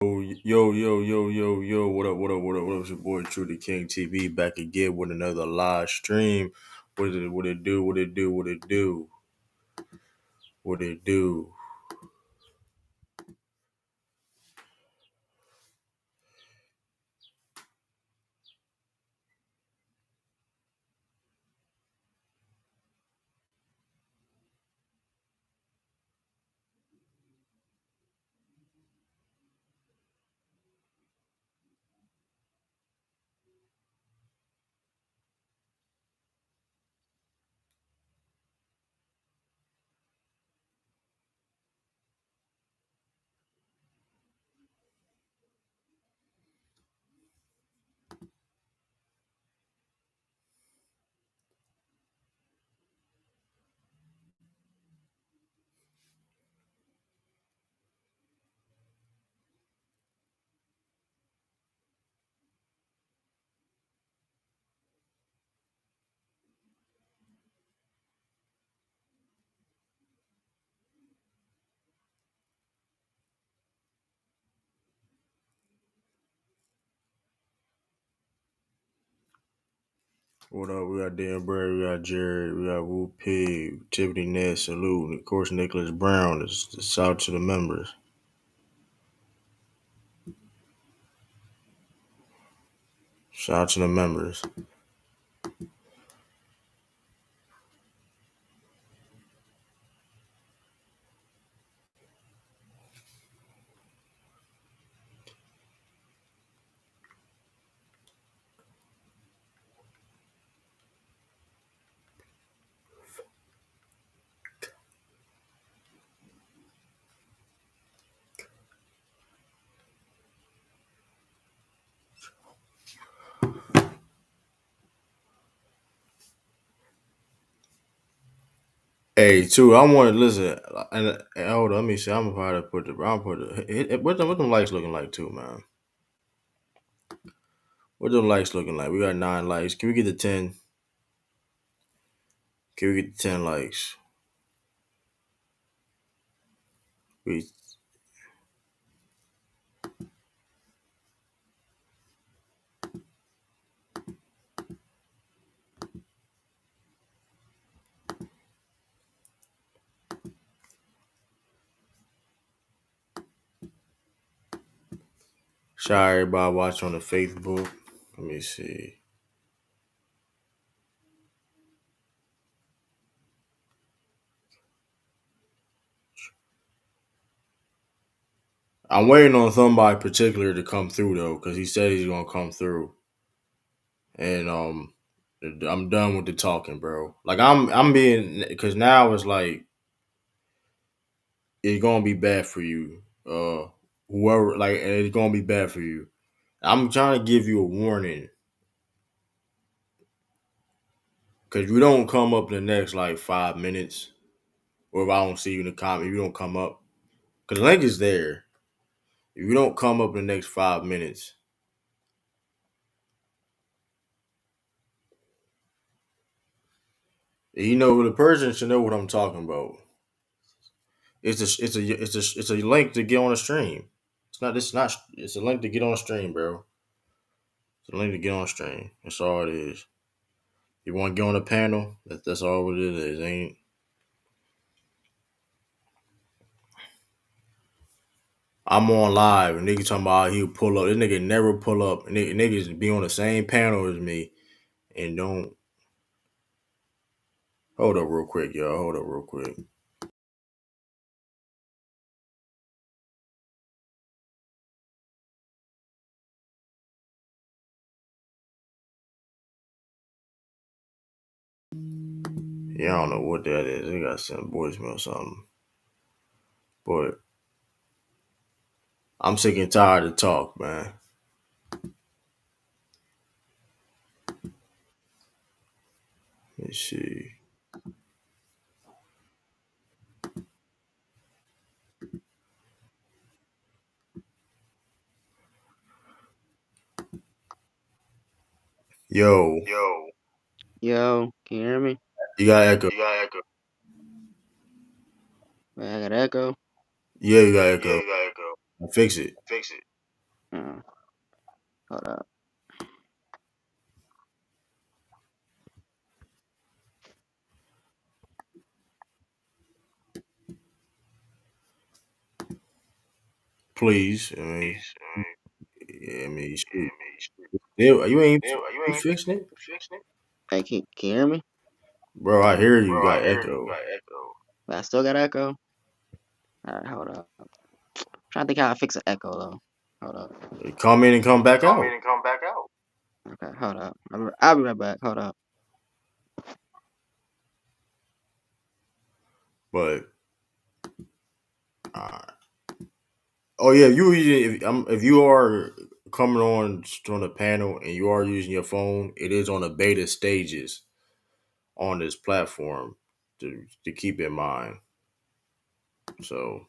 Yo, what up? It's your boy Trudy King TV back again with another live stream. What it do? What up? We got Dan Bray, we got Jared, we got Wu Pig, Tiffany Ness, salute, and of course Nicholas Brown. Shout out to the members. Shout out to the members. Hey, too. I want to listen. And hold on, let me see. I'm about to put the. I'm put the. What them likes looking like too, man? What them likes looking like? We got 9 likes. Can we get to 10? Can we get to 10 likes? We shout out everybody watching on the Facebook. Let me see. I'm waiting on somebody particular to come through though, because he said he's gonna come through, and I'm done with the talking, bro. Like I'm being, because now it's like it's gonna be bad for you. Whoever, like, it's gonna be bad for you. I'm trying to give you a warning, because if you don't come up in the next like 5 minutes, or if I don't see you in the comment, if you don't come up, because the link is there. If you don't come up in the next 5 minutes, you know the person should know what I'm talking about. It's a link to get on a stream. It's a link to get on a stream, bro. It's a link to get on a stream. That's all it is. You want to get on a panel? That's all what it is. Ain't I'm on live and nigga talking about he'll pull up. This nigga never pull up. Niggas be on the same panel as me and don't. Hold up real quick, y'all. Hold up real quick. Yeah, I don't know what that is. They got some voicemail or something. But I'm sick and tired of talk, man. Let's see. Yo, Yo, can you hear me? you got echo. Wait, I got echo. Yeah, you got echo. Fix it. Uh, hold up. Please, I mean, yeah, I mean, shit. Yeah, you fixing it, Hey, can you hear me? bro? I hear you got echo, But I still got echo. All right, hold up. Trying to think how I fix an echo though. Hold up. come in and come back out. Okay, hold up. I'll be right back. Hold up. But uh, oh yeah, if you are coming on the panel and you are using your phone, it is on the beta stages on this platform to keep in mind. So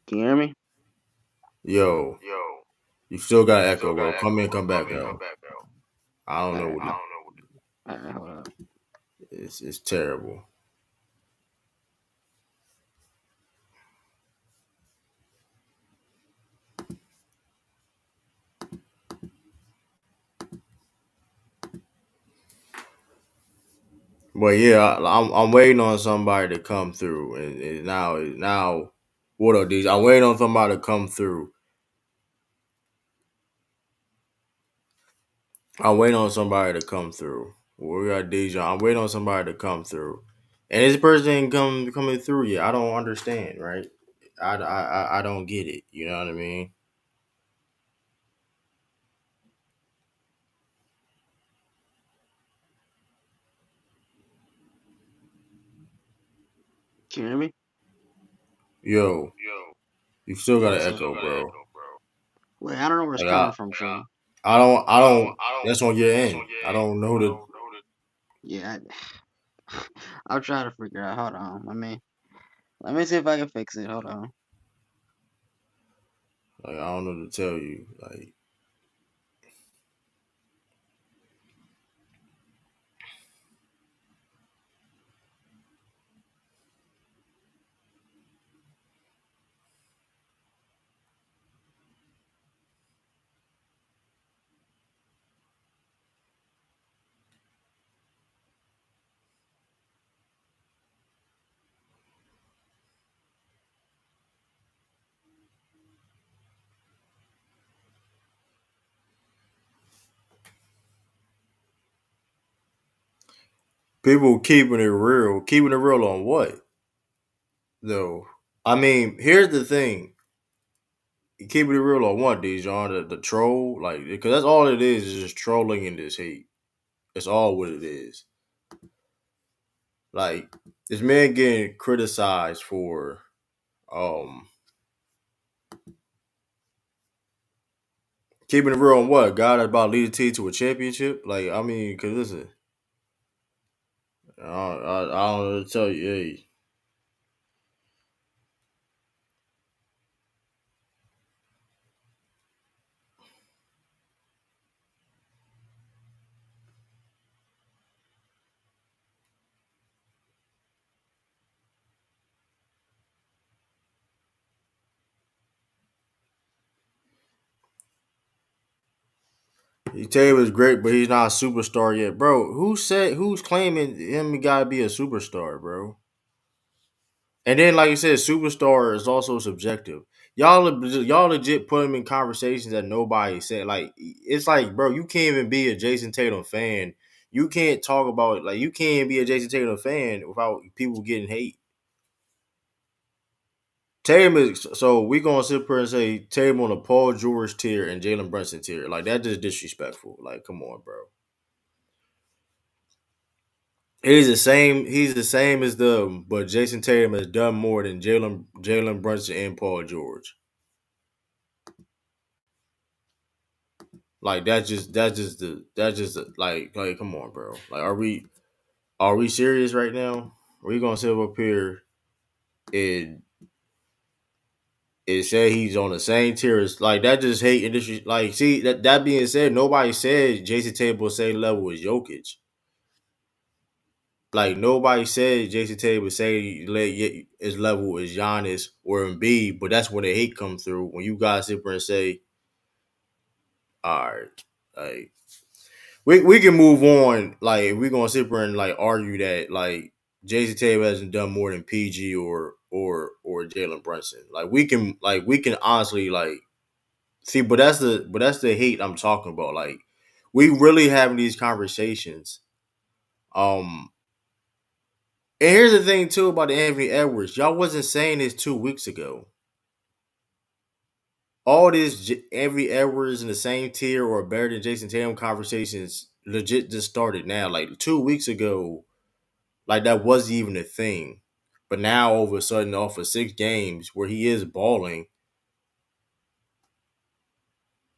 Can you hear me? yo, you still got echo, bro. Come in, come back out. I don't All know right. what it, All right, hold up. it's terrible. But yeah, I'm waiting on somebody to come through, and now what are these? I'm waiting on somebody to come through. I'm waiting on somebody to come through. We got DJ. I'm waiting on somebody to come through, and this person ain't coming through yet. I don't understand, right? I don't get it. You know what I mean? Can you hear me? Yo, you still got an What's up? echo, bro. Wait, I don't know where it's Like coming from. So I don't. That's on your end. I don't know the. yeah, I'll try to figure out. Hold on. Let me see if I can fix it. Hold on. Like I don't know to tell you. Like people keeping it real. Keeping it real on what though? I mean, here's the thing. Keeping it real on what, Dijon? The troll, like, because that's all it is just trolling in this hate. That's all what it is. Like this man getting criticized for um keeping it real on what? God about leading the team to a championship? Like, I mean, because listen, I don't know what to tell you. Hey, Tatum is great, but he's not a superstar yet, bro. Who's claiming him gotta be a superstar, bro? And then, like you said, superstar is also subjective. Y'all legit put him in conversations that nobody said. Like it's like, bro, you can't even be a Jayson Tatum fan. You can't talk about like you can't be a Jayson Tatum fan without people getting hate. Tatum is so we gonna sit here and say Tatum on a Paul George tier and Jalen Brunson tier. Like that just disrespectful. Like, come on, bro. He's the same as them, but Jason Tatum has done more than Jalen Brunson and Paul George. Like like come on, bro. Like are we serious right now? Are we gonna sit up here and say he's on the same tier as like that just hate industry like see that being said, nobody said Jason Tatum will same level as Jokic. Like nobody said Jason Tatum would say his level is Giannis or Embiid, but that's when the hate comes through when you guys sit there and say, "All right, like we can move on." Like if we're gonna sit there and like argue that like Jason Tatum hasn't done more than PG or Jalen Brunson, like we can honestly like see, but that's the hate I'm talking about. Like we really having these conversations. Um, And here's the thing too about the Anthony Edwards. Y'all wasn't saying this 2 weeks ago. All this Anthony Edwards in the same tier or better than Jason Tatum conversations legit just started now. Like 2 weeks ago, like that wasn't even a thing. But now all of a sudden, off of 6 games where he is balling,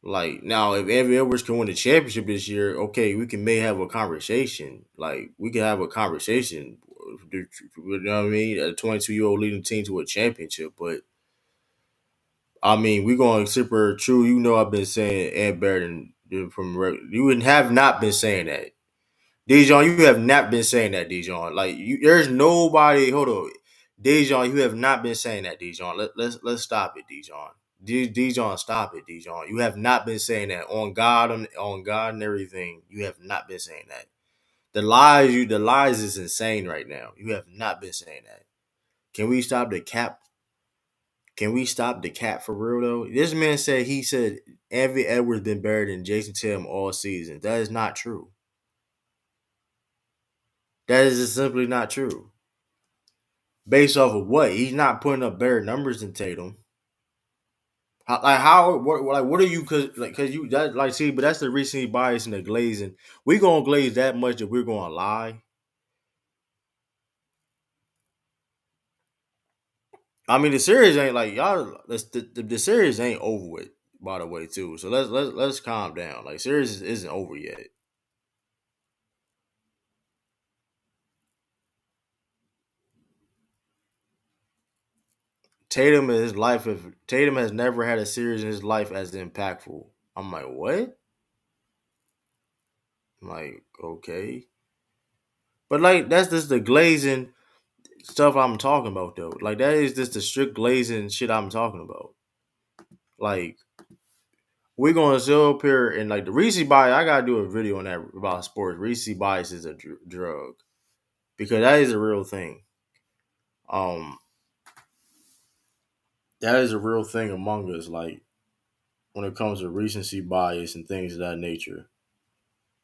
like now if Anthony Edwards can win the championship this year, okay, we can may have a conversation. Like we can have a conversation. You know what I mean? A 22-year-old leading the team to a championship, but I mean, we going super true. You know, I've been saying Ed Barrett from you would have not been saying that, Dejon. You have not been saying that, Dejon. Like, there's nobody. Hold on, Dejon. You have not been saying that, Dejon. Let's stop it, Dejon. Dejon, stop it, Dejon. You have not been saying that on God and everything. You have not been saying that. The lies is insane right now. You have not been saying that. Can we stop the cap? Can we stop the cat for real though? This man said he said Anthony Edwards been better than Jason Tatum all season. That is not true. That is just simply not true. Based off of what? He's not putting up better numbers than Tatum. What are you? Cause you that like see, but that's the recency bias and the glazing. We gonna glaze that much that we're gonna lie. I mean, the series ain't like y'all. The series ain't over with. By the way, too. So let's calm down. Like series isn't over yet. Tatum in his life, if Tatum has never had a series in his life as impactful. I'm like, what? I'm like, okay. But like that's just the glazing stuff I'm talking about though. Like that is just the strict glazing shit I'm talking about. Like we're gonna sit up here and like the Reese bias, I gotta do a video on that about sports. Reese bias is a drug. Because that is a real thing. Um that is a real thing among us, like when it comes to recency bias and things of that nature.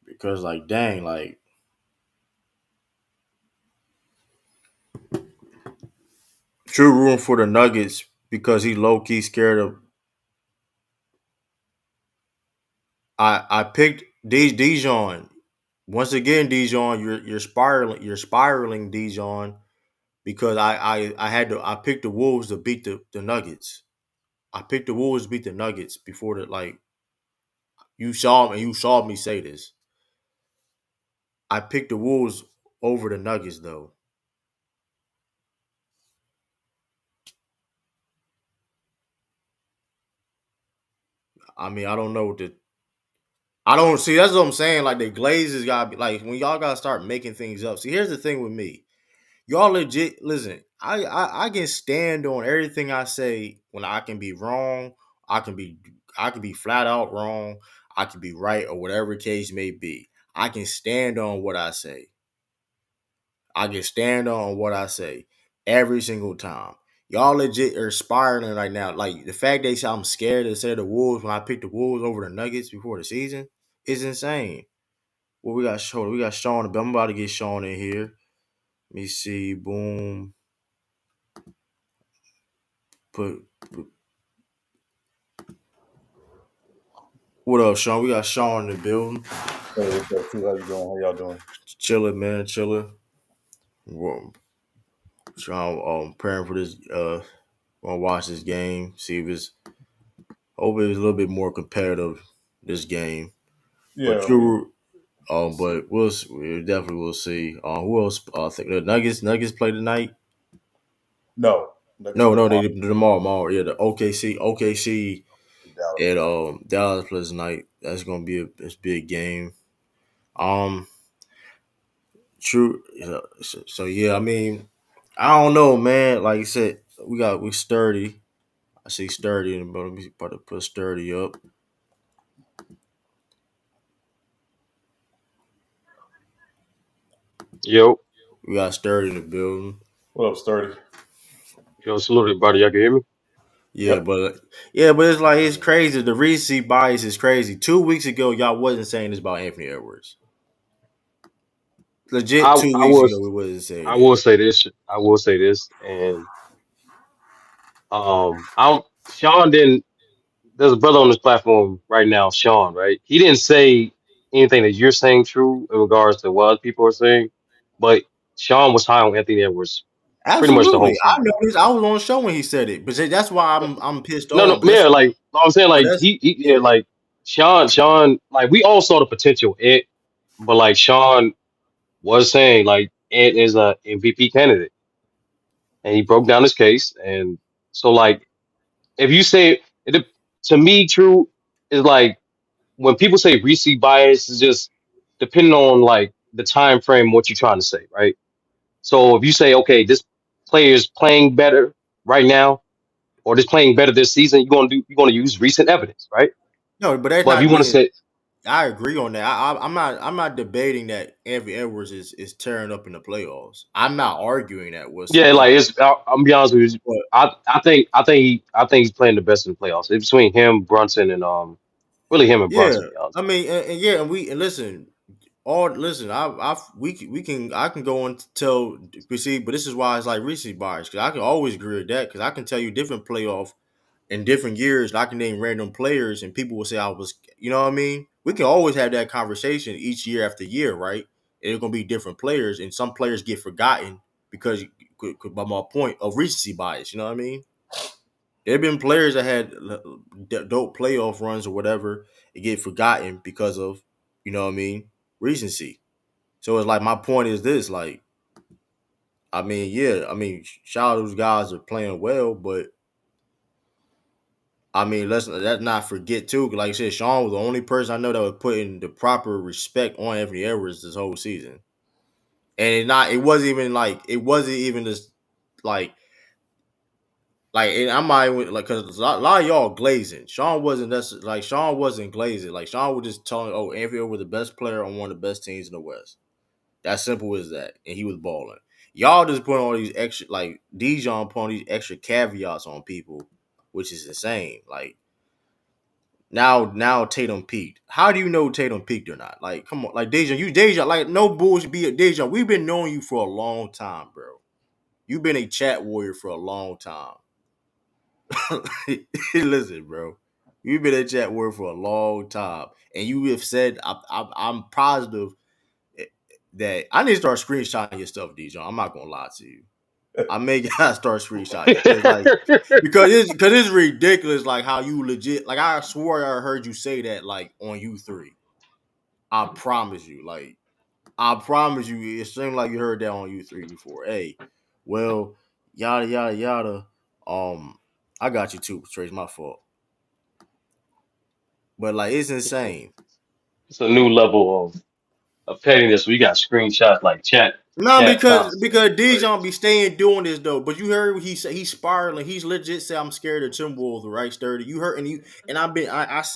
Because like dang, like true room for the Nuggets because he low key scared of. I picked Dijon once again. Dijon, you're spiraling, Dijon, because I had to I picked the Wolves to beat the Nuggets. I picked the Wolves to beat the Nuggets before the like you saw me say this. I picked the Wolves over the Nuggets though. I mean I don't know what the I don't see that's what I'm saying. Like the Glazers gotta be like when y'all gotta start making things up. See, here's the thing with me. Y'all legit listen. I can stand on everything I say when I can be wrong. I can be I can be flat out wrong. I can be right or whatever case may be. I can stand on what I say. I can stand on what I say every single time. Y'all legit are spiraling right now. Like the fact they say I'm scared to say the Wolves when I picked the Wolves over the Nuggets before the season is insane. Well, we got Sean. We got Sean. I'm about to get Sean in here. Let me see. Boom. Put what up, Sean? We got Sean in the building. Hey, what's up, too? How you doing? How y'all doing? Chilling, man, chilling. Well, Sean, preparing for this. Gonna watch this game. See if it's. Hope it's a little bit more competitive this game. But Yeah, true. we'll see. But we definitely will see. Who else? I think the Nuggets play tonight. No, Nuggets No, play no, tomorrow. they tomorrow. Yeah, the OKC, Dallas and play. Dallas plays tonight. That's gonna be a big game. Um, True. So, yeah, I mean, I don't know, man. Like you said, we sturdy. I see sturdy in the building. We about to put sturdy up. Yo, We got sturdy in the building. What up, Sturdy? yo, salute everybody. Y'all can hear me? Yeah, Yep. but it's like it's crazy. The recency bias is crazy. 2 weeks ago, y'all wasn't saying this about Anthony Edwards. Legit, I two I weeks ago, was we wasn't saying I will that. say this. I will say this, and I don't. Sean didn't. There's a brother on this platform right now, Sean. Right? He didn't say anything that you're saying true in regards to what other people are saying, but Sean was high on Anthony Edwards pretty much the Absolutely, whole I season. know this. I was on the show when he said it, but see, that's why No, I'm pissed no, off. yeah, like I'm saying, But like that's yeah, yeah. like Sean, like we all saw the potential it, but like Sean was saying, like Ant is a MVP candidate, and he broke down his case, and so like if you say it, to me, true is like when people say recency bias is just depending on like the time frame, what you're trying to say, right? So if you say, okay, this player is playing better right now, or this playing better this season, you're gonna use recent evidence, right? No, but that's But if you not want to being. say, I agree on that. I'm not debating that Anthony Edwards is tearing up in the playoffs. I'm not arguing that yeah, whatsoever. like I'm gonna be honest with you, But I think he's playing the best in the playoffs. It's between him, Brunson, and really him and yeah, Brunson. To be honest I mean, and yeah, and listen. All listen, we can I can go and tell we see, but this is why it's like recency bias because I can always agree with that because I can tell you different playoff in different years. I can name random players and people will say I was, you know what I mean. We can always have that conversation each year after year, right? And it's gonna be different players, and some players get forgotten because, by my point of recency bias. You know what I mean? There have been players that had dope playoff runs or whatever. It get forgotten because of, you know what I mean, recency. So it's like my point is this, like, I mean, yeah, I mean, shout out those guys are playing well, but I mean, let's not forget too. Like I said, Sean was the only person I know that was putting the proper respect on Anthony Edwards this whole season, and it wasn't even just like and I might like because a lot of y'all glazing. Sean wasn't necessarily like Sean wasn't glazing. Like Sean was just telling, oh, Anthony Edwards was the best player on one of the best teams in the West. That simple as that, and he was balling. Y'all just put all these extra like Dijon putting these extra caveats on people, which is insane. Like now Tatum peaked. How do you know Tatum peaked or not? Like, come on, like Dejan, like no bullshit. Be a Dejan. We've been knowing you for a long time, bro. You've been a chat warrior for a long time. Listen, bro. You've been a chat warrior for a long time, and you have said I'm positive that I need to start screenshotting your stuff, Dejan. I'm not gonna lie to you. I may gotta start screenshotting it because it's ridiculous. Like how you legit like I swore I heard you say that like on U3. I promise you, like I promise you, it seemed like you heard that on U3 before. Hey, well, yada yada yada. I got you too, Trace. My fault, but like it's insane. it's a new level of pettiness. We got screenshots like No, chat because conversations. Like, Dijon be staying doing this though. But you heard what he said. He's spiraling. He's legit say I'm scared of Timberwolves, right? Sturdy. You heard and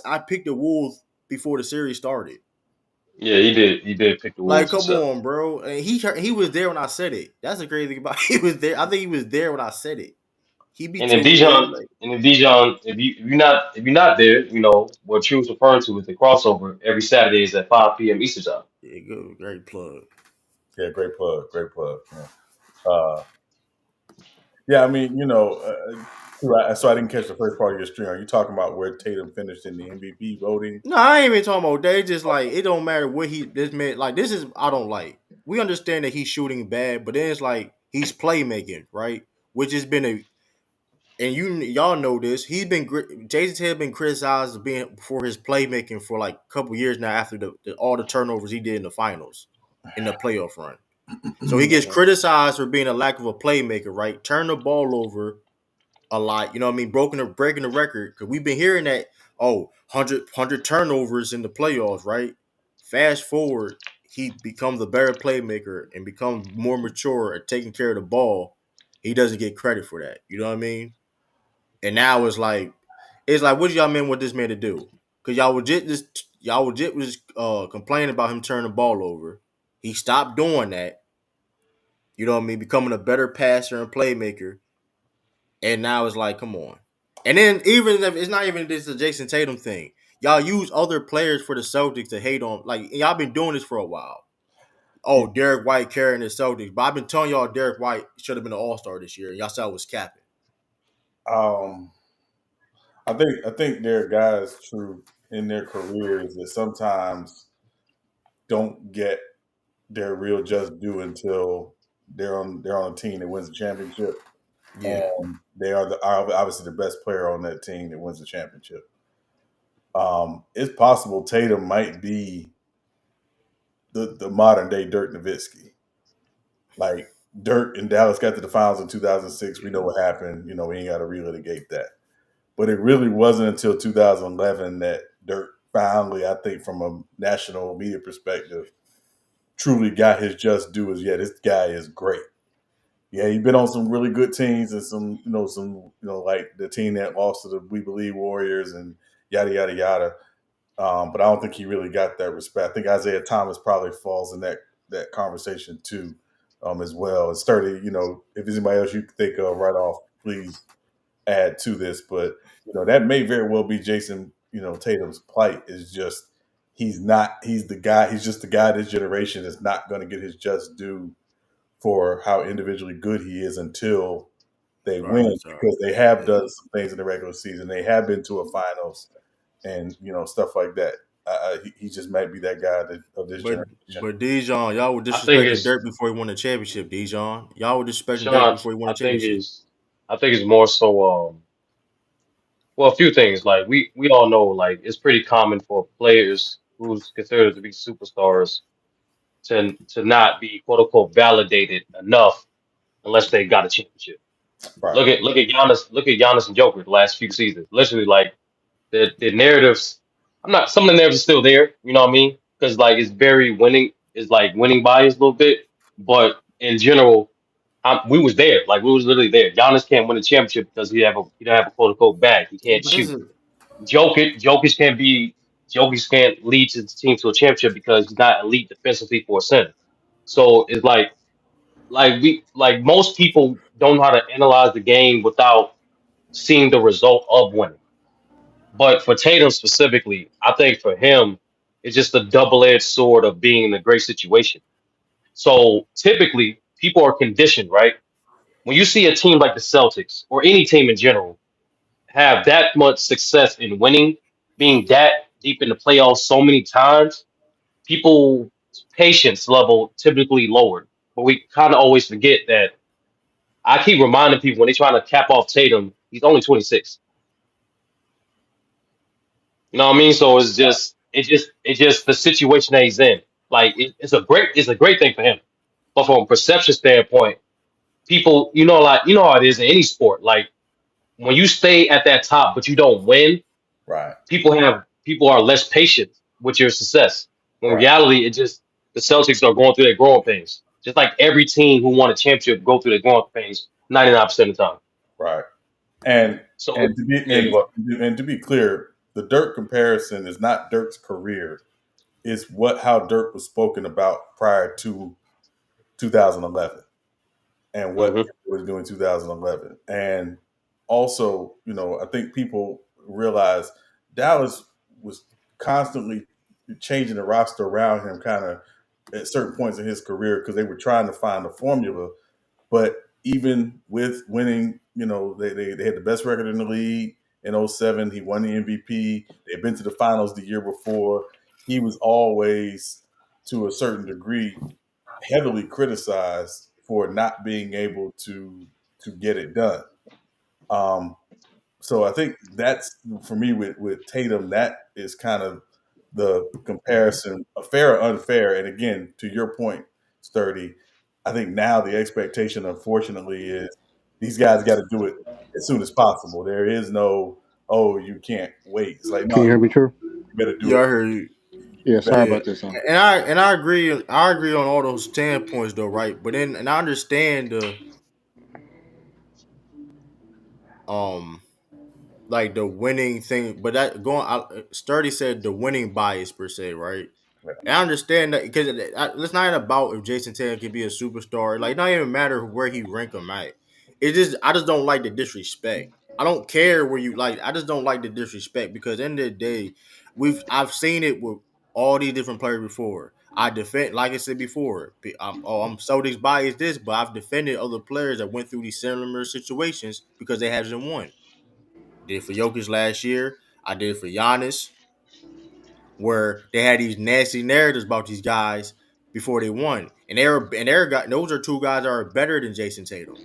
I picked the Wolves before the series started. yeah, he did pick the Like, Wolves come himself. on, bro. And he was there when I said it. That's the crazy thing about he was there. I think he was there when I said it. He be And then taking it Dijon, like if you're not there, you know what True's referring to is the crossover every Saturday is at 5 p.m. Eastern time. yeah, good, great plug. Yeah, great plug. Great plug. Yeah. Uh, yeah, I mean, so I didn't catch the first part of your stream. Are you talking about where Tatum finished in the MVP voting? No, I ain't even talking about that. It's just like it don't matter what this man like. This is I don't like. We understand that he's shooting bad, but then it's like he's playmaking, right? Which has been a and y'all know this. Jason Tatum been criticized as being for his playmaking for like a couple years now after all the turnovers he did in the finals in the playoff run. So he gets Mhm. criticized for being a lack of a playmaker, right? Turn the ball over a lot. You know what I mean? Breaking the record because we've been hearing that 100 turnovers in the playoffs, right? Fast forward, he becomes a better playmaker and becomes more mature at taking care of the ball, he doesn't get credit for that. You know what I mean? And now it's like, what y'all mean what this man to do? Because y'all legit was complaining about him turning the ball over. He stopped doing that. You know what I mean? Becoming a better passer and playmaker. And now it's like, come on. And then even if it's not even this a Jayson Tatum thing, y'all use other players for the Celtics to hate on. Like y'all been doing this for a while. Yeah. Oh, Derek White carrying the Celtics, but I've been telling y'all Derek White should have been an All Star this year. Y'all said I was capping. Um, I think there are guys true in their careers that sometimes don't get their real just due until they're on a team that wins the championship, Yeah, and they are obviously the best player on that team that wins the championship. It's possible Tatum might be the modern day Dirk Nowitzki. Like Dirk and Dallas got to the finals in 2006. We know what happened. We ain't got to relitigate that. But it really wasn't until 2011 that Dirk finally, I think, from a national media perspective, truly got his just due. As yeah, this guy is great. Yeah, he's been on some really good teams and some like the team that lost to the We Believe Warriors and yada yada yada. But I don't think he really got that respect. I think Isaiah Thomas probably falls in that conversation too, as well. And Sturdy, if there's anybody else you can think of right off, please add to this. But that may very well be Jason, Tatum's plight is just he's not he's the guy, he's just the guy this generation is not going to get his just due for how individually good he is until they right. win So because they have yeah. done some things in the regular season. They have been to a finals and stuff like that. He just might be that guy of this But generation. but Dijon, y'all were I think disrespecting it's Dirk before he won the championship. Dijon, y'all were disrespecting Dirk Sean. before he won I the think championship. is I think it's more so. Well, a few things. Like we all know, like it's pretty common for players who's considered to be superstars to not be quote unquote validated enough unless they got a championship. Right, Look at Giannis and Joker the last few seasons. Literally, like the narratives. I'm not. Some of the narratives are still there. You know what I mean? Because like it's very winning. It's like winning bias a little bit. But in general, we was there. Like we was literally there. Giannis can't win a championship because he don't have a quote unquote bag. He can't But this shoot. is Jokic can't lead his team to a championship because he's not elite defensively for a center. So it's like most people don't know how to analyze the game without seeing the result of winning. But for Tatum specifically, I think for him, it's just a double-edged sword of being in a great situation. So typically, people are conditioned, right? When you see a team like the Celtics or any team in general have that much success in winning, being that deep in the playoffs so many times, people's patience level typically lowered. But we kind of always forget that. I keep reminding people when they trying to cap off Tatum, he's only 26. You know what I mean? So it's just the situation that he's in. Like it's a great thing for him. But from a perception standpoint, people, you know how it is in any sport. Like when you stay at that top but you don't win, right, people are less patient with your success. When in right, reality, it just the Celtics are going through their growing pains. Just like every team who won a championship go through their growing pains 99% of the time. right. And So and to be yeah, and to be clear, the Dirk comparison is not Dirk's career. It's how Dirk was spoken about prior to 2011 and what hmm he was doing in 2011. And also, I think people realize Dallas was constantly changing the roster around him kind of at certain points in his career because they were trying to find a formula. But even with winning, they had the best record in the league in '07. He won the MVP. They'd been to the finals the year before. He was always, to a certain degree, heavily criticized for not being able to get it done. Um, so I think that's for me with Tatum. That is kind of the comparison, fair or unfair. And again, to your point, Sturdy, I think now the expectation, unfortunately, is these guys got to do it as soon as possible. There is no, oh, you can't wait. It's like, no, Can you you hear me, True? better do Yeah, it. I heard you. Yeah, sorry Yeah, about this. and I agree. I agree on all those standpoints though, right? But then, and I understand the um like the winning thing, but that going, Sturdy said the winning bias per se, right? Yeah, And I understand that because it's not about if Jason Tatum can be a superstar. Like, it don't even matter where he rank him at. It just I just don't like the disrespect. I don't care where you like. I just don't like the disrespect because at the end of the day, I've seen it with all these different players before. I defend, like I said before. I'm Celtics biased this, but I've defended other players that went through these similar situations because they haven't won. Did it for Jokic last year. I did it for Giannis, where they had these nasty narratives about these guys before they won, and those are two guys that are better than Jason Tatum.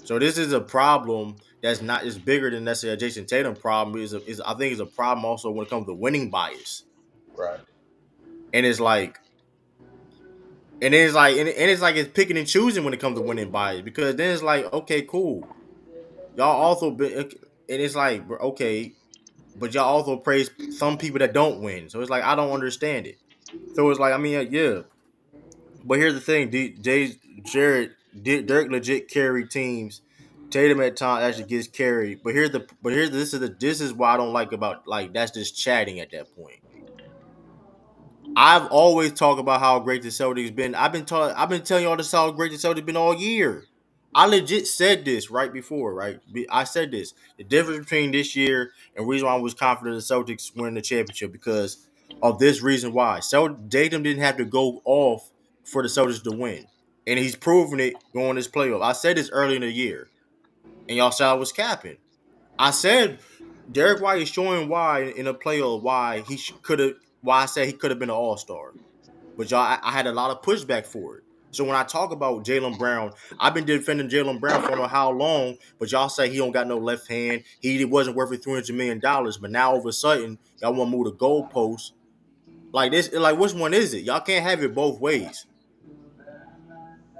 So this is a problem that's not is bigger than necessarily a Jason Tatum problem. Is I think it's a problem also when it comes to winning bias, right. and it's like. And it's like it's picking and choosing when it comes to winning bias because then it's like, okay, cool, y'all also been, and it's like, okay, but y'all also praise some people that don't win. So it's like I don't understand it. So it's like, I mean, yeah. But here's the thing: Jared, Dirk legit carry teams. Tatum at times actually gets carried. But here's this is what I don't like about, like, that's just chatting at that point. I've always talked about how great the Celtics been. I've been telling y'all this how great the Celtics been all year. I legit said this right before, right? I said this. The difference between this year and reason why I was confident the Celtics winning the championship because of this reason why. So Tatum didn't have to go off for the Celtics to win. And he's proven it going this playoff. I said this early in the year. And y'all said I was capping. I said Derek White is showing why in a playoff why he could have why I said he could have been an all-star. But y'all, I had a lot of pushback for it. So when I talk about Jaylen Brown, I've been defending Jaylen Brown for I don't know how long, but y'all say he don't got no left hand. He wasn't worth $300 million. But now all of a sudden, y'all want to move the goalposts. Like this, like which one is it? Y'all can't have it both ways.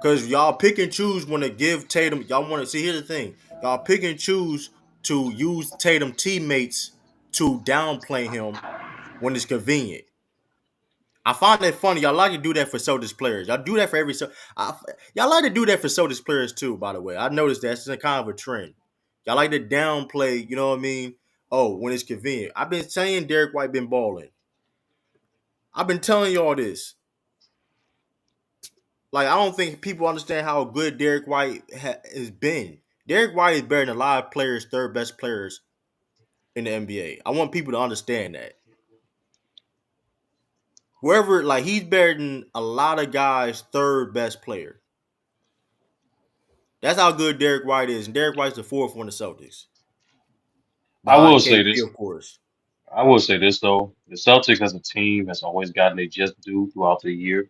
Cause y'all pick and choose when to give Tatum. Y'all want to see, here's the thing. Y'all pick and choose to use Tatum teammates to downplay him when it's convenient. I find that funny. Y'all like to do that for Celtics players. Y'all do that for y'all like to do that for Celtics players too. By the way, I noticed that's a kind of a trend. Y'all like to downplay. You know what I mean? Oh, when it's convenient. I've been saying Derek White been balling. I've been telling y'all this. Like, I don't think people understand how good Derek White has been. Derek White is better than a lot of players, third best players in the NBA. I want people to understand that. Whoever, like, he's better than a lot of guys' third best player. That's how good Derek White is. And Derek White's the fourth on the Celtics. I will Behind say KP, this. of course. I will say this though. The Celtics as a team has always gotten their just due throughout the year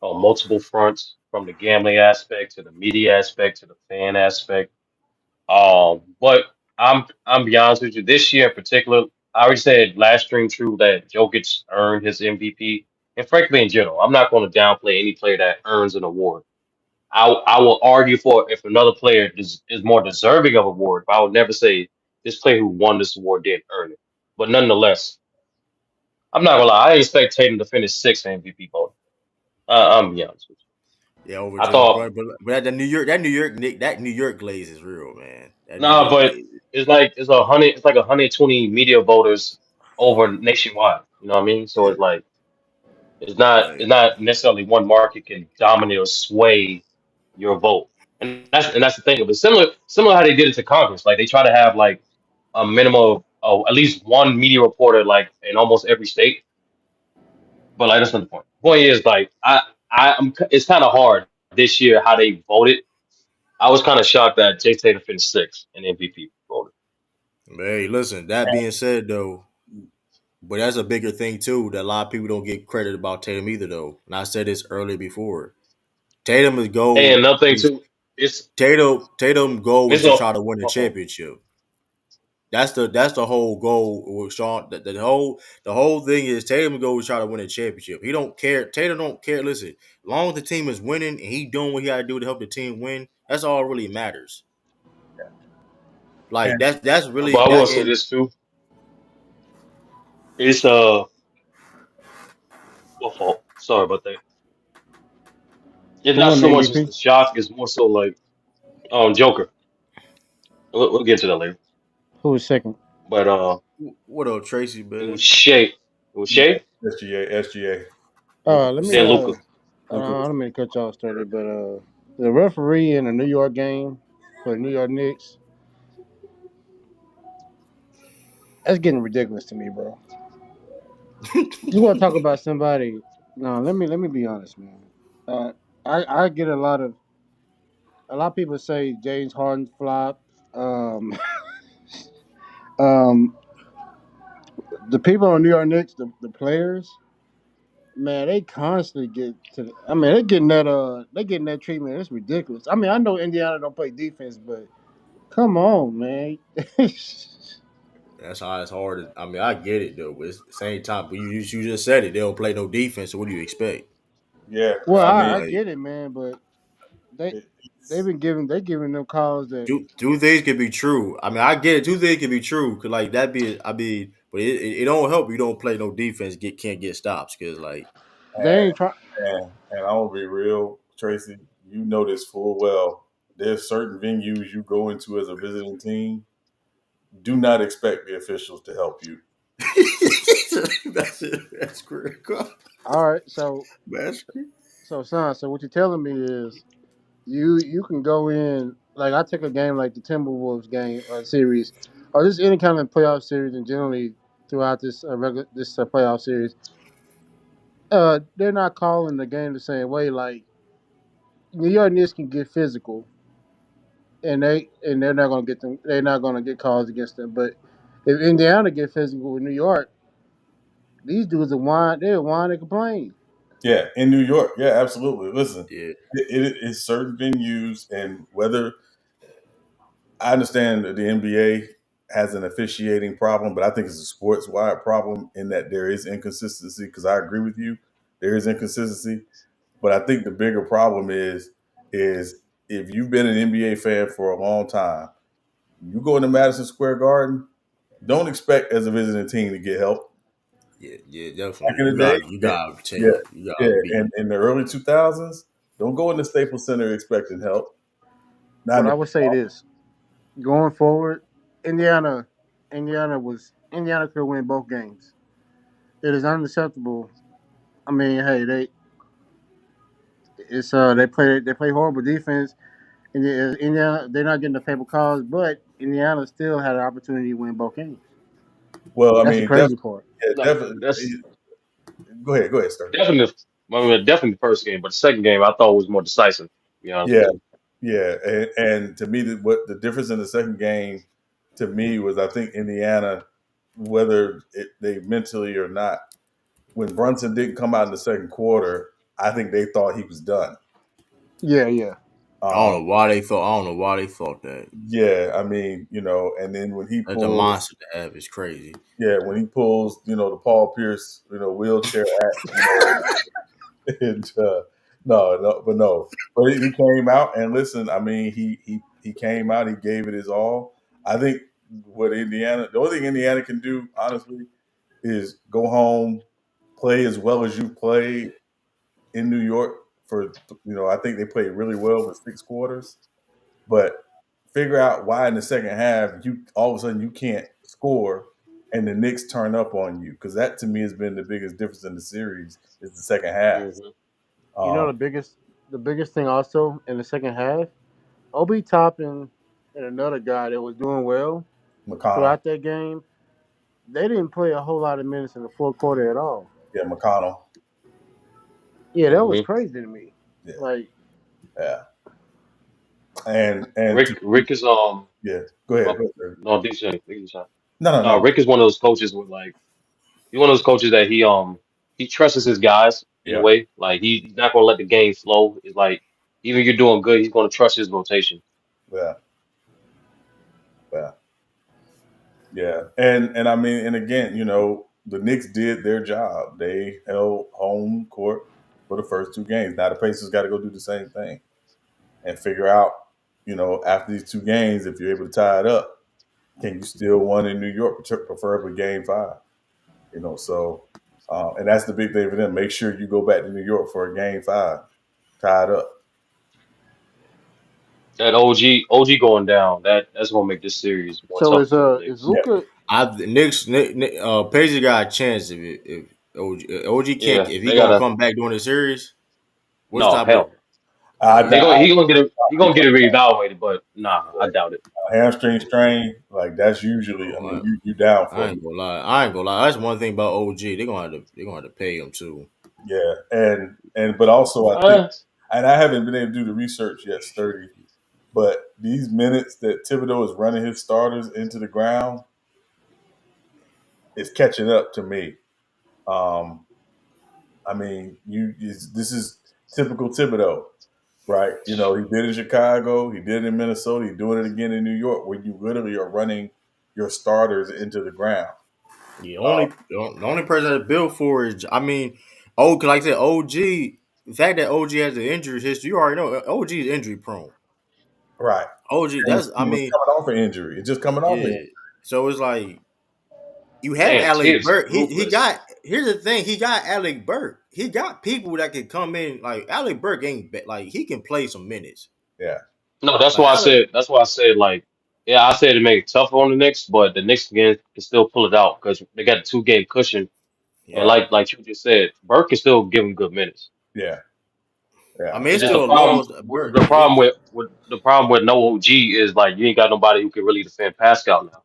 on multiple fronts, from the gambling aspect to the media aspect to the fan aspect. But I'm be honest with you. This year in particular, I already said last stream true that Jokic earned his MVP, and frankly, in general, I'm not going to downplay any player that earns an award. I will argue for if another player is more deserving of award, but I would never say this player who won this award didn't earn it. But nonetheless, I'm not gonna lie. I expect Tatum to finish sixth in MVP voting. I'm be honest with Yeah, over you. I Jalen thought Brown. But that New York glaze is real, man. That New nah, York but glaze. it's like 120 media voters over nationwide. You know what I mean? So Yeah. it's like Hey. it's not necessarily one market can dominate or sway your vote. And that's the thing. But similar how they did it to Congress. Like they try to have like a minimum of at least one media reporter like in almost every state. But like that's not the point. Point is like I'm it's kind of hard this year how they voted. I was kind of shocked that Jay Tatum finished sixth in MVP voting. Hey, listen, that being said though, but that's a bigger thing too that a lot of people don't get credit about Tatum either though. And I said this earlier before. Tatum is And goal another thing is too, it's Tatum goal is it's to a try to win a uh-oh. championship. That's the whole goal with Sean. The whole thing is Tatum goal is try to win a championship. He don't care. Tatum don't care. Listen, as long as the team is winning and he doing what he got to do to help the team win, that's all really matters. Like And that's really But I will that. say And this too. It's My fault. Sorry about that. It's Who not won the so much as MVP? the shock. It's more so like Joker. We'll get to that later. Who was second? But What up, Tracy, it was man? Shea. It was Yeah, Shea. SGA, Luka. Let me Then Luca. Luka I was don't mean to cut y'all started, but the referee in the New York game for the New York Knicks, that's getting ridiculous to me, bro. You want to talk about somebody? No, let me be honest, man. Uh, I get a lot of people say James Harden flop. Um, um, the people on New York Knicks, the players, man, they constantly get to. I mean, they getting that treatment. It's ridiculous. I mean, I know Indiana don't play defense, but come on, man. That's how it's hard. I mean, I get it though, but it's the same time. But you just said it. They don't play no defense. So what do you expect? yeah. Well, I mean, I Like get it, man, but they it's, they giving them calls that two things can be true. I mean, I get it. Two things can be true. Cause like that be. I mean, but it don't help. You don't play no defense. Can't get stops. Cause like they and ain't trying. and I'm gonna be real, Tracy. You know this full well. There's certain venues you go into as a visiting team. Do not expect the officials to help you. that's it. That's critical. All right, so That's son, so what you're telling me is you can go in like I take a game like the Timberwolves game series, or just any kind of playoff series, and generally throughout this playoff series, they're not calling the game the same way. Like New York Knicks can get physical, and they're not gonna get them. They're not gonna get calls against them. But if Indiana get physical with New York, these dudes are whine. They're whine and complain. Yeah, in New York. Yeah, absolutely. Listen, yeah. it is certain venues, and whether I understand that the NBA has an officiating problem, but I think it's a sports wide problem in that there is inconsistency. Because I agree with you, there is inconsistency, but I think the bigger problem is if you've been an NBA fan for a long time, you go into Madison Square Garden, don't expect as a visiting team to get help. Yeah, Back definitely. in the day, You yeah, got yeah, to you yeah. gotta be. And in the early 2000s, don't go in the Staples Center expecting help. Not in But the I would say this going forward, Indiana, Indiana could win both games. It is unacceptable. I mean, hey, they play horrible defense. Indiana, they're not getting the paper calls, but Indiana still had an opportunity to win both games. well, I That's the mean, crazy part. yeah, No, definitely. that's Go ahead, sir. definitely. I mean, definitely the first game, but the second game I thought was more decisive. To be honest Yeah, with you. yeah, and to me, what the difference in the second game to me was, I think Indiana, whether they mentally or not, when Brunson didn't come out in the second quarter, I think they thought he was done. Yeah, yeah. Um, I don't know why they thought that. yeah, I mean, and then when he That's a pulls, monster to have. It's crazy. yeah, when he pulls, the Paul Pierce, wheelchair act, and but he came out and listen. I mean, he came out. He gave it his all. I think the only thing Indiana can do, honestly, is go home, play as well as you played in New York. I think they played really well for 6 quarters, but figure out why in the second half you all of a sudden you can't score and the Knicks turn up on you, because that to me has been the biggest difference in the series is the second half. Hmm. You know Um, the biggest thing also in the second half, Obi Toppin and another guy that was doing well McConnell, throughout that game, they didn't play a whole lot of minutes in the fourth quarter at all. yeah, McConnell, Yeah, that was Hmm. crazy to me. yeah, Like, yeah, and Rick is yeah. Go ahead, well, go ahead. Sir. no DJ. DJ. No, no, No, no. Rick is one of those coaches with like he's one of those coaches that he trusts his guys in a Yeah, way. Like he's not gonna let the game flow. It's like even if you're doing good, he's gonna trust his rotation. yeah, yeah, yeah. And I mean, and again, the Knicks did their job. They held home court for the first two games. Now the Pacers got to go do the same thing and figure out, after these two games, if you're able to tie it up, can you still win in New York, preferably Game 5? So. And that's the big thing for them. Make sure you go back to New York for a game 5, tied up. That OG going down. That's gonna make this series more So tougher for the is Knicks. Yeah, Luca? Pacers got a chance if OG can't Yeah, if he they gonna gotta. come back during the series. What's No, type of hell. I, yeah, I, He gonna get it reevaluated, but nah, I doubt it. a hamstring strain, like that's usually. I mean, oh, you down I for ain't gonna lie. I ain't gonna lie. That's one thing about OG. They're gonna have to pay him too. yeah, but also I think, Uh, and I haven't been able to do the research yet, sturdy. But these minutes that Thibodeau is running his starters into the ground is catching up to me. Um, I mean, this is typical Thibodeau, right? You know, he did it in Chicago, he did it in Minnesota, he's doing it again in New York, where you literally are running your starters into the ground. The Uh, only person that's built for is I mean, oh, cause like I said, OG. The fact that OG has the injury history, you already know OG is injury prone. right. OG, And that's I he was mean, coming off an injury. It's just coming off an yeah. injury. So it's like you have damn, Alec Tibbs Burke. He ruthless. got here's the thing. He got Alec Burke. He got people that can come in. Like Alec Burke ain't like he can play some minutes. Yeah, No, that's Like why I Alec, said. That's why I said like, yeah, I said to make it tougher on the Knicks, but the Knicks can still pull it out because they got a 2 game cushion, and yeah. right. like you just said, Burke can still give them good minutes. Yeah, I yeah, mean, It's it's just the still a problem. loss. Burke. The problem with no OG is like you ain't got nobody who can really defend Pascal now.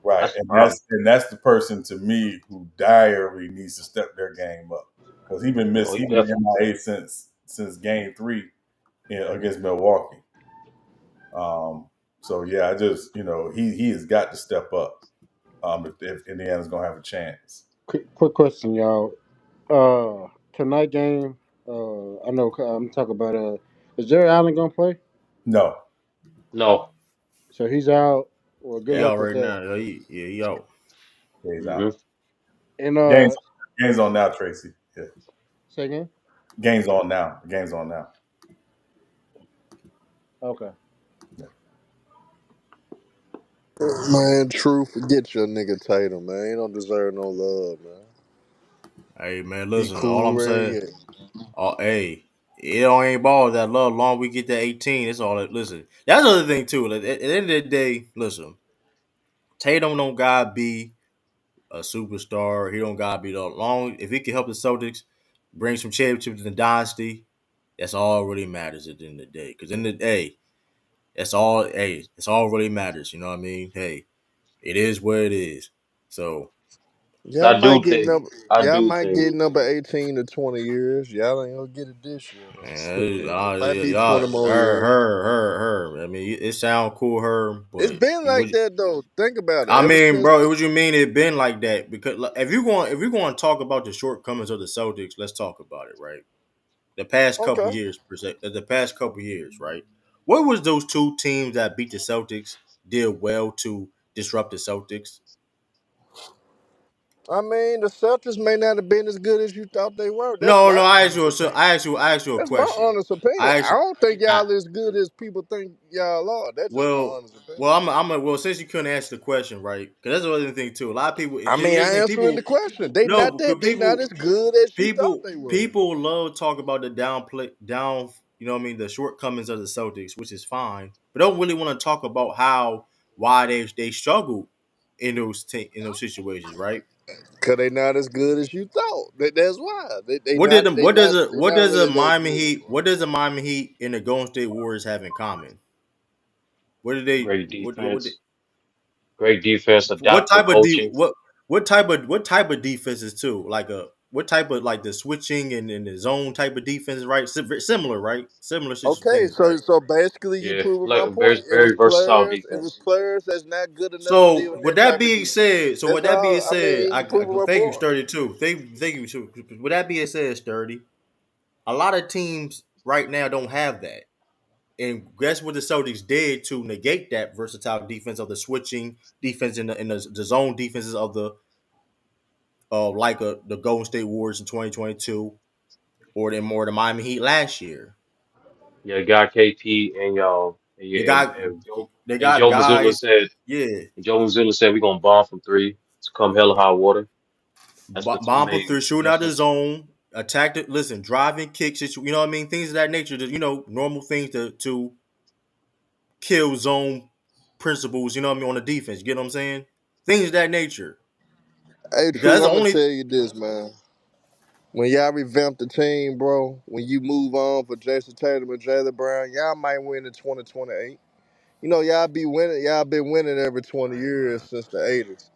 right. That's the problem. And that's the person to me who direly needs to step their game up because Oh, he he been definitely. MIA since game 3 against Milwaukee. So yeah, I just he has got to step up if Indiana's gonna have a chance. Quick question, y'all. Tonight game. I know I'm talking about. Is Jerry Allen gonna play? No, No. So he's out. Well, good He yeah, luck out with right that. now. He out. yeah, he's out. Hmm. And Games games on now, Tracy. Yeah, say again. games on now. Games on now. Okay. Yeah. Man, true. Forget your nigga Tatum, man. He don't deserve no love, man. Hey man, He listen. All cool I'm where he saying, at. hey, it don't ain't ball that love. Long we get to 18, that's all. Listen, that's the other thing too. Like, at the end of the day, listen. Tatum don't gotta be a superstar. He don't gotta be the long. If he can help the Celtics bring some championships in the dynasty, that's all really matters at the end of the day. Because in the day, that's all. Hey, that's all really matters. You know what I mean? Hey, it is what it is. So Y'all I might do get think. number. I Y'all do might think. get number 18 to 20 years. Y'all ain't gonna get it this year though. It might be y'all, 20 more years. her. I mean, it sound cool, her, It's but been like that though. Think about it. I Ever mean, since bro, what you mean it been like that? Because like, if you're going to talk about the shortcomings of the Celtics, let's talk about it, right? The past couple okay, years, per se, the past couple years, right? What was those two teams that beat the Celtics did well to disrupt the Celtics? I mean the Celtics may not have been as good as you thought they were. That's No, my no. honest opinion. I asked you a That's my question. honest opinion. I I asked, don't think I y'all as good as people think y'all are. That's just my well, honest opinion. well. Since you couldn't answer the question, right? Because that's the other thing too. A lot of people, I mean, here's the I thing, answering the people question. They no, not because that. They not as good as you thought they were. people love talk about the down. You know what I mean? The shortcomings of the Celtics, which is fine, but don't really want to talk about why they struggled in in those situations, right? Cause they not as good as you thought. That's why they not What does a really that Miami good, Heat bro. what does a Miami Heat and the Golden State Warriors have in common? What do they Great what defense. Great defense. what Adaptable type of coaching. what type of defenses too? Like what type of like the switching and the zone type of defense, right? Similar, right? Similar Okay, things, so right? so basically you Yeah, proving like my a point. very very versatile It was defense. players that's not good enough to deal So with with that that type of being defense. said, That's all. I mean, I you proving my thank you, point. Sturdy too. Thank you too. With that being said, Sturdy, a lot of teams right now don't have that. And guess what the Celtics did to negate that versatile defense of the switching defense in the zone defenses of the the Golden State Warriors in 2022 or the Miami Heat last year. Yeah, got KP and y'all and, They yeah, got they and got Joe Mazzulla guys. said Yeah, and Joe Mazzulla said we're gonna bomb from three to come hell or high water. That's the two Bomb for main three, shooting out the differences. zone, attack it. Listen, driving, kicks, you know what I mean? Things of that nature. Normal things to kill zone principles. You know what I mean on the defense. You get what I'm saying? Things of that nature. Hey, Because true. that's the I'm gonna only. tell you this, man. When y'all revamp the team, bro, when you move on for Jayson Tatum and Jaylen Brown, y'all might win in 2028. You know, y'all be winning. Y'all been winning every 20 years since the 80s.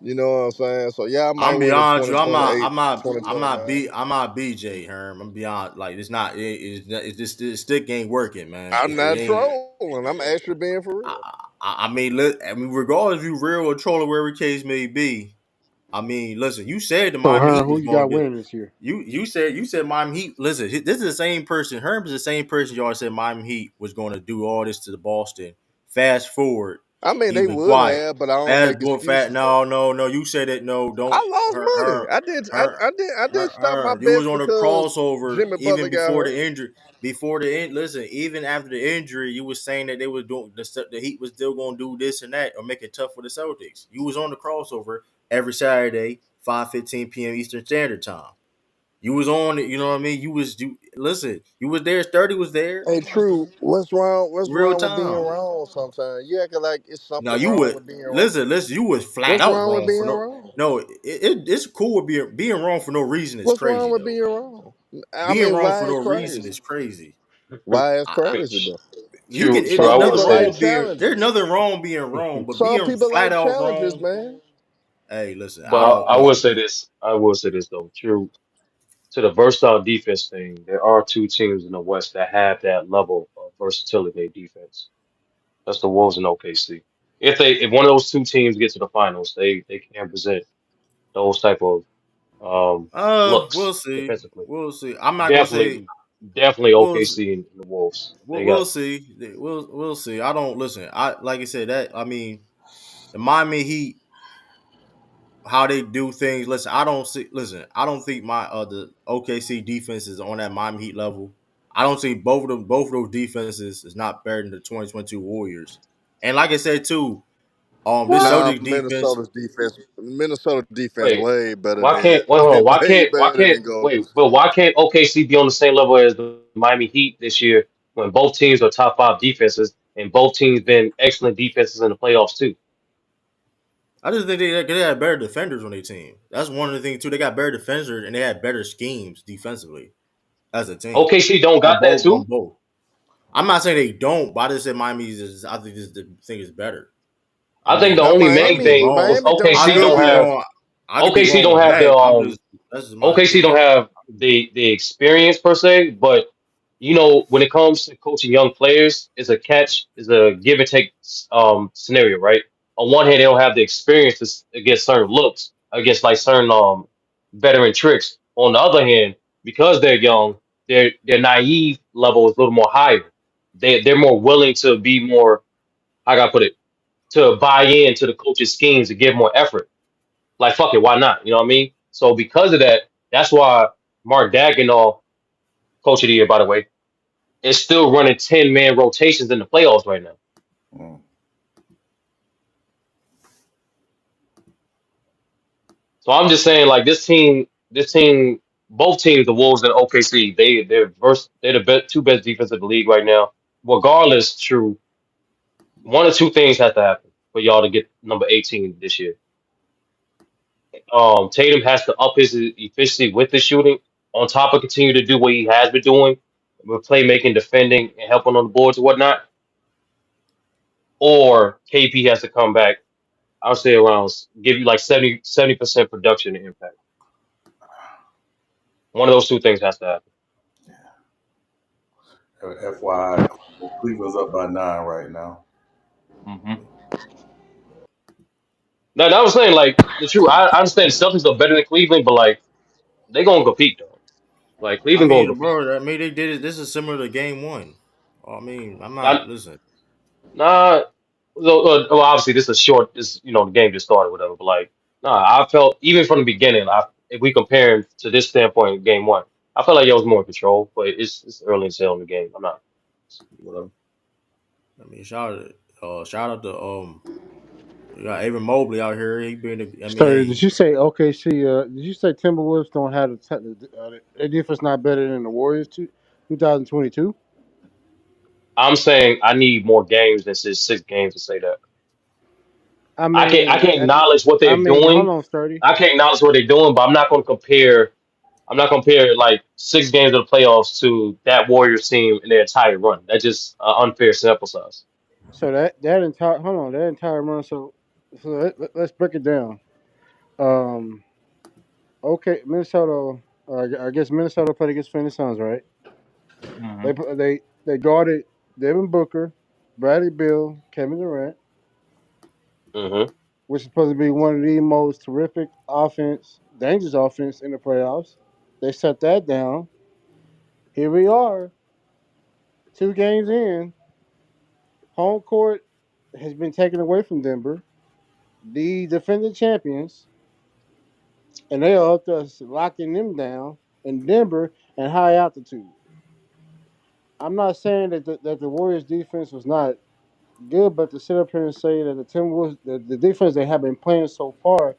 You know what I'm saying? So y'all might I'm be win in honest with you. 2028, 2029. I'm not BJ Herm. I'm beyond like it's not. It's just it stick ain't working, man. I'm It not ain't. trolling. I'm actually being for I, real. I mean, regardless if you real or troll or whatever the case may be. I mean, listen. You said the So, Miami Herm, Heat who was you going got to get. winning this year? You said Miami Heat. Listen, this is the same person. Herm is the same person y'all said Miami Heat was going to do all this to the Boston. Fast forward, I mean, he's they been would quiet. have, but I don't Fast make boy, fat. excuses though. No, no, no. You said it. No, don't. I lost money. Her, I did. I, her, I did. I did stop my You was bets on a because crossover Jimmy Butler even got before hurt. the injury. Before the end, listen. Even after the injury, you was saying that they was doing the Heat was still going to do this and that or make it tough for the Celtics. You was on the crossover every Saturday, 5:15 p.m. Eastern Standard Time. You was on it. You know what I mean. You listen. You was there. 30 was there. Hey, true. What's wrong? What's Real wrong with being time. wrong? Sometimes you acting like it's Now something you wrong would with being wrong. listen. You was flat What's out wrong with wrong being for no. wrong? No, it's cool with being wrong for no reason. Is What's wrong crazy with though. being wrong? I Being mean, wrong for why no is reason crazy? is crazy. Why is I But crazy though? you can. true. There's Some I want nothing to people say like wrong this. being. There's challenges. nothing wrong being wrong, but Some being people flat like out challenges, wrong. man. Hey, listen. But I don't I will listen. say this. I will say this though. True to the versatile defense thing. There are two teams in the West that have that level of versatility in defense. That's the Wolves and OKC. If one of those two teams get to the finals, they can present those type of We'll looks see. defensively. We'll see. I'm not gonna say. Definitely, definitely We'll OKC and the Wolves. They got we'll see. We'll see. I don't listen. I like I said that. I mean, the Miami Heat, how they do things. Listen, I don't see. Listen, I don't think my the OKC defense is on that Miami Heat level. I don't see both of them. Both of those defenses is not better than the 2022 Warriors. And like I said too, this what? Nah, Celtics defense. Minnesota defense Wait, way better why than can't wait? Hold on. way Why better can't than Golden wait? State. But why can't OKC be on the same level as the Miami Heat this year when both teams are top five defenses and both teams been excellent defenses in the playoffs too? I just think they had better defenders on their team. That's one of the things too. They got better defenders and they had better schemes defensively as a team OKC don't got that on too. both. I'm not saying they don't, but I just said Miami's is. I think this the thing is better. I I think the mean, Now only I main could be thing is wrong. Miami don't I OKC could have don't be have that. wrong. I could be OKC wrong don't with have that. That's just my OKC don't opinion. have the experience per se, but when it comes to coaching young players, is a give and take scenario, right? On one hand, they don't have the experience against certain looks, against like certain veteran tricks. On the other hand, because they're young, their naive level is a little more higher. They're more willing to be more, how can I put it, to buy into the coach's schemes to give more effort. Like fuck it, why not? You know what I mean? So because of that, that's why Mark Dagnall, coach of the year, by the way, is still running 10-man rotations in the playoffs right now. Mm. So I'm just saying, like this team, both teams, the Wolves and OKC, they're the two best defense in the league right now. Regardless, true, one or two things have to happen for y'all to get number 18 this year. Tatum has to up his efficiency with the shooting, on top of continue to do what he has been doing with playmaking, defending, and helping on the boards and whatnot. Or KP has to come back. I'll say around give you like 70% production and impact. One of those two things has to happen. FYI, Cleveland's up by 9 right now. Hmm. Now, that was saying like the truth. I understand the Celtics are better than Cleveland, but like they gonna compete though. Like I Cleveland gonna mean, compete. bro. I mean, they did it. This is similar to Game One. I mean, I'm not. Not Listen, nah. Well, obviously this is a short. This the game just started, whatever. But like nah, I felt even from the beginning. If we compare him to this standpoint, Game One, I felt like it was more in control. But it's early as hell in the game. I'm not whatever. I mean, shout out to You got Evan Mobley out here. He been. I mean, Sorry, did hey, you say OKC? Did you say Timberwolves don't have their defense not better than the Warriors? 2022. I'm saying I need more games than just 6 games to say that. I I mean, can acknowledge what they're hold doing. on, Sturdy. I can acknowledge what they're doing, but I'm not going to compare. I'm not comparing like 6 games of the playoffs to that Warriors team in their entire run. That's just an unfair sample size. So that entire hold on that entire run. So let's break it down. Um, okay, Minnesota. I guess Minnesota played against Phoenix Suns, right? Hmm. They guarded Devin Booker, Bradley Beal, Kevin Durant, Hmm. which is supposed to be one of the most terrific offense, dangerous offense in the playoffs. They shut that down. Here we are, 2 games in. Home court has been taken away from Denver, the defending champions, and they are up to us locking them down in Denver and high altitude. I'm not saying that the Warriors defense was not good, but to sit up here and say that the Timberwolves, the defense they have been playing so far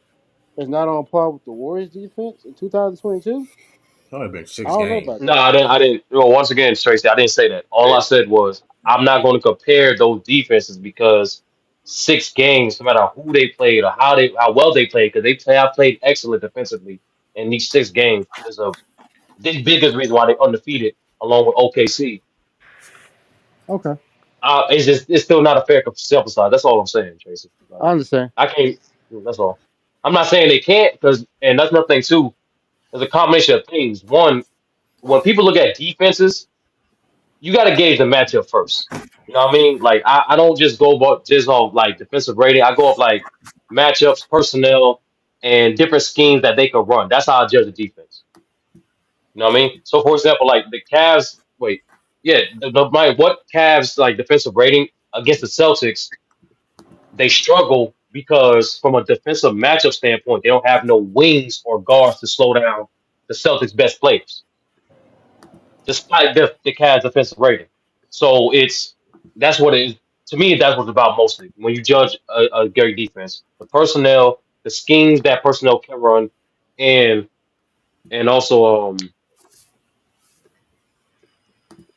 is not on par with the Warriors defense in 2022, it's only been I six don't know games. about No, that. I didn't. I didn't. Well, once again, Tracy, I didn't say that. All I said was I'm not going to compare those defenses because 6 games, no matter who they played or how well they played, because have played excellent defensively in these 6 games. Is the biggest reason why they're undefeated, along with OKC. Okay, It's still not a fair sample size. That's all I'm saying, Tracy. Like I understand. I can't. That's all. I'm not saying they can't because, and that's another thing too. There's a combination of things. One, when people look at defenses, you got to gauge the matchup first. You know what I mean? Like I don't just go about just off like defensive rating. I go off like matchups, personnel, and different schemes that they can run. That's how I judge the defense. You know what I mean? So for example, like the Cavs. Wait, yeah, what Cavs like defensive rating against the Celtics? They struggle because from a defensive matchup standpoint, they don't have no wings or guards to slow down the Celtics' best players, despite the Cavs' defensive rating. So that's what it is. To me, that's what it's about mostly. When you judge a Gary defense, the personnel, the schemes that personnel can run, and also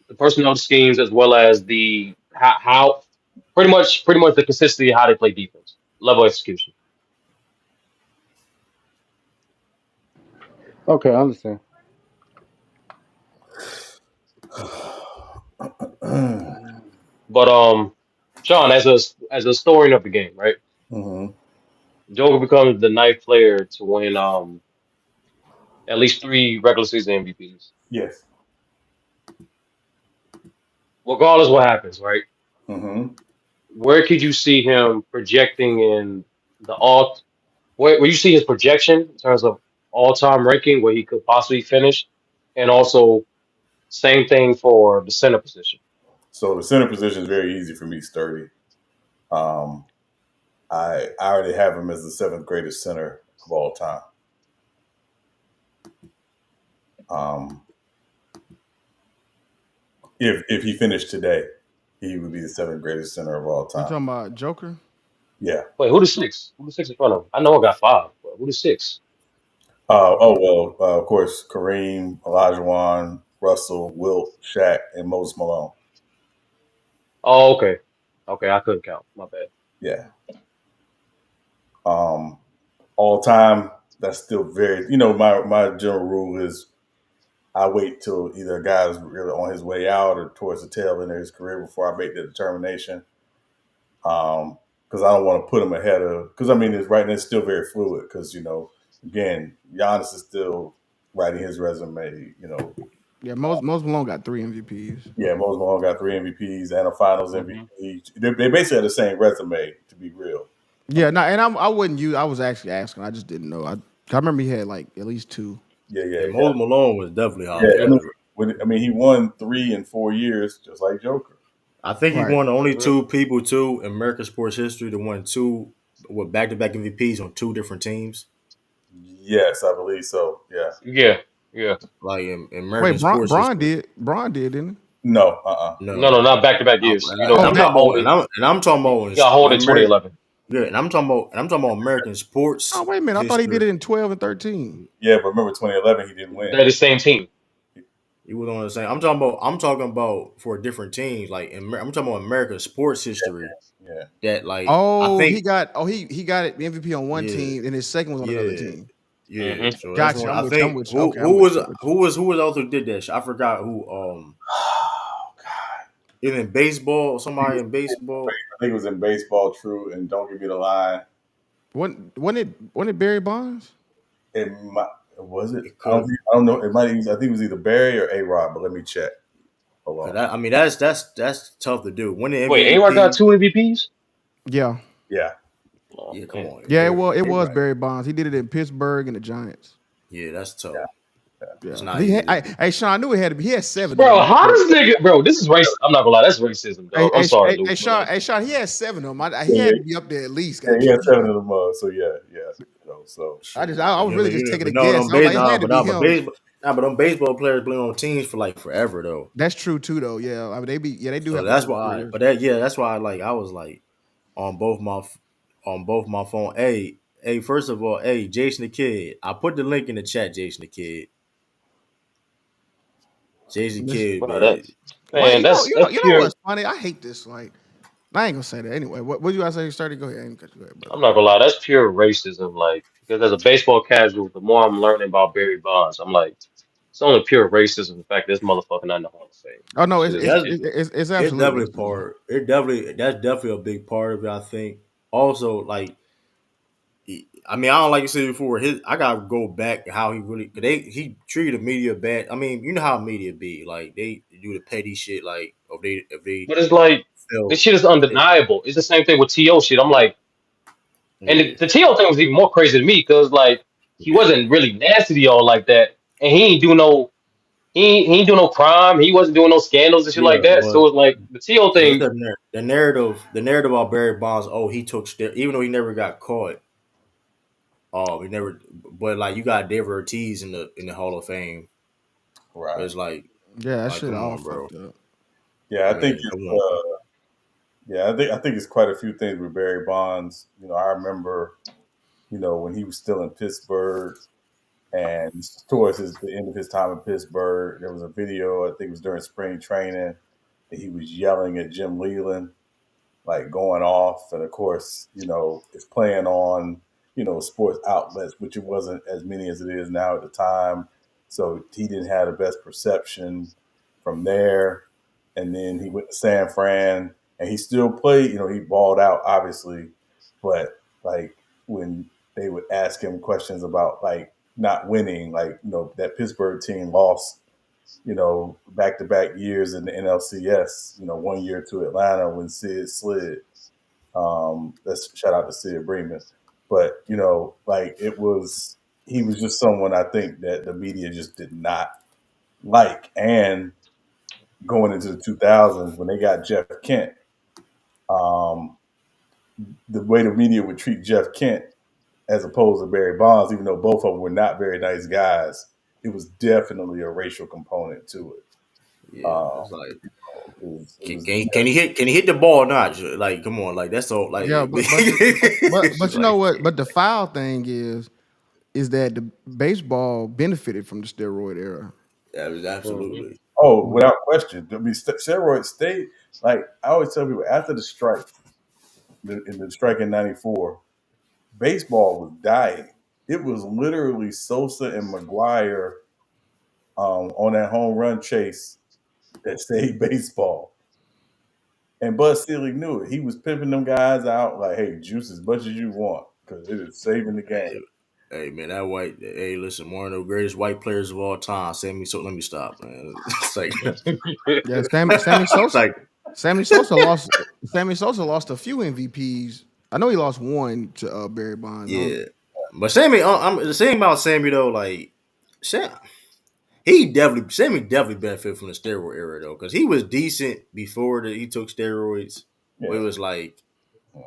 the personnel schemes as well as the how pretty much the consistency of how they play defense, level of execution. Okay, I understand. But Sean, as a historian of the game, right? hmm Joker becomes the ninth player to win at least 3 regular season MVPs. Yes. Regardless what happens, right? hmm Where could you see him projecting in the all? Where you see his projection in terms of all time ranking, where he could possibly finish, and also same thing for the center position. So the center position is very easy for me, Sturdy. Um, I already have him as the seventh greatest center of all time. Um, if he finished today, he would be the seventh greatest center of all You time. talking about Joker? Yeah. Wait, who the six? Who the six in front of him? I know I got five, but who the six? Of course, Kareem, Olajuwon, Russell, Wilt, Shaq, and Moses Malone. Oh, okay, okay, I couldn't count. My bad. Yeah. All time, that's still very. My general rule is I wait till either a guy is really on his way out or towards the tail end of his career before I make the determination. Because I don't want to put him ahead of. Because I mean, right now it's still very fluid. Because again, Giannis is still writing his resume. Yeah, most Malone got 3 MVPs. Yeah, Moses Malone got 3 MVPs and a Finals Hmm. MVP. They basically have the same resume, to be real. Yeah, no, and I wouldn't use. I was actually asking. I just didn't know. I remember he had like at least two. Yeah, Yeah, yeah, yeah, Moses Malone was definitely yeah. higher. He won 3 in 4 years, just like Joker. I think he's Right. one of the only Hmm. two people too in American sports history to win two with back to back MVPs on two different teams. Yes, I believe so. Yeah. Yeah, yeah. Like in Wait, American sports history. Braun did, didn't he? No. No, No. no, not back to back I'm, years. You and Oh, don't. I'm You got that. talking to hold about it. and I'm talking about You got to hold it American 2011. Yeah, and I'm talking about American Oh sports wait a minute, I thought he did history. it in 12 and 13. Yeah, but remember 2011, he didn't win. They're the same team. You was on the same. I'm talking about for different teams. Like I'm talking about American sports history. Yeah, That like I Oh, think he got it MVP on one yeah team, and his second was on another yeah team. yeah. Hmm. So that's Gotcha. one. I'm I with you. I'm think with you. Okay, I'm with you. I'm with you. who was else who did that? Shit? I forgot who. oh God, Even in baseball, somebody in baseball. I think it was in baseball. True, and don't give me the line. Wasn't it Barry Bonds? It might, was it? It could I don't know. It might. I think it was either Barry or A Rod, but let me check. Hold because on. I mean that's tough to do. Winning Wait, A-Rod got MVP. two MVPs? Yeah. Yeah, Oh Yeah, come man. on. Yeah, it was A-Rod. Barry Bonds. He did it in Pittsburgh and the Giants. Yeah, that's Yeah, tough. yeah. It's Yeah. not He had, easy to do. hey Sean, I knew it had to be. He had seven of Bro, them. how does nigga bro, this is race. I'm not gonna lie, that's racism, Hey, dog. I'm hey, sorry, hey, Luke, hey, but Sean, he had seven of them. He Yeah, had to be up there at least. yeah, he Goddamn. had 7 of them. So yeah, yeah. So Shit, I was really just taking a guess. I was like, it had to be but him. baseball, nah, but them baseball players been on teams for like forever though. That's true too, though. Yeah, I mean they do So have that's long why, careers. but that yeah, that's why like I was like on both my on both my phone. Hey, first of all, hey, Jason the Kid, I put the link in the chat. Jason This- Kidd, bro, man. Why man, that's you know pure. what's funny? I hate this. Like I ain't gonna say that anyway. What you guys say? You started. Go ahead. I ain't cut you. Go ahead, brother. I'm not gonna lie, that's pure racism. Like, because as a baseball casual, the more I'm learning about Barry Bonds, I'm like, it's only pure racism. The fact this motherfucker not in the Hall of Fame. Oh no, That it's shit is it's Yeah, it's, ridiculous. it's, it's it's absolutely definitely racism. part. It definitely that's definitely a big part of it. I think. Also, like, I mean, I don't like you said before. I gotta go back how he really. He treated the media bad. I mean, you know how media be. Like they do the petty shit. Like if they But it's like this feel. shit is undeniable. It's the same thing with T.O. shit. I'm like, and Yeah, the T.O. thing was even more crazy to me because like he yeah, wasn't really nasty to y'all like that, and he ain't do no crime. He wasn't doing no scandals and shit like yeah. that. But So it's like the T.O. just thing. the narrative about Barry Bonds. Oh, he took even though he never got caught. Oh, he never. But like you got David Ortiz in the Hall of Fame. right. It's Yeah, that like shit come all on, bro. fucked up. Yeah, I I think mean, come it's on. yeah, I think it's quite a few things with Barry Bonds. I remember when he was still in Pittsburgh and towards the end of his time in Pittsburgh, there was a video. I think it was during spring training that he was yelling at Jim Leland, like going off. And of course, it's playing on, sports outlets, which it wasn't as many as it is now at the time. So he didn't have the best perception from there. And then he went to San Fran and he still played, he balled out, obviously. But like when they would ask him questions about like not winning, like, that Pittsburgh team lost back to back years in the NLCS, one year to Atlanta when Sid slid. Let's shout out to Sid Bremen. But, like he was just someone I think that the media just did not like. And going into the 2000s when they got Jeff Kent, um, the way the media would treat Jeff Kent as opposed to Barry Bonds, even though both of them were not very nice guys, it was definitely a racial component to it. Yeah, Um, it's like it was can he hit the ball or not? Like, come on, like that's all. Like, Yeah, but you know like what? But the foul thing is that the baseball benefited from the steroid era. that was Mhm. absolutely. Oh, without question. I mean, steroids stayed. Like I always tell people, after the strike, in the strike in '94, baseball was dying. It was literally Sosa and McGuire on that home run chase that saved baseball. And Buzz Sealy knew it. He was pimping them guys out like, "Hey, juice as much as you want because it is saving the game." Hey, hey, man, that white. Hey, listen, one of the greatest white players of all time. Sammy, so let me stop, man. It's like, Yeah, Sammy it's Sosa. like, Sammy Sosa lost. Sammy Sosa lost a few MVPs. I know he lost one to Barry Bonds. I don't, yeah. But Sammy, I'm the same about Sammy though. Like, Sam, Sammy definitely benefited from the steroid era though, because he was decent before he took steroids. But it Yeah, was like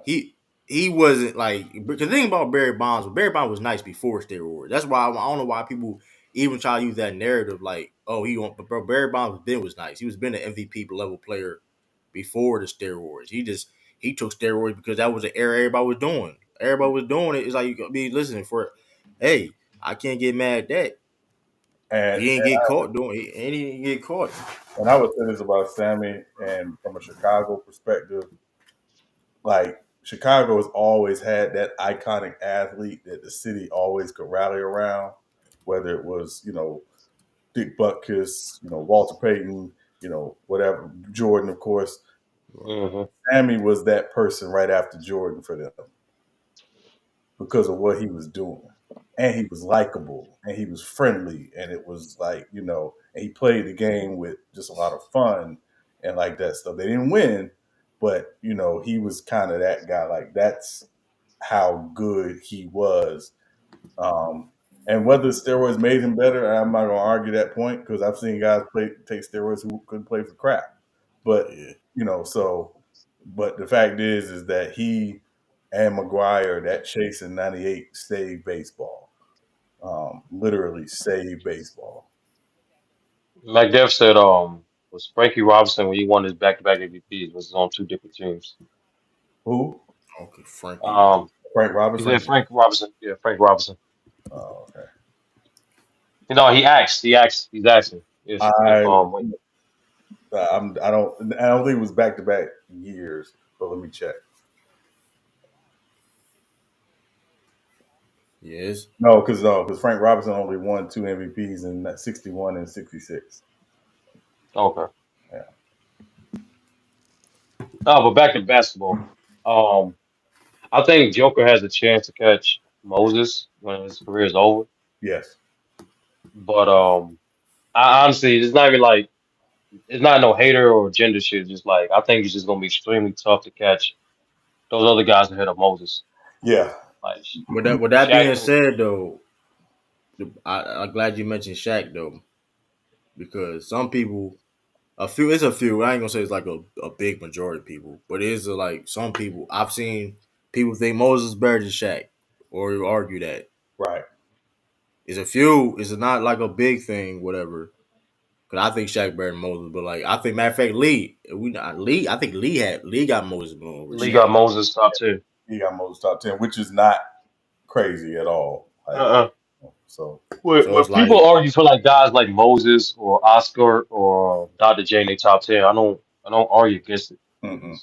he he wasn't like because the thing about Barry Bonds was nice before steroids. That's why I don't know why people even try to use that narrative like, oh, but bro, Barry Bonds was nice. He was been an MVP level player before the steroids. he took steroids because that was the era everybody was doing. Everybody was doing it. It's like you gotta be listening for. Hey, I can't get mad at that. And, He didn't get caught doing it, and he didn't get caught. and I would say this about Sammy, and from a Chicago perspective, like Chicago has always had that iconic athlete that the city always could rally around, whether it was, Dick Butkus, Walter Payton, whatever, Jordan, of course. Hmm. Sammy was that person right after Jordan for them because of what he was doing. And he was likable and he was friendly. And it was like, and he played the game with just a lot of fun and like that stuff. They didn't win, but, he was kind of that guy. Like, that's how good he was. Um, and whether steroids made him better, I'm not going to argue that point because I've seen guys take steroids who couldn't play for crap. But, Yeah, but the fact is that he and McGuire, that chase in '98 saved baseball. Literally saved baseball. Like Dev said, was Frankie Robinson when he won his back-to-back MVPs was on two different teams. Who? okay, Frankie Um, Robinson. Frank he said Robinson? Frank Robinson. Yeah, Frank Robinson. Oh, okay. He's asking if I when I don't think it was back to back years, but let me check. Yes, No, because Frank Robinson only won two MVPs in '61 and '66. okay. Yeah. No, but back to basketball. Um, I think Joker has a chance to catch Moses when his career is over. Yes. But I honestly, it's not even like it's not no hater or gender shit. It's just like I think it's just gonna be extremely tough to catch those other guys ahead of Moses. Yeah. Like with that Shaq. being said, though, I'm glad you mentioned Shaq though, because some people, it's a few. I ain't gonna say it's like a big majority of people, but it is like some people I've seen people think Moses is better than Shaq, or you argue that. Right. It's a few. It's not like a big thing, whatever. Cause I think Shaq better than Moses, but like I think matter of fact Lee. I think Lee got Moses blown over Lee Shaq. got Moses top 10. He got most top 10, which is not crazy at all. Like, Uh-uh. so So When it's like people argue for like guys like Moses or Oscar or Dr. J in their top 10, I don't argue against it. mm-mm.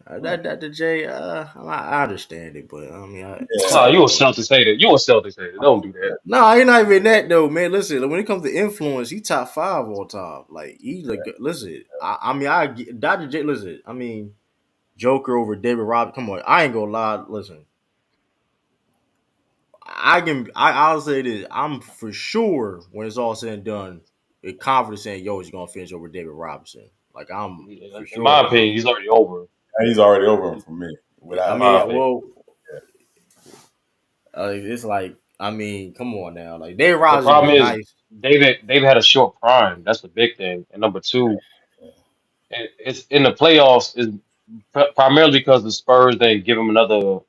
Because that the J. I understand it, but I mean, Yeah. nah, you a Celtics hater. You a Celtics hater. Don't do that. no, he not even that though, man. Listen, when it comes to influence, he top five all time. Like he like listen. Dr. J. Listen, I mean Joker over David Rob. Come on, I ain't gonna lie. Listen, I'll say this. I'm for sure when it's all said and done, with confidence saying, "Yo, he's gonna finish over David Robinson." Like I'm for In my sure. opinion, he's already over. He's already over him for me. I In Without my mean, opinion. well, it's like I mean, come on now. Like David The Robinson problem be is nice. David had a short prime. That's the big thing. And number two, it's in the playoffs is primarily because the Spurs they give him another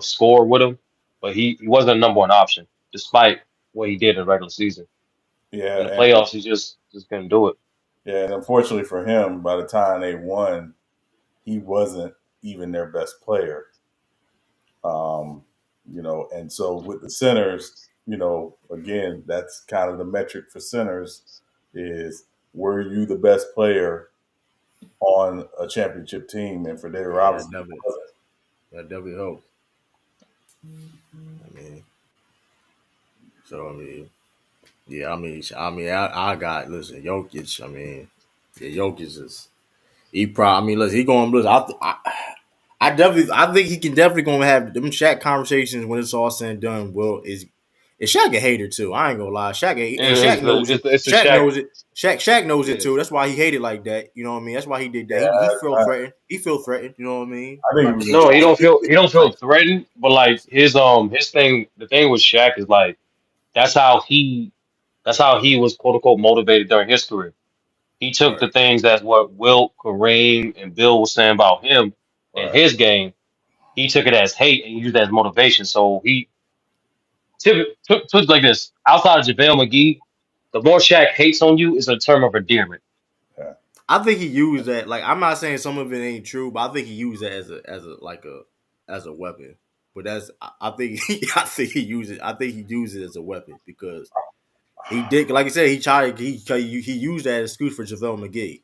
score with him, but he wasn't a number one option despite what he did in the regular season. In the yeah, and playoffs, he just couldn't do it. yeah, and unfortunately for him, by the time they won, he wasn't even their best player. Um, and so with the centers, again, that's kind of the metric for centers is were you the best player on a championship team? And for David Yeah, Robinson, he wasn't. that definitely helps. I mean, so I mean, yeah, I got listen, Jokic. I mean, yeah, Jokic is he probably. I mean, listen, he going listen. I think he can definitely gonna have them Shaq conversations when it's all said and done. Well, is Shaq a hater too? I ain't gonna lie, and Shaq knows it. It's a Shaq Shaq. knows it. Shaq knows it Yeah. too. That's why he hated like that. You know what I mean? That's why he did that. Yeah, He felt I, threatened. He feel threatened. You know what I mean? I think he was. No, he don't feel threatened, but like his thing the thing with Shaq is like that's how he was quote unquote motivated during his career. He took Right. the things that's what Wilt, Kareem, and Bill was saying about him in Right. his game. He took it as hate and used it as motivation. So he took it like this. Outside of JaVale McGee, the more Shaq hates on you is a term of endearment. Yeah. I think he used that. Like, I'm not saying some of it ain't true, but I think he used that as a weapon. But I think I think he used it. I think he used it as a weapon because he did. Like I said, he used that as excuse for JaVale McGee,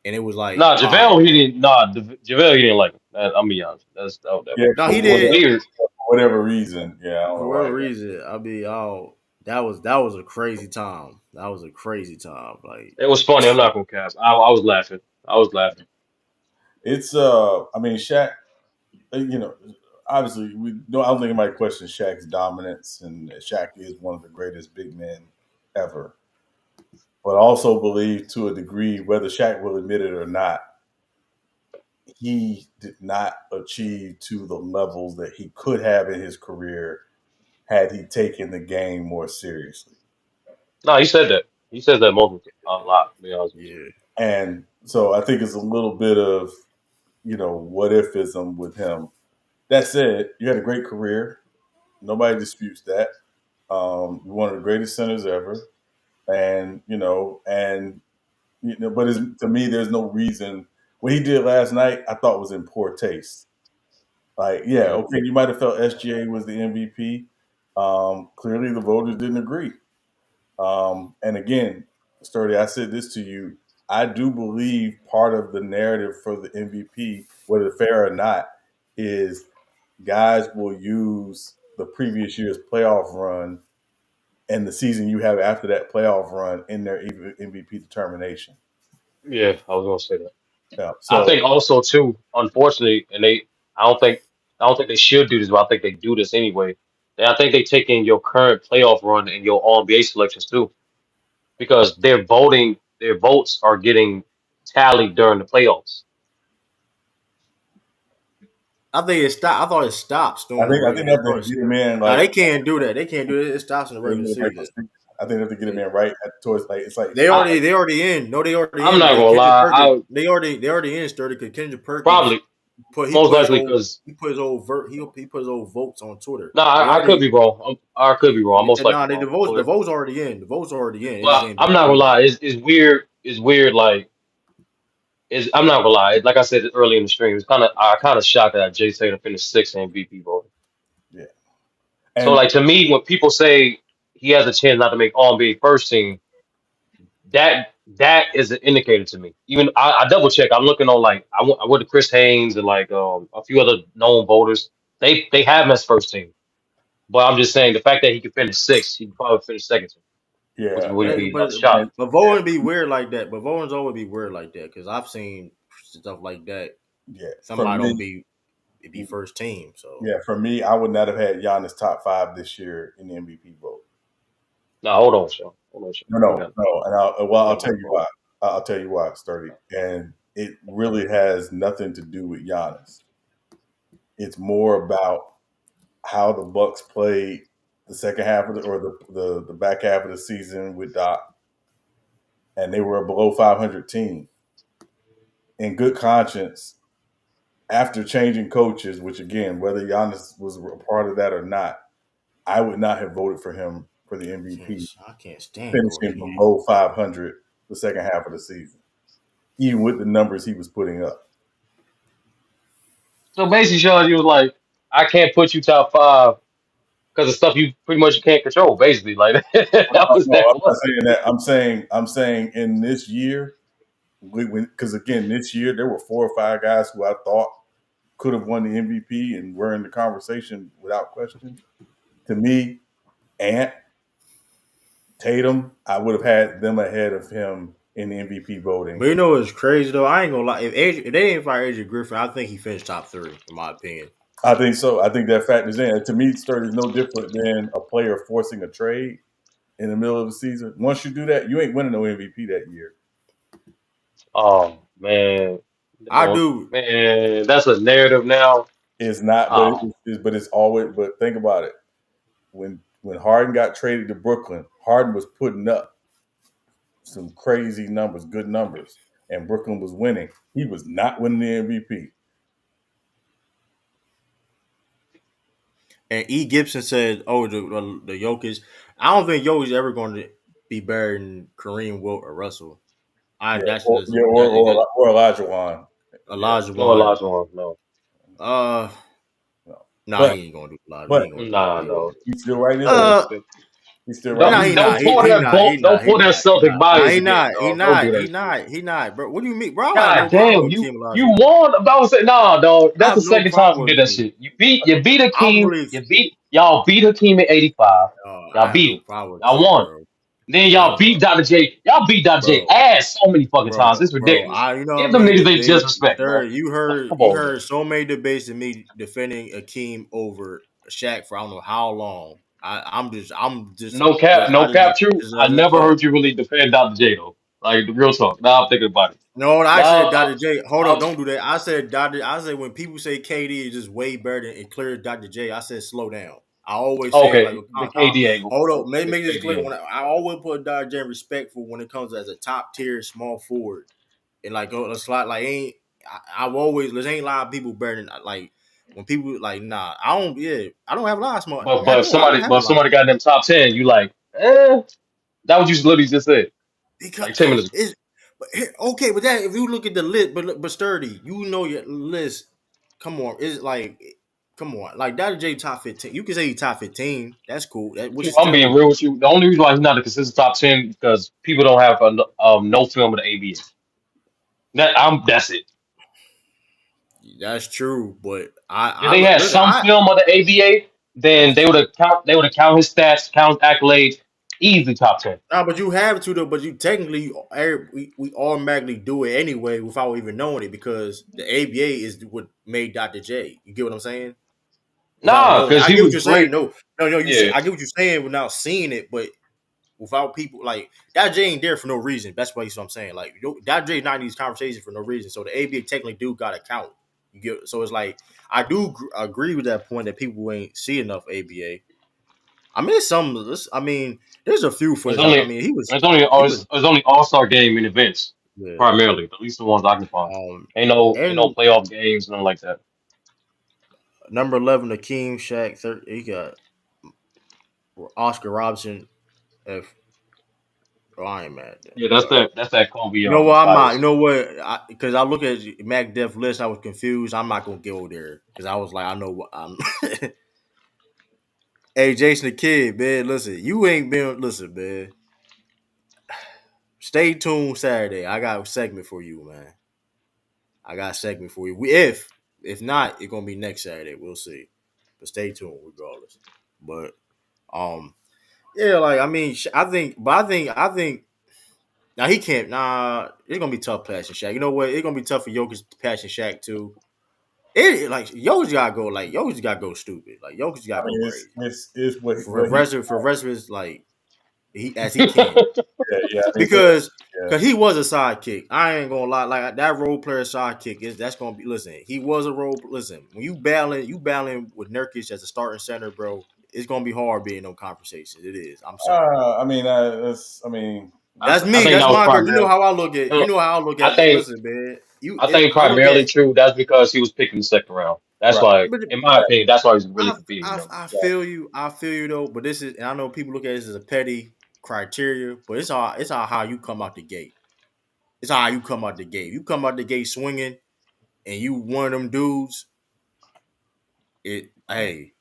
and it was like, Nah, all right, JaVale, he didn't. Nah, JaVale, he didn't like him. I'm be honest. That Yeah, was no, for he it was did weird. whatever reason. Yeah, I don't for know why. whatever reason. I mean, oh, that was a crazy time. That was a crazy time. Like, It was funny. I'm not gonna cast. I was laughing. I was laughing. It's I mean, Shaq. You know, obviously, we don't. I don't think anybody questions Shaq's dominance, and Shaq is one of the greatest big men ever. But I also believe, to a degree, whether Shaq will admit it or not, he did not achieve to the levels that he could have in his career had he taken the game more seriously. No, he said that. He says that multiple a lot. To be honest with yeah, And so I think it's a little bit of, what ifism with him. That said, you had a great career. Nobody disputes that. You're one of the greatest centers ever. But to me, there's no reason. What he did last night, I thought was in poor taste. Like, yeah, you. okay, you might have felt SGA was the MVP. Clearly, the voters didn't agree. And again, Sturdy, I said this to you. I do believe part of the narrative for the MVP, whether fair or not, is guys will use the previous year's playoff run and the season you have after that playoff run in their MVP determination. Yeah, I was gonna say that. Yeah. I So think also too, unfortunately, I don't think, I don't think they should do this, but I think they do this anyway. And I think they take in your current playoff run and your All NBA selections too, because their votes are getting tallied during the playoffs. I think it stopped. I thought it stops I during the think I regular. think they I have thought to it's, get him in no, like they can't do that. They can't do it. It stops in the regular season. I think they have to get him They, in right towards like it's like I, they already in. No, they already I'm in not because gonna Kendrick lie, Perkins. They already in Sturdy because Kendrick Perkins probably most likely because put his old he put his old votes on Twitter. no, They I could already be wrong. I could be wrong. I'm most likely nah. wrong. The votes already in. The votes already in. It just But ain't been I'm not gonna approved lie, yet. it's weird. It's weird. Like, I'm not gonna lie. Like I said early in the stream, it's kind of shocked that Jay Tatum finished sixth in MVP voting. yeah. So And like to me, when people say he has a chance not to make All NBA first team, that is an indicator to me. Even I double check. I'm looking on like I went to Chris Haynes and like a few other known voters. They have him as first team, but I'm just saying the fact that he could finish sixth, he could probably finish second team, which yeah, would and, be a and shock. But voting be weird like that. But voting's always be weird like that because I've seen stuff like that. yeah, for Somebody don't me, be it be first team. So yeah, for me, I would not have had Giannis top five this year in the MVP vote. Now hold on, Sean. Hold on, Sean. No, We no, got no. And we I'll got tell one you vote. why. I'll tell you why, Sturdy. And it really has nothing to do with Giannis. It's more about how the Bucks played the second half of the back half of the season with Doc, and they were a below 500 team in good conscience after changing coaches. Which again, whether Giannis was a part of that or not, I would not have voted for him for the MVP, I can't stand Gordon finishing Hayward. below 500 the second half of the season, even with the numbers he was putting up. So basically, Sean, you was like, I can't put you top five because of stuff you pretty much can't control. Basically, like that was No, that I'm not was. saying that. I'm saying in this year, because again, this year there were 4 or 5 guys who I thought could have won the MVP and were in the conversation without question. To me, Ant, Tatum, I would have had them ahead of him in the MVP But voting. you know what's crazy though? I ain't gonna lie. If they didn't fire AJ Griffin, I think he finished top three in my opinion. I think so. I think that factors in. To me, Sturdy is no different than a player forcing a trade in the middle of the season. Once you do that, you ain't winning no MVP that year. Oh man, I oh do. man, that's a narrative now. It's not, but Oh, it's always. But think about it. When Harden got traded to Brooklyn, Harden was putting up some crazy numbers, good numbers, and Brooklyn was winning. He was not winning the MVP. And E. Gibson said, "Oh, the Jokic. I don't think Jokic ever going to be better than Kareem, Wilt, or Russell. I Yeah, that's or, listen. yeah, That nigga or Elijah Wan. Yeah, Elijah No, Wan. Elijah Wan, no. Uh, no. nah, But he ain't gonna do a lot. He but ain't gonna do. Nah, He ain't gonna no. do. he's still right there. Uh, He's still right nah, there. he Don't not. pull He that not. bolt. He Don't not. He pull that not. He Celtic not. Nah, bias he again, not. He dog. Don't do not. that He shit. not. He not, bro. What do you mean, bro? I have God no problem damn, with you Team you Olajuwon. won about to say nah, dog. I That's have the no second time problem you with did that Team. shit. You beat I'm Hakeem. really. Y'all beat Hakeem in '85. I Y'all have beat no him. problem with Y'all Team, won. bro. Then I have y'all no, beat Dr. J. Y'all beat Dr. J bro. ass so many fucking times. It's Bro. ridiculous. You know what Give I them mean? niggas they just Debate, respect, man. sir. Come You on, man. heard so many debates of me defending Akeem over Shaq for I don't know how long. No I just cap, true. just I as a never cut. heard you really defend Dr. J though. Like the real talk. Now I'm thinking about it. No, I said Now Dr. J. Hold on, I'm don't do that. I said Dr. I said when people say KD is just way better than and clear Dr. J, I said slow down. I always say it like okay. The calm. KD angle. Hold on, The make this KD clear. angle. I always put Dr. J in respectful when it comes as a top tier small forward and like go a slot like ain't. I've always there's ain't a lot of people better than like when people like nah. I don't have a lot of small. But I don't have a if lot of somebody got them top 10, you like, that what you literally just said. because Like 10 minutes ago. it's okay. But that if you look at the list, but sturdy, you know your list. Come on, is like come on, like Dr. J top 15. You can say he top 15. That's cool. That which True, is I'm being still real with you. The only reason why he's not a consistent top 10 because people don't have no film of the ABA. That's it. that's true. But If they had listen. some film of the ABA, then That's true. they would have count his stats, count his accolades, easily top 10. No, but you have to though. But you technically, we automatically do it anyway without even knowing it because the ABA is what made Dr. J. You get what I'm saying? Without Nah, knowing it, because I he get what was you're saying. great. No. You say Yeah, I get what you're saying without seeing it, but without people like Dr. J ain't there for no reason. That's what I'm saying. Like Dr. J not in these conversations for no reason. So the ABA technically do got to count. You get so it's like I do agree with that point that people ain't see enough ABA. I mean, I mean, there's a few for it's this. only I mean, he was it's only All-Star game in events yeah. primarily. At least the ones I can find. Um, Ain't no and playoff games, nothing like that. number 11, Akeem Shaq. He got Oscar Robinson. If I ain't mad at Yeah, that. that's that Kobe You know what? I'm not. You bias. know what? Because I look at Mac Def list, I was confused. I'm not gonna go there because I was like, I know what I'm. Hey, Jason the Kid, man. Listen, you ain't been. Listen, man. Stay tuned Saturday. I got a segment for you, man. I got a segment for you. If not, it's gonna be next Saturday. We'll see. But stay tuned regardless. But um, yeah, like I mean, I think now he can't. Nah, it's gonna be tough passing Shaq. You know what? It's gonna be tough for Jokic to passing Shaq too. It like Jokic gotta go. Like Jokic gotta go stupid. Like Jokic I gotta go mean, crazy it's for what he the rest of his like he can yeah, I mean, because yeah. he was a sidekick. I ain't gonna lie. Like that role player sidekick is that's gonna be. Listen, he was a role. Listen, when you battling with Nurkic as a starting center, bro. It's gonna be hard being in no conversations. It is. I'm sorry. I mean, I mean, That's I me. think That's that was my girl. You know primarily. how I look at. You know how I look I at. think Listen, man. I think I look at. primarily true. That's because he was picking the second round. That's right, why, But in my opinion, that's why he's really competing with him. I right. feel you. I feel you though. But this is. And I know people look at this as a petty criteria. But it's all how you come out the gate. It's how you come out the gate. You come out the gate swinging, and you one of them dudes. It hey,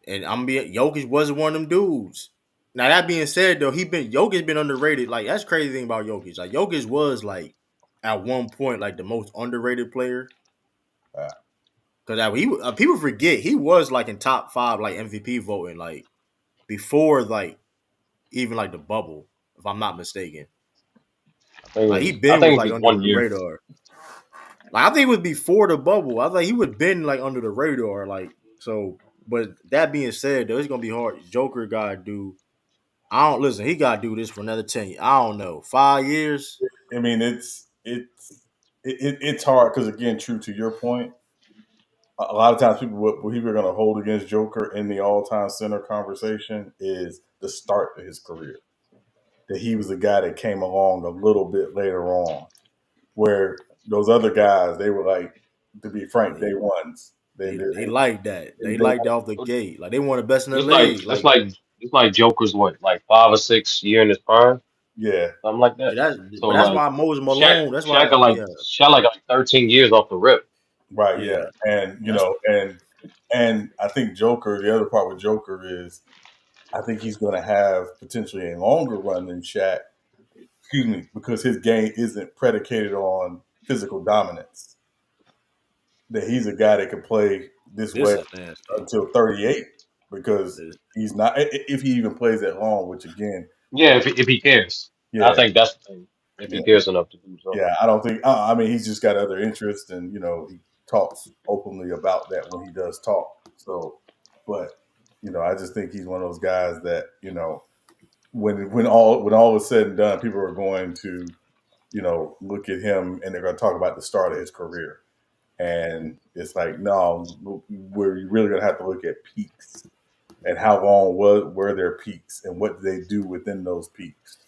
and I'm being Jokic wasn't one of them dudes. Now that being said, though, Jokic been underrated. Like that's crazy thing about Jokic. Like Jokic was like at one point like the most underrated player Uh, because people forget he was like in top five like MVP voting like before like even like the bubble if I'm not mistaken. Like he I been think was it was like just under one the year. radar. Like I think it was before the bubble. I think he would been like under the radar. Like so. But that being said, though, it's gonna be hard. Joker gotta do. I don't listen. He gotta do this for another 10 years. I don't know, 5 years. I mean, it's hard because again, true to your point, a lot of times what people are going to hold against Joker in the all time center conversation is the start of his career. That he was a guy that came along a little bit later on, where those other guys they were like, to be frank, day They ones. they like that. They They like that off the gate. Like they want the best in the It's like league. Like Joker's what, like 5 or 6 year in his prime. Yeah, something like that. Yeah, that's So but that's like why Moses Shaq, Malone. That's why Shaq got like yeah, shot like 13 years off the rip. right. Yeah, yeah. and That's and I think Joker. The other part with Joker is I think he's going to have potentially a longer run than Shaq. Excuse me, because his game isn't predicated on physical dominance. That he's a guy that can play this this way is nasty. until 38 because This, he's not if he even plays that long. Which again, Yeah, if he cares. I yeah, think that's the thing. If he yeah, cares enough to do so. yeah. I don't think. I mean, he's just got other interests, and he talks openly about that when he does talk. So, but I just think he's one of those guys that when all is said and done, people are going to look at him and they're going to talk about the start of his career. And it's like, no, we're really going to have to look at peaks and how long were their peaks and what did they do within those peaks.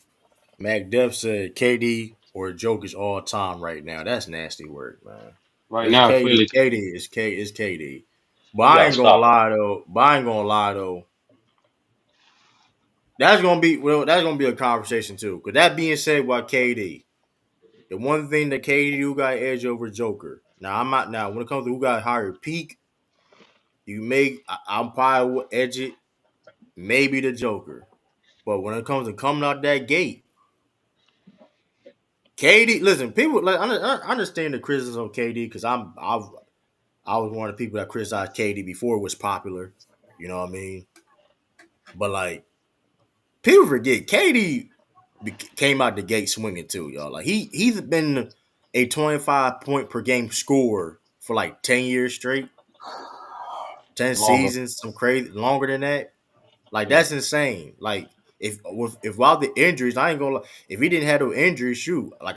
Mac Def said KD or Jokic all time right now. That's nasty work, man. Right It's now, KD. clearly KD is KD. But you I gotta ain't gonna stop him. lie though. But I ain't gonna lie though. That's gonna be a conversation too. Cause that being said, about KD, the one thing that KD who got edge over Joker. Now I'm not now when it comes to who got higher peak, I'm probably will edge it maybe the Joker. But when it comes to coming out that gate, KD, listen, people like I understand the criticism of KD because I was one of the people that criticized KD before it was popular. You know what I mean? But like people forget KD came out the gate swinging too, y'all. Like he's been a 25 point per game scorer for like 10 years straight, 10 seasons, some crazy longer than that. Like Yeah. that's insane. Like if without the injuries, I ain't gonna lie. If he didn't have no injuries, shoot, like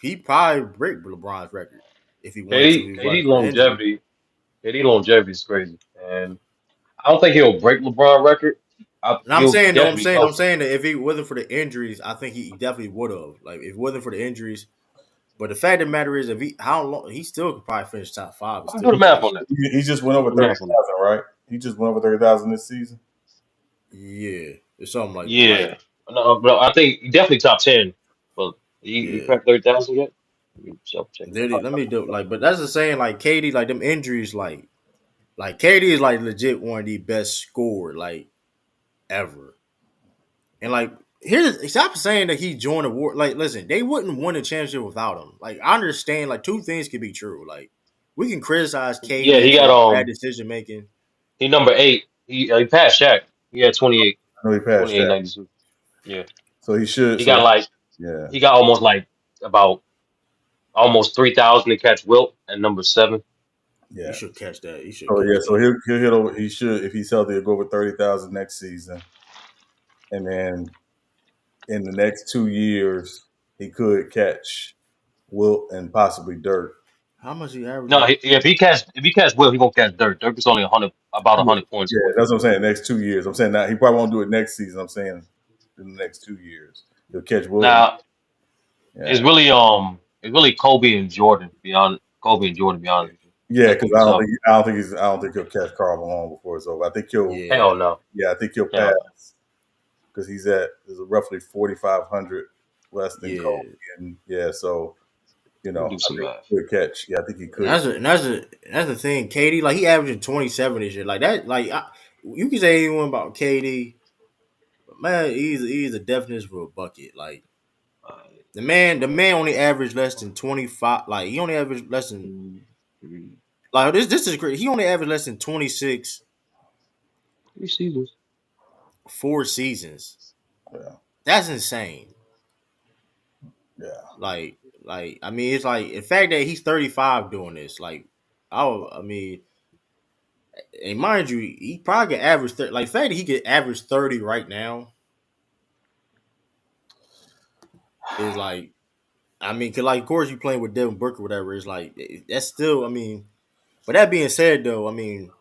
he probably break LeBron's record if he wanted to. If KD he KD wasn't for the injury. longevity is crazy, and I don't think he'll break LeBron record. And I'm He'll saying though, definitely I'm help him. saying that if he wasn't for the injuries, I think he definitely would have. Like if it wasn't for the injuries, but the fact of the matter is, if he how long he still could probably finish top five and I can do still the math on crazy. that. He just went I can over do the math on that. 30,000, right? He just went over 30,000 this season. Yeah, it's something like Yeah, no, but I think he definitely top 10. But he yeah. cracked 30,000 yet? Let me self check that. Let me do like, but that's the saying. Like KD, like them injuries, like KD is like legit one of the best scored like ever. And like here's stop saying that he joined the war. Like listen, they wouldn't win a championship without him. Like I understand. Like two things could be true. Like we can criticize Yeah, KD he for got his bad decision making. he number 8. He passed Shaq. He had 28, I know he passed 28, Shaq, 92. Yeah, so he should. he So got like yeah, he got almost like about almost 3,000 to catch Wilt at number 7. He yeah. should catch that. He should So yeah, catch so that. he'll hit over. He should, if he's healthy, he'll go over 30,000 next season, and then in the next 2 years, he could catch Wilt and possibly Dirk. How much he No, averaging? if he catch Wilt, he gonna catch Dirk. Dirk is only 100 about Yeah, 100 points yeah, away. that's what I'm saying. Next 2 years, I'm saying that he probably won't do it next season. I'm saying in the next 2 years, he'll catch Wilt. Now Yeah, it's really Kobe and Jordan. Beyond Kobe and Jordan, beyond yeah, that's because gonna be tough. I don't think he'll catch Karl Malone before it's over. I think he'll, Yeah, Hell no, yeah, I think he'll hell no. pass because there's roughly 4,500 less than Kobe, yeah. and yeah, so Let me do I some think math. he could catch. Yeah, I think he And could. that's the thing. KD, like he averaging 27 this year. Like that, you can say anyone about KD, but man, he's a definition for a bucket. Like Uh, the man only averaged less than 25. Like he only averaged less than 3 like this is great. He only averaged less than 26 seasons. 4 seasons. Yeah, That's insane. yeah. Like I mean, it's like the fact that he's 35 doing this. Like I mean, and mind you, he probably could average like the fact that he could average 30 right now is like I mean, cause like of course you playing with Devin Booker or whatever. It's like that's still I mean, but that being said though, I mean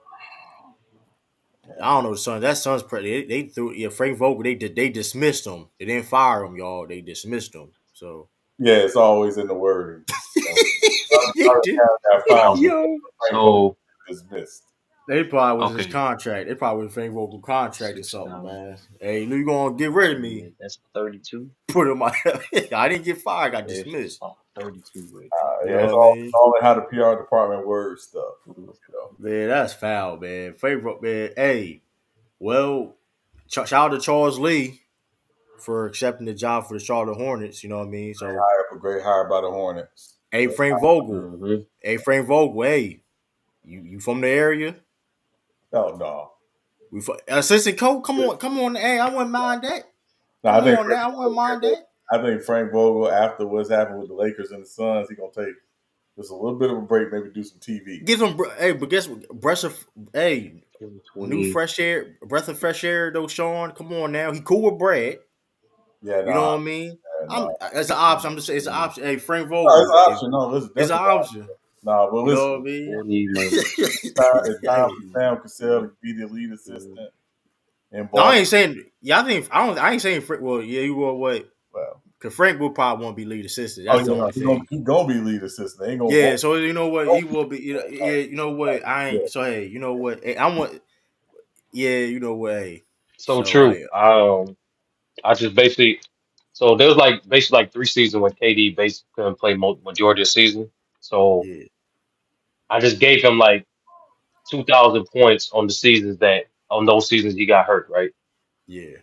I don't know the Suns. That Suns they threw Frank Vogel they dismissed him. They didn't fire him, y'all. They dismissed him. So Yeah, it's always in the wording. You know. they Other did, guys got fined, Um, yo. Frank Vogel so dismissed. They probably was his Okay, contract. They probably was Frank Vogel contract or something, 6,000. man. Hey, you gonna get rid of me? That's 32. Put him my. I didn't get fired. I got It's dismissed. 32 right You Yeah, know it's what I all it's mean? all in how the PR department words stuff. there. You know. Man, that's foul, man. Favorite man. Hey, well, shout out to Charles Lee for accepting the job for the Charlotte Hornets. You know what I mean? So, Great hire by the Hornets. hey, Great Frank hire. Vogel. Mm-hmm. Hey, Frank Vogel. Hey, you from the area? Oh no. Assistant coach. Come on. Hey, I wouldn't mind that. No, Come on now. I wouldn't mind that. I think Frank Vogel, after what's happened with the Lakers and the Suns, he's gonna take just a little bit of a break, maybe do some TV. Get them. Hey, but guess what? Breath of hey, new 20. fresh air, breath of fresh air. Though, Sean. Come on now. He cool with Brad. Yeah, You know what I mean? no. It's an option. I'm just saying it's an option. Hey, Frank No, it's Vogel, an if option. No, it's it's an definitely an option. option. No, but You know what I listen, mean? 40 minus. it's time Hey, for Sam Cassell to be the lead Mm, assistant in no, I Boston. ain't saying. Yeah, I think I don't. I ain't saying Frank. Well, yeah, you will wait. Well, Cause Frank will probably won't be lead assistant. oh That's yeah, the no, only thing. he gonna be lead assistant. They ain't gonna Yeah. vote. So you know what? He will be. Yeah. You know what? I Yeah, ain't. So hey, you know what? Hey, I want. Yeah. You know what? Hey. so So true. hey. I just basically, so there was like basically like 3 seasons when KD basically couldn't play majority of the season. So Yeah. I just gave him like 2,000 points on the seasons that on those seasons he got hurt. Right, Yeah.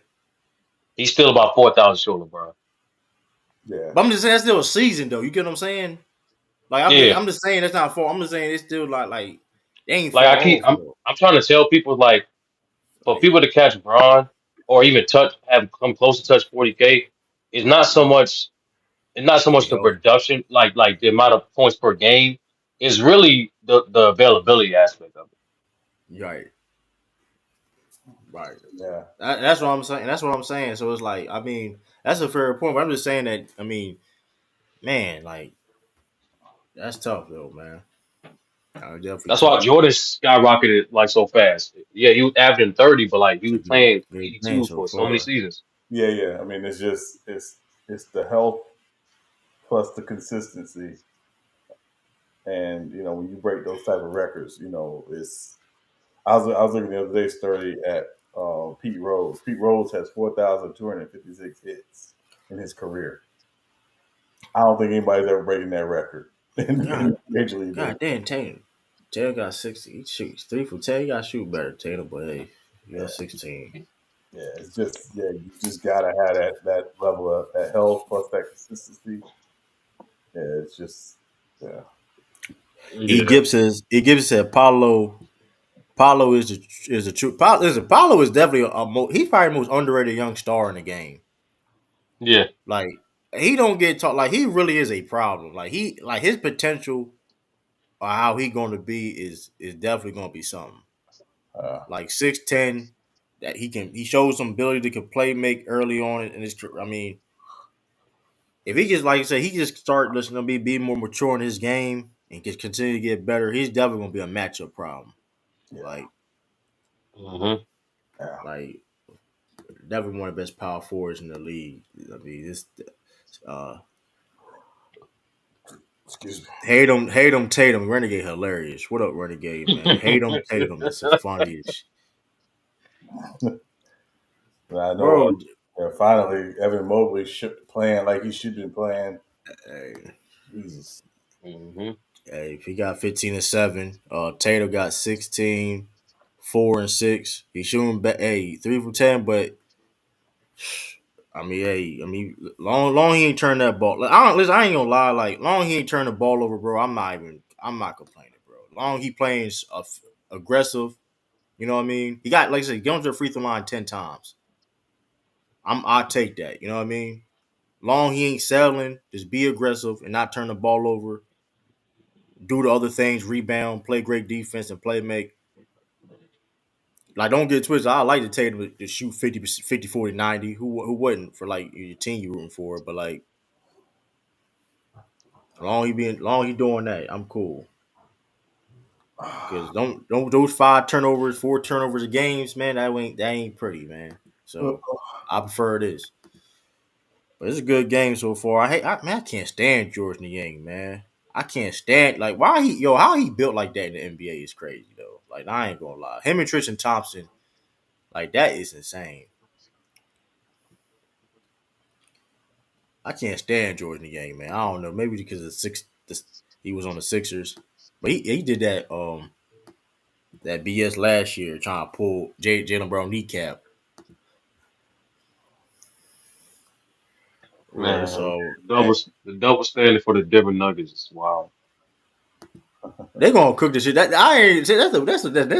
he's still about 4,000 short of LeBron. yeah, But I'm just saying that's still a season though. You get what I'm saying? Like Yeah, I'm just saying that's not far. I'm just saying it's still like they ain't like far off I'm though. I'm trying to tell people like for Like people to catch Braun or even touch have come close to touch 40K, it's not so much it's not so much stay the healthy. production, like the amount of points per game. It's really the availability aspect of it. Right. Right. yeah. That's what I'm saying. That's what I'm saying. So it's like, I mean, that's a fair point. But I'm just saying that. I mean, man, like that's tough though, man. Definitely That's why tough. Jordan skyrocketed like so fast. Yeah, he was averaging 30, but like he was playing Good man 82 so for so many far. seasons. Yeah, yeah. I mean, it's just it's the health plus the consistency, and when you break those type of records, it's. I was looking the other day, study at Pete Rose. Pete Rose has 4,256 hits in his career. I don't think anybody's ever breaking that record God, in Major League God Baseball. damn, Tatum. Tatum got 60. He shoots 3 for 10. He got to shoot better, Tatum. But hey, he got Yeah, 16. yeah. It's just you just gotta have that level of that health plus that consistency. Yeah, it's just yeah. Yeah, He Gibbs said Paulo is the true. Paulo is definitely he's probably the most underrated young star in the game. yeah. Like he don't get taught. Like he really is a problem. Like his potential or how he going to be is definitely going to be something. Uh, Like 6'10", that he shows some ability to can play make early on in his. I mean, if he just like you say, he just start listening to be more mature in his game and just continue to get better. He's definitely going to be a matchup problem. yeah, Like hmm yeah. like definitely one of the best power forwards in the league. I mean, this uh Excuse me. hate him Tatum, Renegade hilarious. What up, Renegade, man? Hate him Tatum. It's the funniest. But I know. Bro, Finally, Evan Mobley playing like he should have been playing. hey, Jesus. hmm hey, if he got 15 and 7, Tatum got 16, 4 and 6. He's shooting 3 for 10, but I mean, long he ain't turn that ball. Like, I ain't gonna lie. Like, long he ain't turn the ball over, bro. I'm not complaining, bro. Long he playing aggressive. You know what I mean? He got, like I said, going to the free throw line 10 times. I take that. You know what I mean? Long he ain't settling. Just be aggressive and not turn the ball over. Do the other things, rebound, play great defense, and play make. Like, don't get twisted. I like to take him to shoot 50, 40, 90. Who wouldn't for like your team you rooting for? But like, long he doing that, I'm cool. Because don't those 5 turnovers, 4 turnovers of games, man. That ain't pretty, man. So I prefer this. But it's a good game so far. I can't stand George Niang, man. I can't stand like why he how he built like that in the NBA is crazy though. Like I ain't gonna lie, him and Tristan Thompson, like that is insane. I can't stand Jordan the game, man. I don't know, maybe because of he was on the Sixers, but he did that BS last year trying to pull Jalen Brown kneecap. Right, Man, so the double standard for the Denver Nuggets is wild. they gonna cook the shit. That I ain't say that's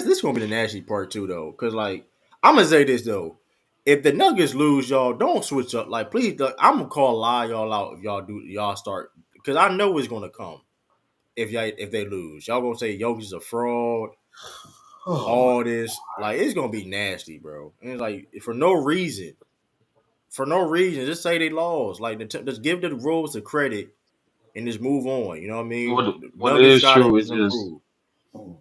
this gonna be the nasty part too though. Cause like I'm gonna say this though. If the Nuggets lose, y'all don't switch up. Like please, I'm gonna call lie y'all out if y'all start because I know it's gonna come if they lose. Y'all gonna say Jokic's a fraud, Oh my! all this. Like it's gonna be nasty, bro. And it's like for no reason. For no reason, just say they lost. Like just give the rules the credit and just move on. You know what I mean? What Nuggets is gotta true is just just improve.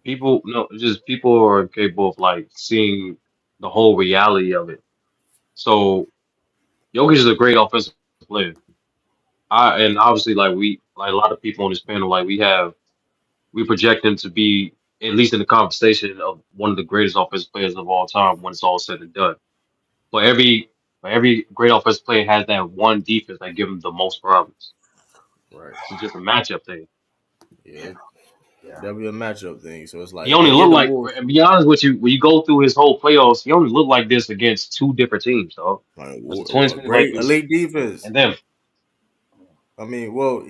people. No, it's just people are capable of like seeing the whole reality of it. So Jokic is a great offensive player. And obviously like we like a lot of people on this panel like we project him to be at least in the conversation of one of the greatest offensive players of all time when it's all said and done. But every great offensive player has that one defense that give him the most problems. Right. It's just a matchup thing. Yeah. Yeah. That'll be a matchup thing. So it's He like only they give looked the like, Wolves and be honest with you, when you go through his whole playoffs, he only looked like this against two different teams, dog. like Because the Twins a played like great this, elite defense. and then I mean, well,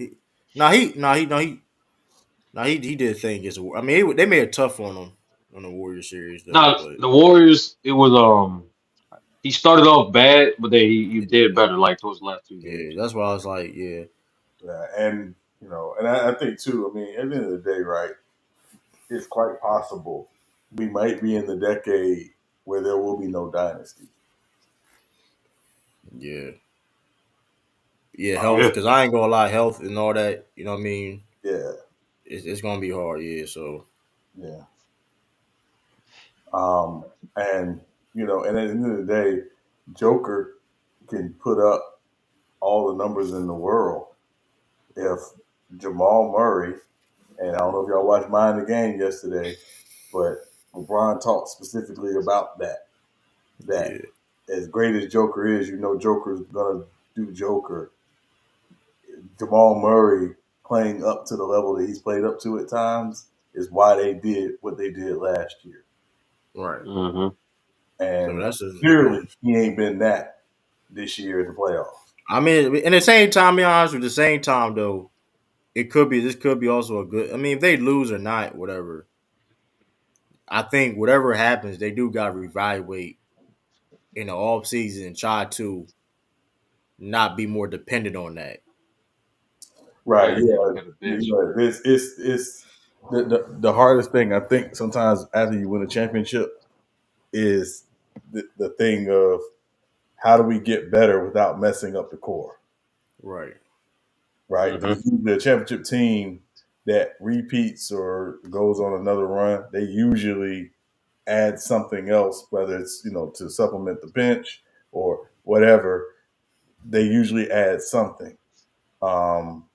he did think against. I mean, they made it tough on him on the Warrior series though. now But the Warriors, it was he started off bad, but then he did yeah, better like towards the last two yeah, games. that's why I was like, yeah, Yeah, and and I think too. I mean, at the end of the day, right? It's quite possible we might be in the decade where there will be no dynasty. yeah, yeah, health. Um, Yeah. Because I ain't gonna lie, health and all that. You know what I mean? yeah, It's gonna be hard. Yeah. So yeah. And and at the end of the day, Joker can put up all the numbers in the world if Jamal Murray, and I don't know if y'all watched Mind the Game yesterday, but LeBron talked specifically about that. That yeah, as great as Joker is, Joker's gonna do Joker. Jamal Murray playing up to the level that he's played up to at times is why they did what they did last year. right. Hmm. So And that's just yeah. clearly he ain't been that this year in the playoffs. I mean, in the same time, be honest with the same time though, it could be this could be also a good. I mean, if they lose or not, whatever. I think whatever happens, they do got to reevaluate in the off season and try to not be more dependent on that. Right, And you look yeah. at the bench. It's the hardest thing I think sometimes after you win a championship is the thing of how do we get better without messing up the core, Right. right? Hmm. Because the championship team that repeats or goes on another run, they usually add something else, whether it's to supplement the bench or whatever. They usually add something, um,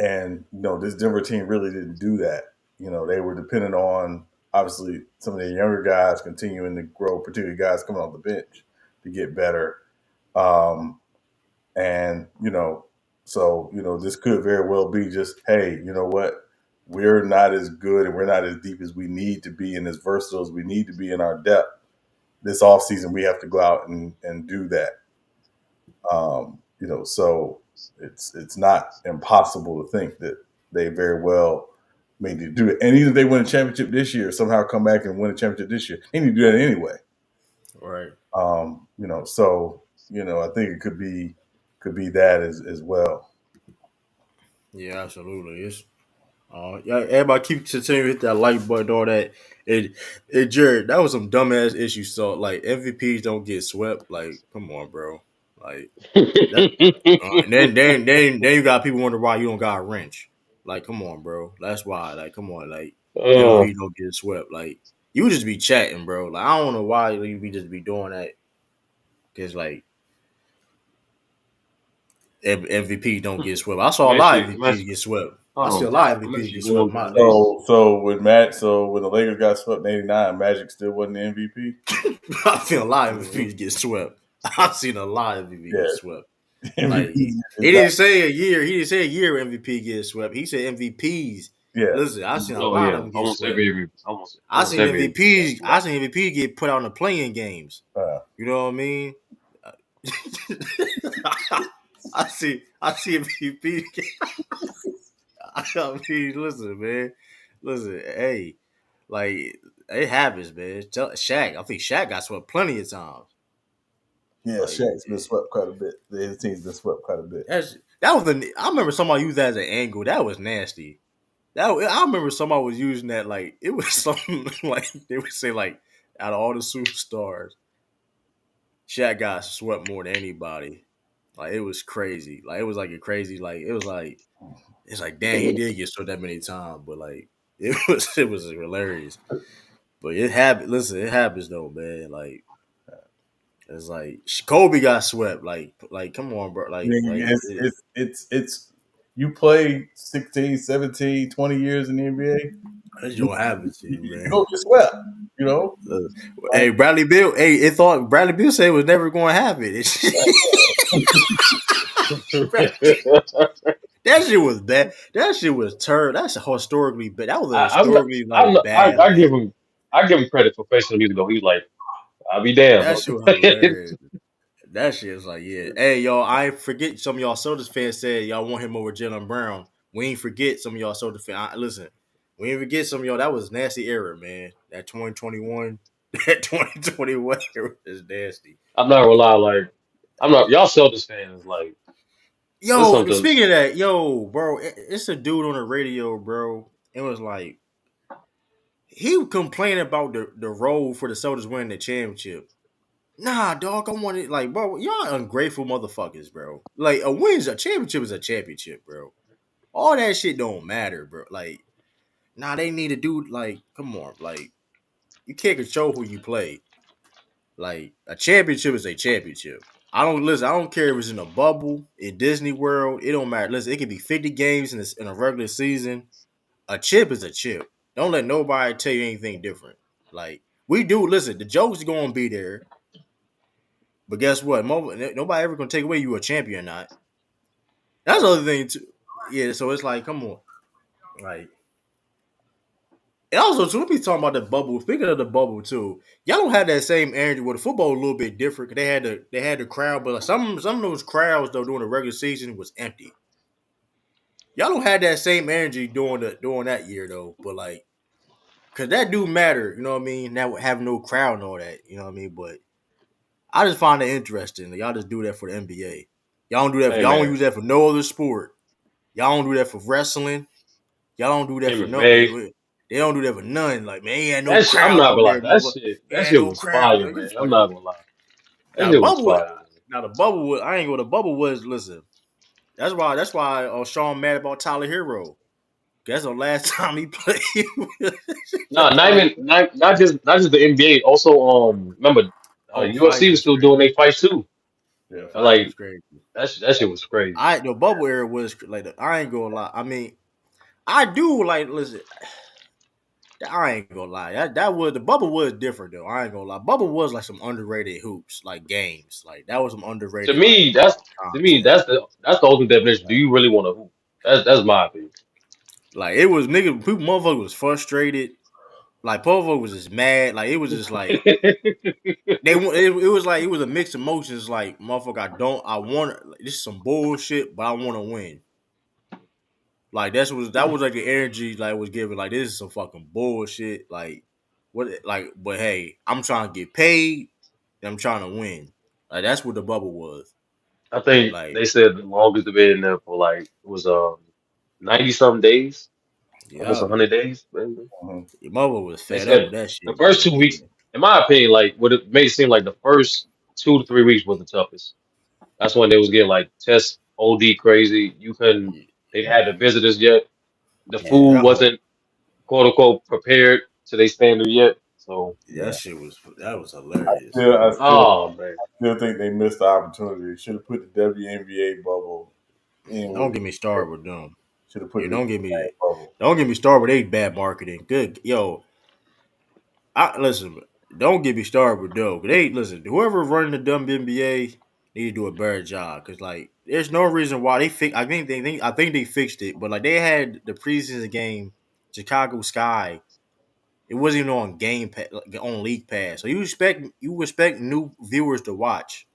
and this Denver team really didn't do that. They were dependent on obviously some of the younger guys continuing to grow, particularly guys coming off the bench to get better. Um, and so this could very well be just, hey, you know what? We're not as good and we're not as deep as we need to be and as versatile as we need to be in our depth. This offseason, we have to go out and do that. So it's not impossible to think that they very well may need to do it. And even if they win a championship this year, somehow come back and win a championship this year, they need to do that anyway. Right. So I think it could be that as well. Yeah, absolutely. It's yeah, everybody keep continuing to hit that like button, all that. And Jared, that was some dumbass issues. So like MVPs don't get swept. Like, come on, bro. Like that. And then you got people wonder why you don't got a wrench. Like, come on, bro. That's why. Like, come on. Like uh, MVP don't get swept. Like, you just be chatting, bro. Like, I don't know why you be just be doing that. Cause like MVP don't get swept. I saw a lot of Messi, MVPs Messi, get swept. I Hold see a on. lot of I'm MVPs actually get swept going in through my the league. list. So when the Lakers got swept in '89, Magic still wasn't the MVP. I've seen a lot of Hmm. MVPs get swept. I've seen a lot of MVPs get Yeah, swept. Like MVP he is not. didn't say a year. He didn't say a year MVP gets swept. He said MVPs. Yeah, Listen, I've seen a Oh lot of yeah, them get almost swept. every MVP. I Almost seen every MVP got MVPs. swept. I seen MVP get put out in the playing games. uh, You know what I mean? I see MVP. I mean, listen, man. Listen, hey, like it happens, man. Tell Shaq. I think Shaq got swept plenty of times. yeah, Like Shaq's been swept quite a bit. His team's been swept quite a bit. that was the. I remember somebody used that as an angle. That was nasty. I remember somebody was using that like it was something like they would say like out of all the superstars, Shaq got swept more than anybody. Like it was crazy. Like it was like a crazy. Like it was like it's like damn he did get swept that many times, but like it was hilarious. But it happened. Listen, it happens though, man. Like it's like Kobe got swept. Like come on, bro. I mean, It, it's you play 16, 17, 20 years in the NBA, it's you gonna happen to you, you man. go get swept. You know, Uh, like Hey, Bradley Bill. Hey, it thought Bradley Bill said it was never going to happen. That shit was bad. That shit was terrible. That's historically bad. That was a I'm not. historically like bad I give loss. him. I give him credit for facing music though. He's like, I'll be damned. That shit was hilarious. That shit was like, yeah. Hey, y'all, I forget some of y'all Celtics fans said y'all want him over Jalen Brown. We ain't forget some of y'all Celtics fans. Listen, we ain't forget some of y'all. That was nasty era, man. That 2021, that 2021 era is nasty. I'm not gonna lie. Like, I'm not. Y'all Celtics fans. Like, there's Yo, something. speaking of that, yo, bro, it's a dude on the radio, bro. It was like he complained about the role for the Celtics winning the championship. Nah, dog, I want it like, bro, y'all ungrateful motherfuckers, bro. Like a championship is a championship, bro. All that shit don't matter, bro. Like, nah, they need to do like, come on, like you can't control who you play. Like a championship is a championship. I don't listen. I don't care if it's in a bubble in Disney World. It don't matter. Listen, it could be 50 games in a regular season. A chip is a chip. Don't let nobody tell you anything different. Like we do. Listen, the jokes gonna be there, but guess what? Nobody ever gonna take away you a champion or not. That's the other thing too. Yeah. So it's like, come on, like. And also, too, let me talk about the bubble. Speaking of the bubble, too, y'all don't have that same energy. With the football, a little bit different. 'Cause they had the crowd, but like some of those crowds though during the regular season was empty. Y'all don't have that same energy during that year though. But like, cause that do matter. You know what I mean? That would have no crowd and all that. You know what I mean? But I just find it interesting. That y'all just do that for the NBA. Y'all don't do that. Hey Y'all don't man, use that for no other sport. Y'all don't do that for wrestling. Y'all don't do that for no. MMA. They don't do that for none. Like man, ain't had no That shit. I'm crowd not out gonna lie. there, mother. Ain't That had shit no was crowd. fire, Man, you man. I'm funny. not gonna lie. That Now shit the was bubble. fire. Now the bubble was. I ain't go. The bubble was. Listen. That's why. Sean mad about Tyler Hero. That's the last time he played. No, not like even not just the NBA. Also, remember, fights UFC was was still doing crazy. their fights too. yeah. Fights was Like crazy. that shit was crazy. The bubble era was like. I ain't gonna lie. I mean, I do like. Listen, I ain't gonna lie. That was the bubble was different though. I ain't gonna lie. Bubble was like some underrated hoops, like games. Like that was some To underrated like me, that's to me content. that's the ultimate definition. Do you really want to hoop? That's my opinion. Like it was nigga, people motherfucker was frustrated. Like motherfucker was just mad. Like it was just like it was like it was a mixed emotions. Like motherfucker, I want like, this is some bullshit, but I want to win. Like that was like the energy like was given. Like this is some fucking bullshit. Like what? Like but hey, I'm trying to get paid. And I'm trying to win. Like that's what the bubble was. I think Like they said the longest they've been in there for like it was 90 something days, almost yeah, 100 days. Maybe. Mhm. your mother was They fed up said with that the shit, first bro. 2 weeks, in my opinion, like what it made it seem like the first 2 to 3 weeks was the toughest. That's when they was getting like test OD crazy. You couldn't. Yeah, They had the visitors yet. The yeah, food wasn't quote unquote prepared to their standard yet. So, that Yeah. shit was hilarious. oh man, Still think they missed the opportunity. Should have put the WNBA bubble in Don't with. get me started with them. Should have put Yeah, it in the bubble. don't get me started with they bad marketing. Good, yo, I listen. Don't get me started with though. They listen. Whoever running the dumb NBA need to do a better job because like there's no reason why they fix. I think they fixed it, but like they had the preseason game, Chicago Sky. It wasn't even on like, on League Pass. So you expect new viewers to watch.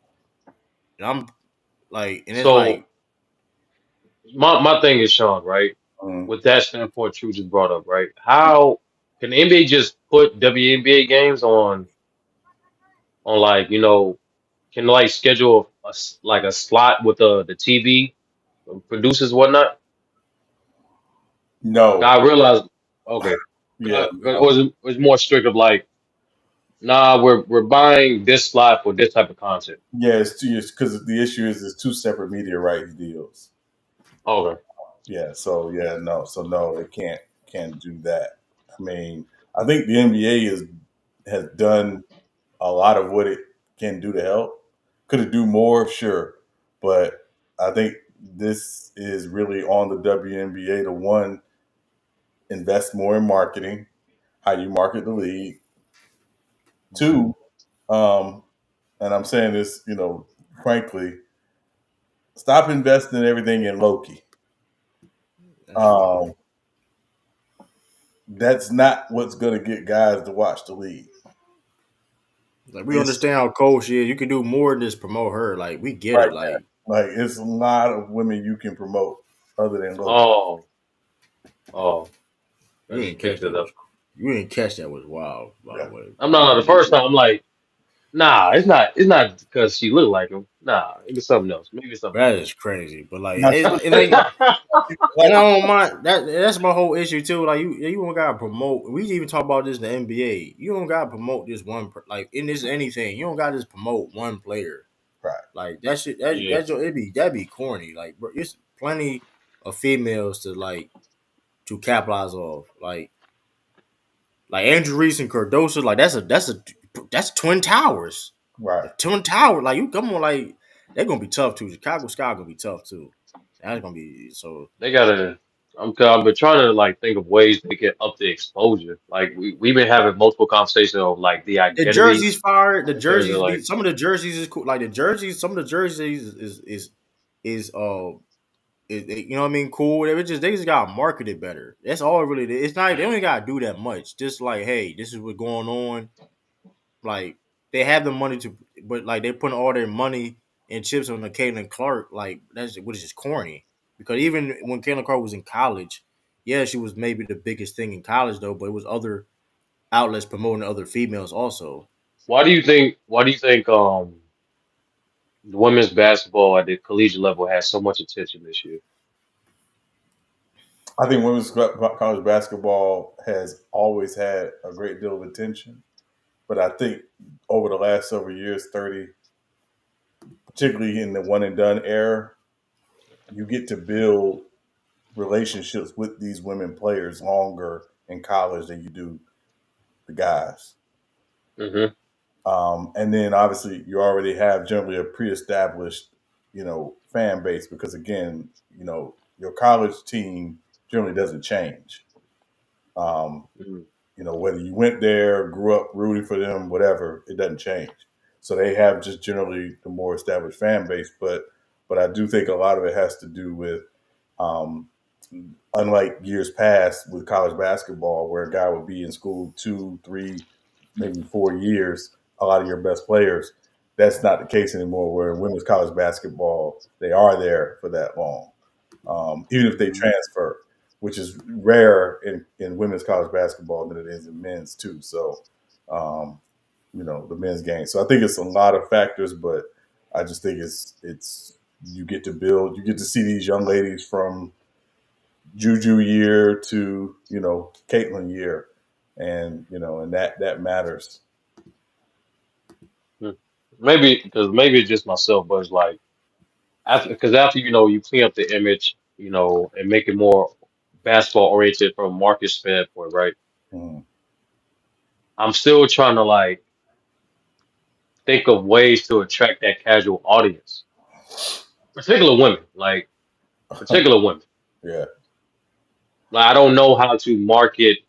And I'm like, and it's So like my thing is Sean, right? Mm. With that standpoint you just brought up, right? How can the NBA just put WNBA games on like can like schedule like a slot with the TV producers whatnot? Like No, I realized, okay, yeah, it no. was more strict of like, nah, we're buying this slot for this type of content. Yeah, it's 2 years because the issue is it's two separate media rights deals. Okay. Yeah, so yeah, no, so no, it can't do that. I mean, I think the NBA has done a lot of what it can do to help. Could it do more? Sure, but I think this is really on the WNBA to one invest more in marketing, how you market the league. Two, um, and I'm saying this, frankly, stop investing everything in Loki. absolutely. Um, that's not what's going to get guys to watch the league. Like we It's understand how cold she is. You can do more than just promote her. Like we get right it. Like there. Like it's a lot of women you can promote other than Loki. Oh, oh, I you just didn't catch picked that it was up. you didn't catch that was wild. By the Yeah, way, I'm not the first time. I'm like, nah, it's not because she looked like him. Nah, it was something else. Maybe it's something that else. is crazy. But like now it, some it ain't. And like I don't mind that. That's my whole issue too. Like you don't gotta promote. We even talk about this in the NBA. You don't gotta promote this like in this anything. You don't gotta just promote one player. right, Like that shit. Yeah, That'd be corny. Like bro, it's plenty of females to to capitalize off. Like Andrew Reese and Cardoso. Like that's twin towers. right. The twin tower. Like you come on. Like they're gonna be tough too. Chicago Sky gonna be tough too. That's gonna be so. they gotta. I've been trying to like think of ways they can up the exposure. Like we've been having multiple conversations of like the The identity jerseys fire. The in terms of jerseys like, be some of the jerseys is cool. Like the jerseys, some of the jerseys is you know what I mean, cool. They just gotta market it better. That's all it really is. It's not they only gotta do that much. Just like, hey, this is what's going on. Like they have the money to, but like they're putting all their money and chips on the Caitlin Clark. Like that's which is corny. Because even when Caitlin Clark was in college, yeah, she was maybe the biggest thing in college though, but it was other outlets promoting other females also. why do you think the women's basketball at the collegiate level has so much attention this year? I think women's college basketball has always had a great deal of attention, but I think over the last several years, 30, particularly in the one and done era, you get to build relationships with these women players longer in college than you do the guys. Hmm. And then obviously you already have generally a pre-established, fan base because again, your college team generally doesn't change. Um, whether you went there, grew up rooting for them, whatever, it doesn't change. So they have just generally the more established fan base, but I do think a lot of it has to do with um, unlike years past with college basketball, where a guy would be in school 2, 3, maybe 4 years, a lot of your best players. That's not the case anymore. Where in women's college basketball, they are there for that long, even if they transfer, which is rare in women's college basketball than it is in men's too. So, um, the men's game. So I think it's a lot of factors, but I just think it's you get to build, you get to see these young ladies from Juju year to Caitlin year, and that matters. Maybe maybe it's just myself, but it's like after you clean up the image, and make it more basketball oriented from a market standpoint, right? Mm. I'm still trying to like think of ways to attract that casual audience, particular women, like particular women. Yeah, Like I don't know how to market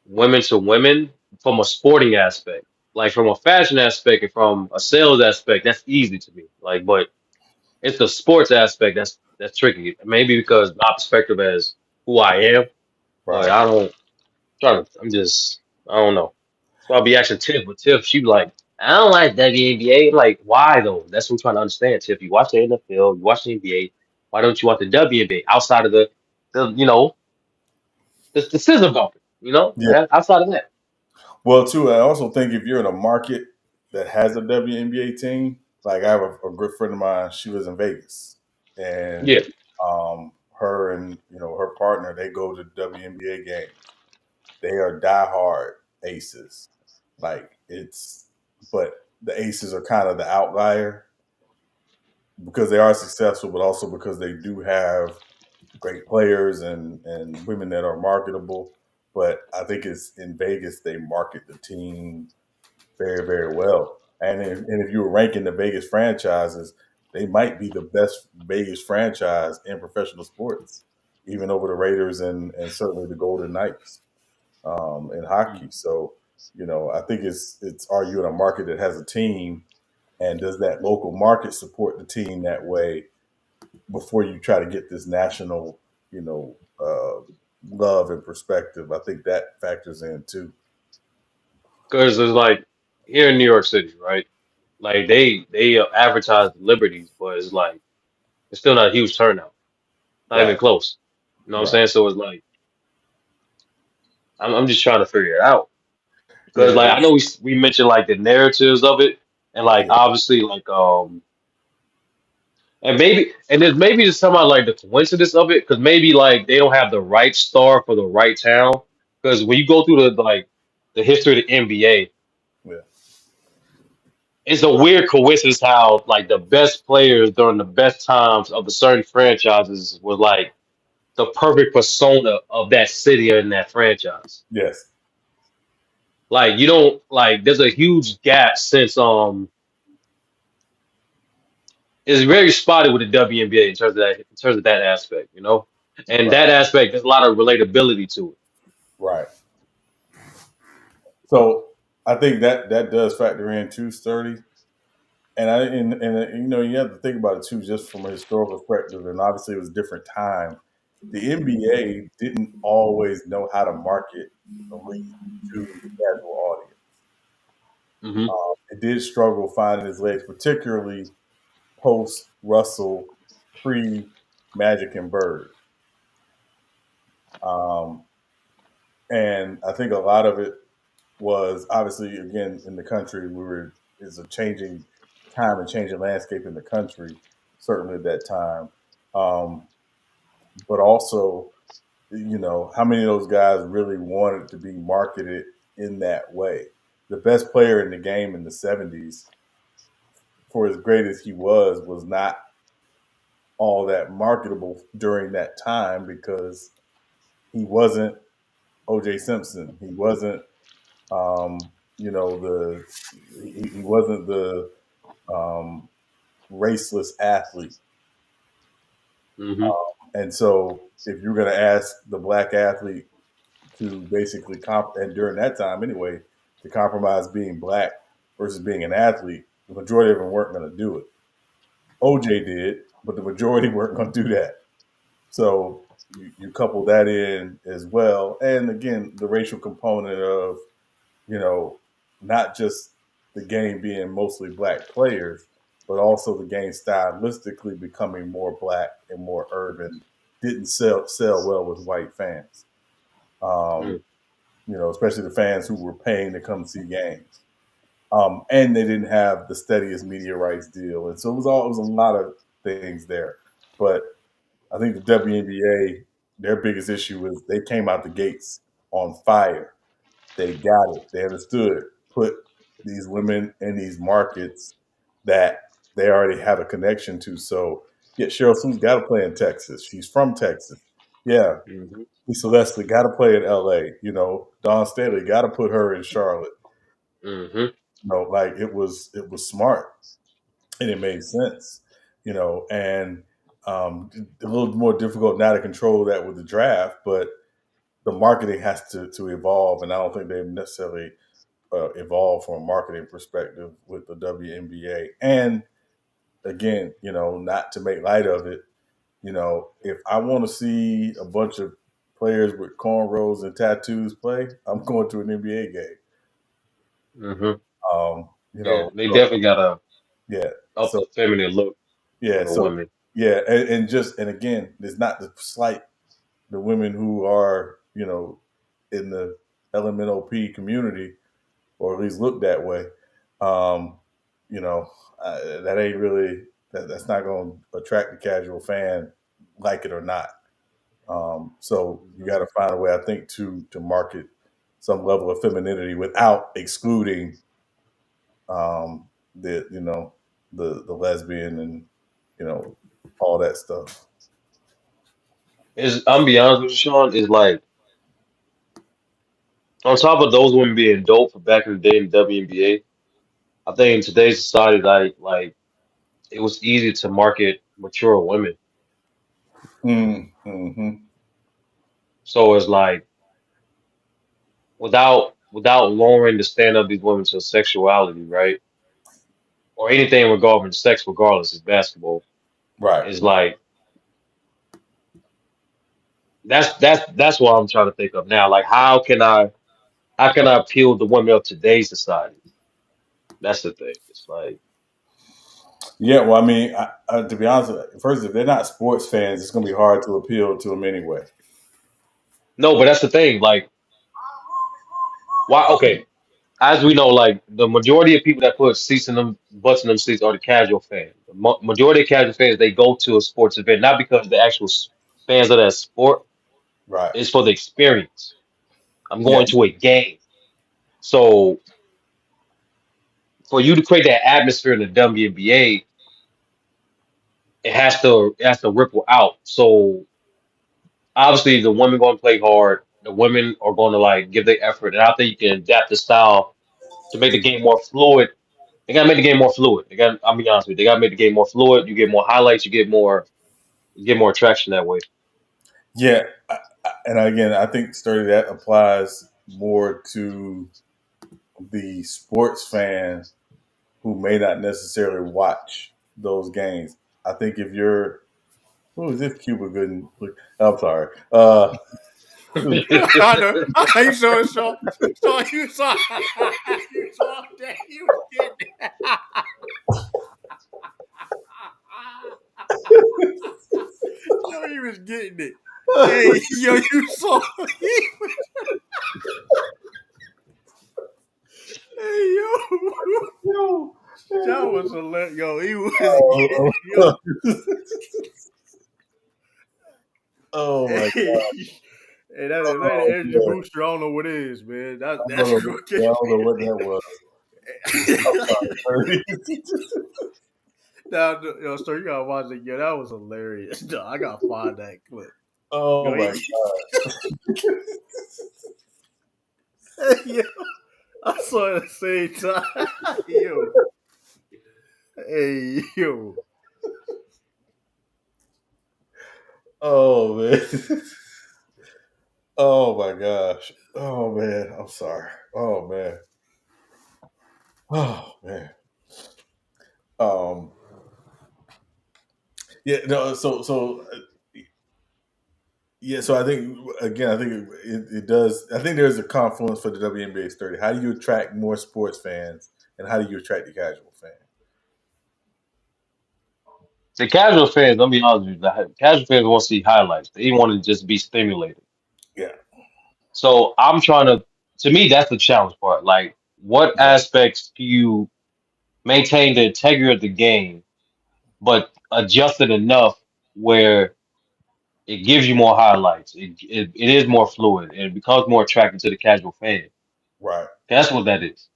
women to women from a sporting aspect. Like from a fashion aspect and from a sales aspect, that's easy to me. Like, but it's the sports aspect that's tricky. Maybe because my perspective as who I am, but Right. I don't try to. I'm just I don't know. So I'll be asking Tiff, but Tiff, she be like, I don't like WNBA. I'm like, why though? That's what I'm trying to understand. Tiff, you watch the NFL, you watch the NBA. Why don't you watch the WNBA outside of the the scissor bumping? Yeah. Outside of that. Well, too, I also think if you're in a market that has a WNBA team, like I have a good friend of mine, she was in Vegas, and Yeah, her and her partner, they go to WNBA games. They are diehard Aces. Like it's, but the Aces are kind of the outlier because they are successful, but also because they do have great players and women that are marketable. But I think it's in Vegas they market the team very, very well. And if you were ranking the Vegas franchises, they might be the best Vegas franchise in professional sports, even over the Raiders and certainly the Golden Knights in hockey. So, I think it's are you in a market that has a team, and does that local market support the team that way before you try to get this national, love and perspective? I think that factors in too. because it's like here in New York City, right? Like they advertise the Liberties, but it's like it's still not a huge turnout, not even Right, close. You know what I'm right. saying? So it's like I'm just trying to figure it out. Yeah, Because like I know we mentioned like the narratives of it, and like yeah, obviously like and there's maybe just somehow like the coincidence of it, because maybe like they don't have the right star for the right town. Because when you go through the history of the NBA, yeah. it's a weird coincidence how like the best players during the best times of the certain franchises was like the perfect persona of that city and that franchise. Yes. Like you don't like there's a huge gap since it's very spotty with the WNBA in terms of that aspect, and Right. that aspect there's a lot of relatability to it. Right. So I think that does factor in too, sturdy. And you have to think about it too, just from a historical perspective. And obviously, it was a different time. The NBA didn't always know how to market the league to the casual audience. Hmm. It did struggle finding its legs, particularly post Russell, pre Magic and Bird. Um, and I think a lot of it was obviously again in the country we were is a changing time and changing landscape in the country certainly at that time, but also how many of those guys really wanted to be marketed in that way. The best player in the game in the 70s, for as great as he was not all that marketable during that time because he wasn't OJ Simpson. He wasn't um, the he wasn't the um, raceless athlete. Hmm. And so, if you're going to ask the black athlete to basically and during that time anyway, to compromise being black versus being an athlete, the majority of them weren't going to do it. OJ did, but the majority weren't going to do that. So you couple that in as well, and again, the racial component of you know, not just the game being mostly black players, but also the game stylistically becoming more black and more urban didn't sell well with white fans. Um, especially the fans who were paying to come see games. And they didn't have the steadiest media rights deal, and so it was a lot of things there. But I think the WNBA, their biggest issue was they came out the gates on fire. They got it. They understood. Put these women in these markets that they already have a connection to. So, yeah, Cheryl Swoops got to play in Texas. She's from Texas. Yeah, Hmm. Lisa Leslie got to play in LA. Dawn Staley got to put her in Charlotte. Hmm. Like it was smart and it made sense. And A little more difficult now to control that with the draft, but the marketing has to evolve, and I don't think they've necessarily evolved from a marketing perspective with the WNBA. And again, not to make light of it, if I want to see a bunch of players with cornrows and tattoos play, I'm going to an NBA game. Hmm. You Yeah, know, they so, definitely got a yeah. up So the feminine look for yeah, the so women. yeah, and again, it's not to slight the women who are in the LMNOP community, or at least look that way. Um, you know, that ain't really that's not going to attract the casual fan, like it or not. So you got to find a way, I think, to market some level of femininity without excluding the the lesbian and all that stuff. Is I'm be honest with you, Sean, is like on top of those women being dope for back in the day in the WNBA, I think in today's society, like it was easy to market mature women. Mm-hmm. So it's like without lowering the standard of these women to sexuality, right? Or anything regarding sex, regardless, is basketball. Right. Is like that's what I'm trying to think of now. Like how can I appeal the women of today's society? That's the thing. It's like Yeah. Well, I mean, to be honest, first, if they're not sports fans, it's going to be hard to appeal to them anyway. no, but that's the thing. Like why? Okay, as we know, like the majority of people that put seats in them, butts in them seats are the casual fans. The majority of casual fans they go to a sports event not because the actual fans of that sport. Right. It's for the experience. I'm Yeah. going to a game. So for you to create that atmosphere in the WNBA, it has to ripple out. So obviously the women going to play hard. The women are going to like give their effort, and I think you can adapt the style to make the game more fluid. They gotta make the game more fluid. They got. I'll be honest with you. They gotta make the game more fluid. You get more highlights. You get more attraction that way. Yeah. And again, I think Sturdy that applies more to the sports fan who may not necessarily watch those games. I think if you're who is this Cuba Gooden? I'm sorry. I know. You saw it, Shaw. You saw. You saw that. He was getting it. Yo, he was getting it. Hey, yo, you saw. Hey, yo. Yo, That was hilarious. Yo, he was getting oh, it. Yo, oh my hey. Hey, that like the god, energy yeah. booster. I don't know what it is, man. I don't That's know. gonna Yeah, get I don't know what that was. now, yo, so you gotta watch it. Yo, that was hilarious. Yo, I gotta find that clip. Oh Yo, my he, god. yo, I saw it at the same time. Yo, hey, yo. Oh man. Oh my gosh. Oh man. I'm sorry. Oh man. Oh man. Um. Yeah. No. Yeah. So I think again, I think it does. I think there's a confluence for the WNBA 30. How do you attract more sports fans, and how do you attract the casual fan? The casual fans, let me be honest with you, the casual fans want to see highlights. They want to just be stimulated. Yeah. So I'm trying to me, that's the challenge part. Like, what Yeah. aspects do you maintain the integrity of the game, but adjust it enough where it gives you more highlights. It is more fluid and it becomes more attractive to the casual fan. Right. That's what that is.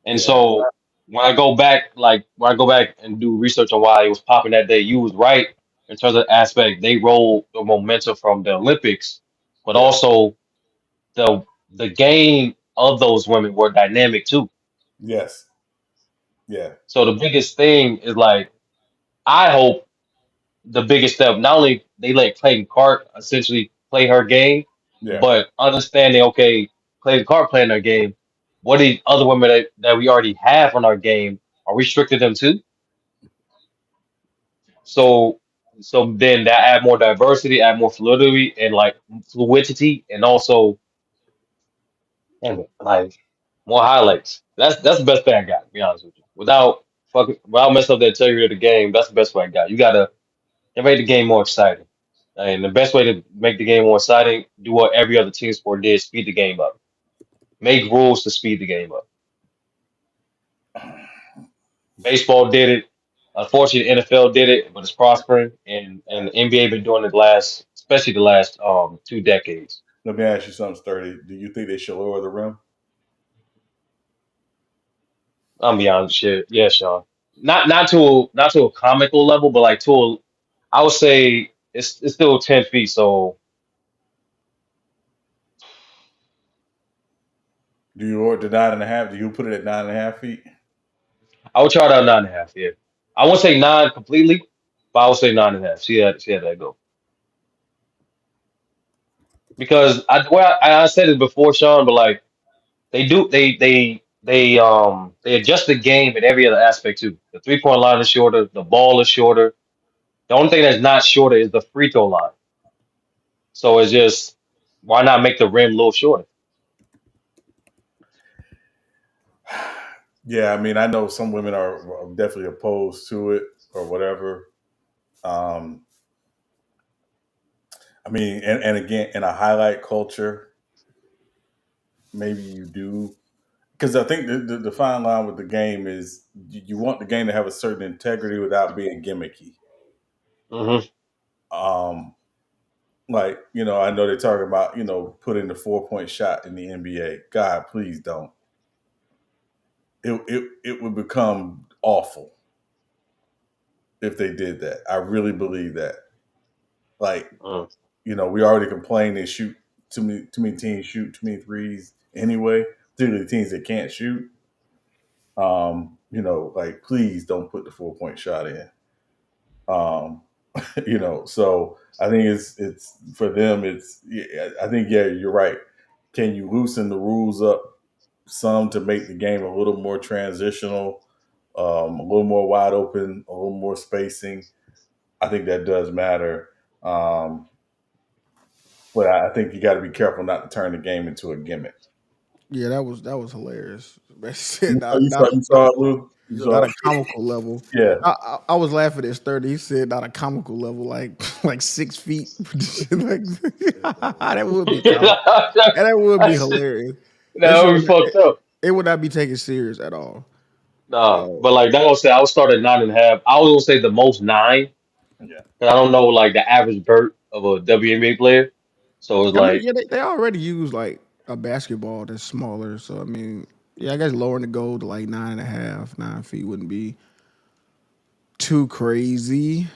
And Yeah. so when I go back and do research on why it was popping that day, you was right in terms of aspect. They rolled the momentum from the Olympics, but Yeah. also the game of those women were dynamic too. Yes. Yeah. So the biggest thing is like I hope the biggest step. Not only they let Clayton Clark essentially play her game, Yeah. but understanding, okay, Clayton Clark playing her game, what the other women that we already have on our game are restricted them to. So so then that add more diversity, add more fluidity and like fluidity, and also and like more highlights. That's the best thing I got, to be honest with you. Without messing up the integrity of the game, that's the best way I got. You gotta make the game more exciting. And the best way to make the game more exciting, do what every other team sport did, speed the game up. Make rules to speed the game up. Baseball did it. Unfortunately, the NFL did it, but it's prospering, and the NBA been doing it especially the last 2 decades. Let me ask you something, Sturdy. Do you think they should lower the rim? I'm be honest, shit, yeah, Sean. Not to a comical level, but like I would say it's still 10 feet. So Do you order the 9.5? Do you put it at 9.5 feet? I would try it out 9.5. Yeah, I won't say nine completely, but I would say 9.5. See how that go. Because I said it before, Sean, but like they adjust the game in every other aspect too. The 3-point line is shorter, the ball is shorter. The only thing that's not shorter is the free throw line. So it's just why not make the rim a little shorter? Yeah, I mean, I know some women are definitely opposed to it or whatever. Um, I mean, and again, in a highlight culture, maybe you do. Because I think the fine line with the game is you want the game to have a certain integrity without being gimmicky. Hmm. Um, like, I know they're talking about, putting the 4-point shot in the NBA. God, please don't. It would become awful if they did that. I really believe that. Like, we already complain they shoot too many teams shoot too many threes anyway, particularly the teams that can't shoot. Like, please don't put the 4-point shot in. Um, so I think it's for them. I think, yeah, you're right. Can you loosen the rules up some to make the game a little more transitional, a little more wide open, a little more spacing? I think that does matter. Um, but I think you got to be careful not to turn the game into a gimmick. Yeah, that was hilarious. They said You saw it, Lou. You saw not it. a comical level. Yeah. I was laughing at Sturdy. He said not a comical level, like like 6 feet. Like that would be comical. And that would be That hilarious. That shit would be fucked up. it would not be taken serious at all. Nah, Uh, but like that was say I would start at 9.5. I was gonna say the most nine, Yeah. because I don't know like the average vert of a WNBA player. So it's I mean, like yeah, they already use like a basketball that's smaller. So I mean, yeah, I guess lowering the goal to like 9.5, 9 feet wouldn't be too crazy.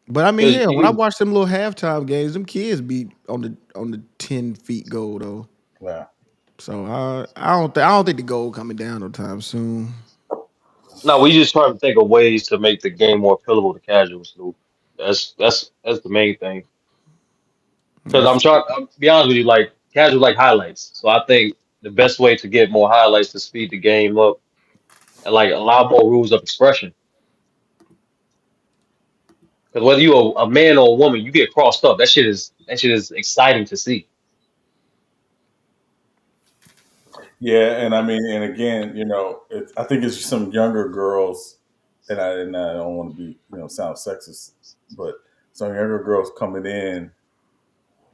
But I mean, because yeah, when I you watch them little halftime games, them kids be on the 10 feet goal though. Yeah. So I don't think the goal coming down no time soon. no, we just trying to think of ways to make the game more appealable to casuals. Lou. That's the main thing. Because That's I'm be honest with you, like casual like highlights. So I think the best way to get more highlights to speed the game up and like allow more rules of expression. Because whether you a man or a woman, you get crossed up. That shit is exciting to see. Yeah, and I mean, and again, I think it's some younger girls, and I don't want to be, sound sexist, but some younger girls coming in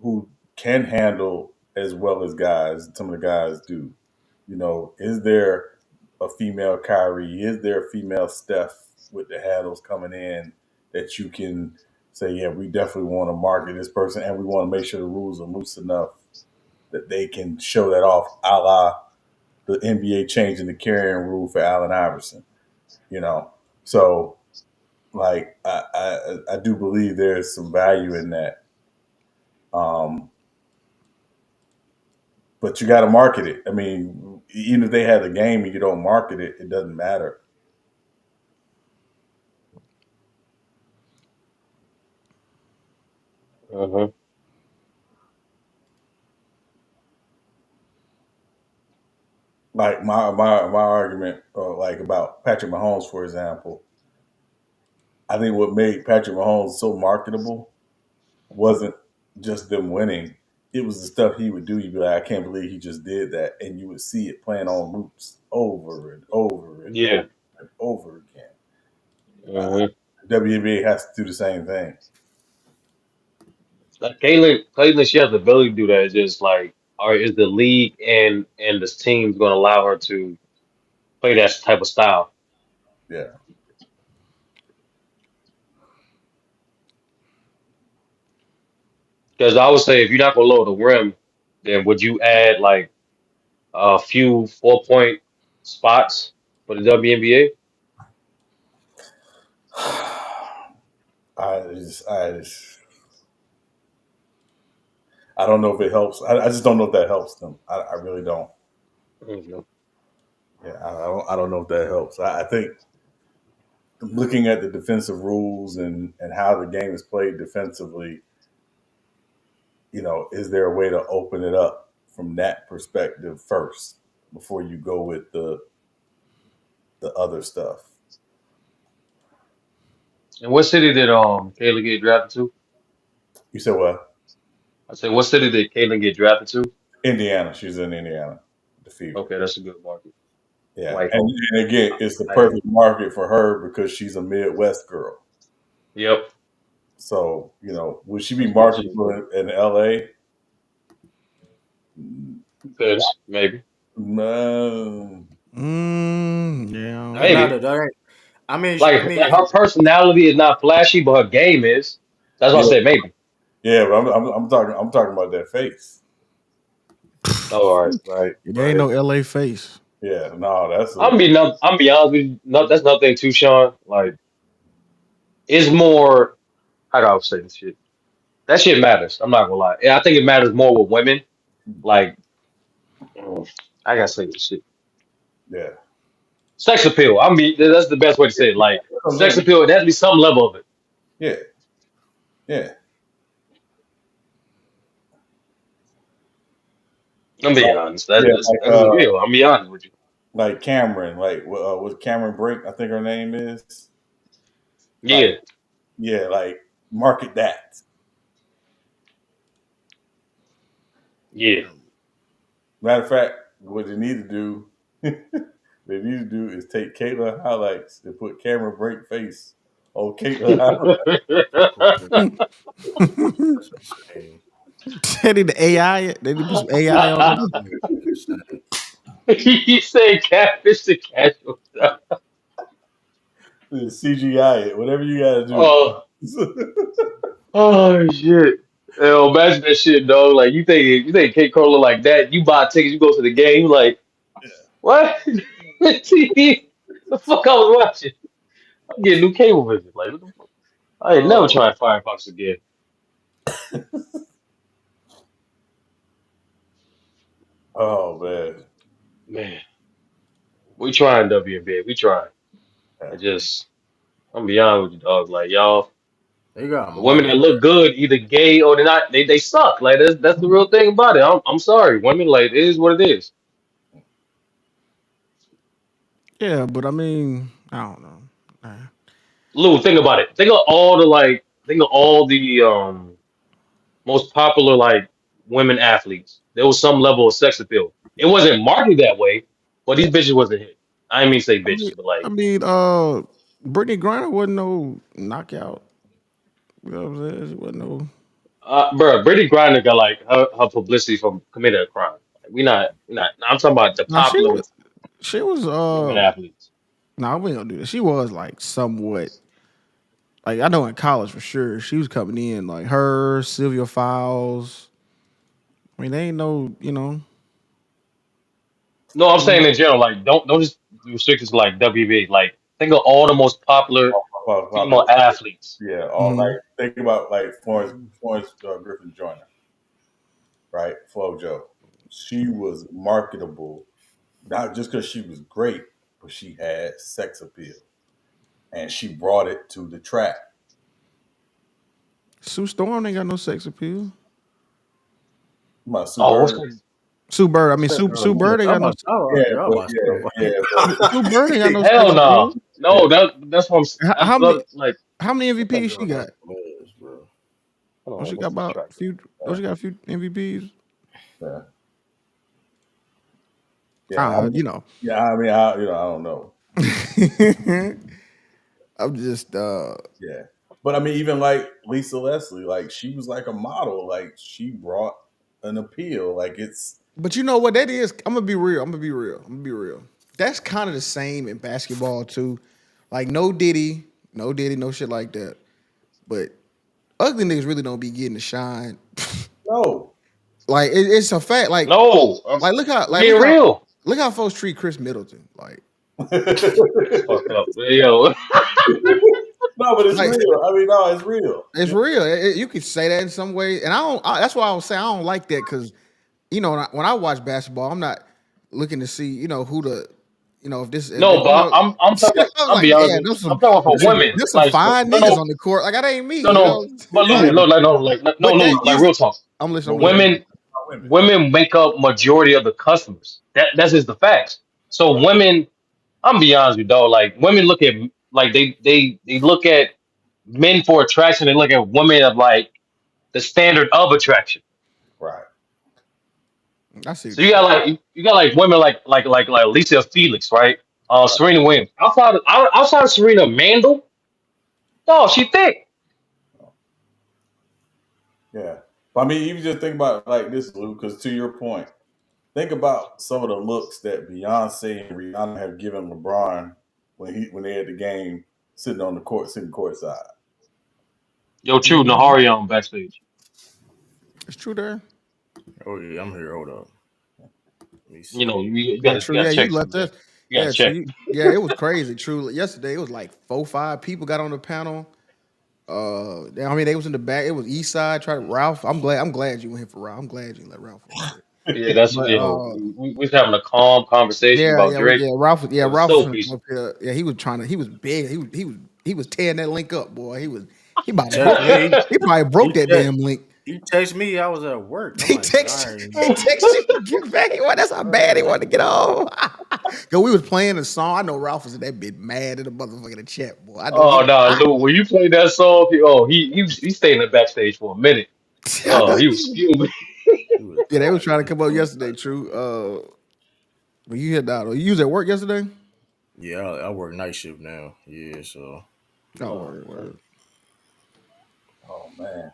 who can handle as well as guys. Some of the guys do. Is there a female Kyrie? Is there a female Steph with the handles coming in that you can say, yeah, we definitely want to market this person, and we want to make sure the rules are loose enough that they can show that off, a la the NBA changing the carrying rule for Allen Iverson. You know, so like I do believe there's some value in that. Um, but you got to market it. I mean, even if they have a game and you don't market it, it doesn't matter. Uh-huh. Like my argument, like about Patrick Mahomes, for example. I think what made Patrick Mahomes so marketable wasn't just them winning. It was the stuff he would do. You'd be like, I can't believe he just did that, and you would see it playing on loops over and over and over Yeah. and over again. Uh-huh. WNBA has to do the same thing. Like Caitlyn, she has the ability to do that. It's just like, or is the league and this team's going to allow her to play that type of style? Yeah. Because I would say if you're not going to lower the rim, then would you add like a few 4-point spots for the WNBA? I don't know if it helps. I just don't know if that helps them. I really don't. Mhm. Yeah, I don't know if that helps. I think looking at the defensive rules and how the game is played defensively, is there a way to open it up from that perspective first before you go with the other stuff? And what city did Caitlyn get drafted to? You said what? I said, what city did Caitlyn get drafted to? Indiana. She's in Indiana, the Fever. Okay, that's a good market. Yeah, White and, folk. and again, it's the I, perfect market for her because she's a Midwest girl. yep, So would she be that's good shit. marketable in LA? Depends, maybe, No. Yeah, I don't That's know. not maybe. a that ain't. Like If her personality is not flashy, but her game is. That's why I Yeah, said maybe. yeah, but I'm talking about that face, Oh, all right, right, There ain't right. no LA face. Yeah, no, that's a I'm be honest with you. No, that's nothing too, Sean. Like, it's more. How do I say this shit? That shit matters. I'm not gonna lie. Yeah, I think it matters more with women. Like, mm, I gotta say this shit. yeah. Sex appeal. I mean, that's the best way to say it. Like, That's what I'm sex saying. appeal. There has to be some level of it. Yeah, yeah, I'm like, being honest. yeah, That's just real. I'm being honest with you. like Cameron, like with Cameron Brink, I think her name is. Like, Yeah, yeah, like market that. yeah. Matter of fact, what they need to do, they need to do is take Caitlin highlights and put Cameron Brink face on Caitlin highlights. that's insane. They need the AI. They need to put some AI on it. That's insane. You say catfish to casual stuff. CGI it, whatever you got to do. Oh, oh shit. Yo, imagine that shit, dog. Like you think Kate Cola like that? You buy tickets, you go to the game, you like what? TV? The fuck I was watching? I'm getting new cable vision. Like what the fuck? I ain't never Oh, trying Firefox again, oh man. man. We trying WNBA. We trying. Yeah. I just I'm beyond with you, dog. Like y'all, They got the women that money, look good, either gay or they're not, they suck. Like that's the real thing about it. I'm sorry, women. Like it is what it is. Yeah, but I mean, I don't know. Lou, think about it. Think of all the most popular like women athletes. There was some level of sex appeal. It wasn't marketed that way, but these bitches wasn't hit. I didn't mean to say I mean, bitches, but like, I mean, Brittany Griner wasn't no knockout. You know what I'm saying? She wasn't no. bro, Brittany Griner got like her publicity from committing a crime. Like, we not. I'm talking about the No, she popular was. She was. women athletes. No, we ain't gonna do that. She was like somewhat. Like I know in college for sure, she was coming in like her, Sylvia Fowles. I mean, they ain't no. No, I'm You saying know. in general. Like, don't just restrict it to like WB. Like, think of all the most popular female Popular. athletes. Yeah, all like Mhm. think about like Florence Griffin Joyner, right? FloJo. She was marketable not just because she was great, but she had sex appeal, and she brought it to the track. Sue Storm ain't got no sex appeal. My Sue Oh, what's Bird. crazy? Sue Bird. I mean, What's that Sue girl? Bird ain't got no. Yeah, I but was yeah, but Sue Bird ain't got no sex Hell appeal. no. No, yeah, that's what that's How many? like How many what's that MVPs she girl name? got? bro. Hold Don't on, she got what's this about track? a few? Don't yeah, she got a few MVPs? yeah. Yeah, You know. yeah. I don't know. I'm just Yeah, but I mean, even like Lisa Leslie, like she was like a model. Like she brought an appeal. Like it's but you know what that is? I'm gonna be real. I'm gonna be real. That's kind of the same in basketball too. Like no Diddy, no shit like that. But ugly niggas really don't be getting the shine. no. Like it's a fact. No, I'm being real. Look how folks treat Chris Middleton. That's fucked up. Yo. No, but it's Like real. I mean, no, it's real. it's real. You could say that in some way, and I don't. That's why I was saying I don't like that because when I watch basketball, I'm not looking to see who the if this if No, but I'm talking. I'm I'll like be honest man, with you. I'm talking for women. there's some Like fine no, niggas no, on the court. Like that ain't me. no, no. But Yeah, Lou, no, like no, like no, But Lou, that like is real talk. I'm listening. but I'm listening. Women, not women. women make up majority of the customers. That's just the facts. So Right, women, I'm be honest with you, though. Like women look at like they look at men for attraction. They look at women of like the standard of attraction. right. I see So what you're saying. you got like women like Alicia Felix, right? Right. Serena Williams. Outside of Serena Mandel, no, she thick. Yeah. But I mean, even just think about it like this, Lou, because to your point, think about some of the looks that Beyonce and Rihanna have given LeBron when they had the game sitting on the court, sitting courtside. Yo, true. Mhm. Nahari on backstage. It's true there. Oh yeah, I'm here. Hold up. Let me You see. know, Yeah, you true. gotta Yeah, you check left something. us. You gotta Yeah, true. check. Yeah, it was crazy. True. Yesterday it was like 4, 5 people got on the panel. I mean, they was in the back. It was East Side. Tried Ralph. I'm glad you went here for Ralph. I'm glad you let Ralph up there. Yeah, that's But we was having a calm conversation about Drake. It was Ralph was so trying to come up peaceful. here. Yeah, he was trying to. He was big. He was tearing that link up, boy. He about to Text broke. me. He probably broke He that text. damn link. He text me. I was at work. I'm He like, texted. darn. He texted you to get back. That's how bad he wanted to get on. Cause we was playing a song. I know Ralph was in that bit mad at the motherfucker in the chat, boy. I know he Oh was no, hot. Lou, when you played that song, he stayed in the backstage for a minute. I Oh, know he he was was. fuming. He was Yeah, they was tight. trying to come up yesterday. True. But you hit out. You was at work yesterday. Yeah, I work night shift now. Yeah, so Oh, Oh word, man. word. Oh man.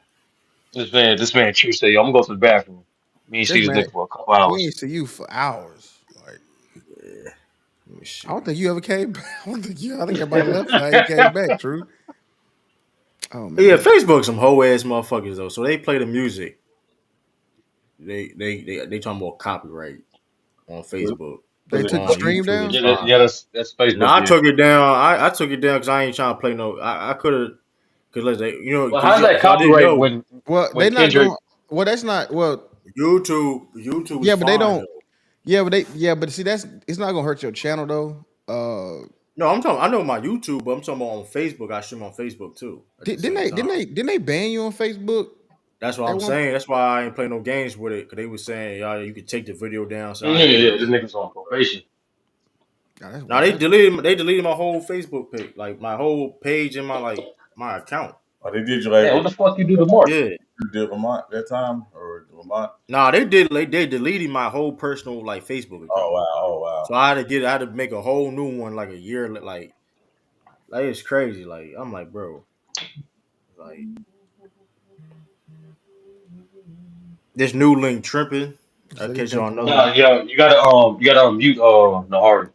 This man True said, yo, I'm gonna go to the bathroom. Me and This see this man, nigga for a couple he hours. ain't see you for hours. Like yeah. Let me I don't see. think you ever came back. I don't think you. I think everybody left. I ain't came back. True. Oh But yeah, man. Facebook some hoe ass motherfuckers though. So they play the music. They talking about copyright on Facebook They Was it took or the on stream YouTube. down. It's Yeah, fine. that's No, Facebook, I yeah. took it down. I took it down because I ain't trying to play no. I could have because let's say But how's that if y'all didn't copyright know, Well, they when not Kendrick going. Well, that's not. Well, YouTube is yeah, but they fine don't. though. Yeah, but see, it's not gonna hurt your channel though. No, I'm talking. I know my YouTube, but I'm talking about on Facebook. I stream on Facebook too at the Didn't same they? time. Didn't they ban you on Facebook? That's what At I'm one. saying. That's why I ain't play no games with it because they was saying y'all you could take the video down. So I Yeah, did yeah, it. this nigga's on probation. God, that's Now wild. That's, they deleted my whole Facebook page, like my whole page and my account. oh, they did you like Man, what the fuck you do to Mark? Yeah. you did Lamont that time or Lamont? Nah, they deleted my whole personal like Facebook Oh account. wow, oh wow. So I had to make a whole new one like a year like it's crazy. Like I'm like, bro, like this new link tripping. just I'll let it catch you jump on another. around. Nah, you gotta unmute Nahari.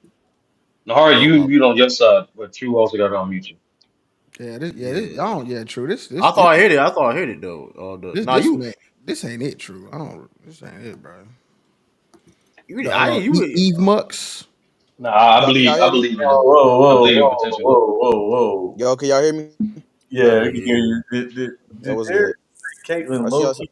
Nahari, Oh my you on your side, but True also gotta unmute you. This. I yeah. don't. Yeah, true. I thought I hit it. I thought I hit it though. Now This you man. This ain't it. True. I don't. This ain't it, bro. you The I you Eve Mux. Nah, Can y'all hear me? I Whoa, believe in whoa, potential though. whoa, whoa, whoa. Yo, can y'all hear me? Yeah, we can hear yeah. you. Yo, Did what's Derek good? say I Caitlin see low y'all. key?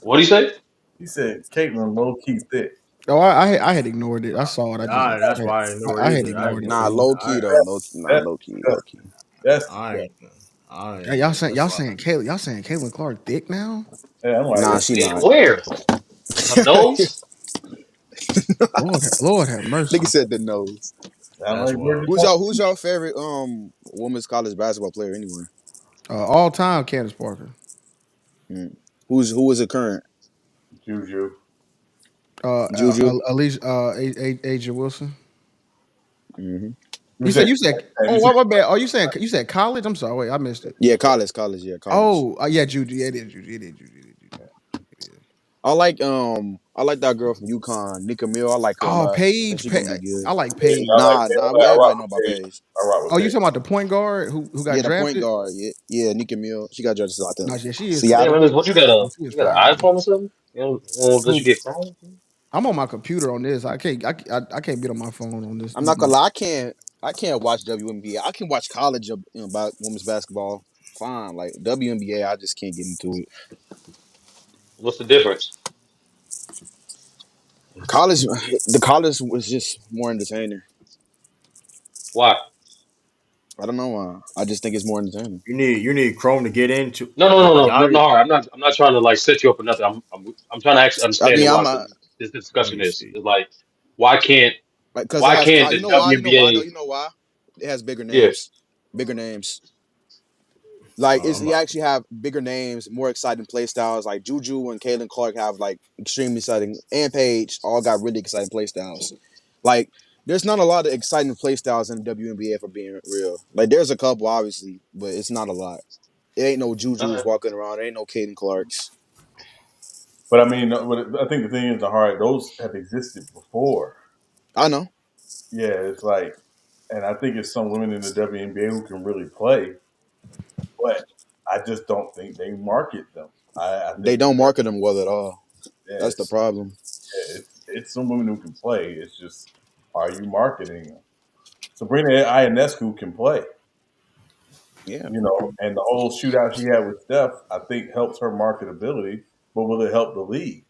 What do you say? He said Caitlin low key thick. Oh, I had ignored it. I saw it. That's why I didn't know it I had either. I ignored it, Nah, ignored true. low I key though. Low, nah, That's low key, low disgusting. key. That's I disgusting. ain't Yeah, y'all saying That's y'all why. saying Caitlin, y'all saying Caitlin Clark thick now? Yeah, I'm like, Nah, what? she Dick not. where? Her nose? Lord have mercy. Nigga said the nose. I'm That's like, where'd wild. you find Who's your favorite women's college basketball player anyway? All time Candace Parker. Mm. Who is a current? Juju? Juju. Alicia Asia Wilson. Hmm. You said, You said and oh you said, what bad? Oh you said college? I'm sorry, wait, I missed it. Yeah, college, yeah, college. Oh yeah, Judy. Yeah, it is Judy. It is Judy. It is Judy. It is. I like that girl from UConn, Nika Mill. I like her a Oh, lot. I think Paige. she gonna be I good. like yeah, I Paige. like, Nah, I rock everybody know with about Paige. Paige. I rock with Oh, you Paige. talking about the point guard who got Yeah, the point drafted? guard. Yeah, Nika Mill. She got drafted out No, there. yeah, she is Damn, fire. Seattle. Ernest, what you got Yeah, a she is you got fire. an iPhone or something? You don't let you Who? get Chrome? I'm on my computer on this. I can't get on my phone on this. I'm not gonna lie, I can't watch WNBA. I can watch college about women's basketball. Fine. Like WNBA, I just can't get into it. What's the difference? College the college was just more entertaining. Why? I don't know why. I just think it's more entertaining. You need Chrome to get into. No, no, no, no, Y'all, no, no. I'm not trying to like set you up or nothing. I'm trying to actually I understand mean, why I'm this let discussion me is see. It's like why can't like because it why has can't you the know why? You know why though? WNBA? You know why? It has bigger Yeah, names. Bigger names. Like it's I'm you not, actually have bigger names, more exciting play styles. Like Juju and Kaylin Clark have like extremely exciting, and Paige all got really exciting play styles. Like there's not a lot of exciting play styles in the WNBA for being real. Like there's a couple obviously, but it's not a lot. It ain't no Juju's uh, walking around. It ain't no Kaden Clarks. But I mean, I think the thing is, all right, those have existed before. I know Yeah, it's like, and I think it's some women in the WNBA who can really play, but I just don't think they market them. I they think don't market them well at all. yeah, That's the it's, problem. yeah, it's some women who can play. It's just, are you marketing them? Sabrina Ionescu can play, Yeah, and the whole shootout she had with Steph, I think helps her marketability, but will it help the league?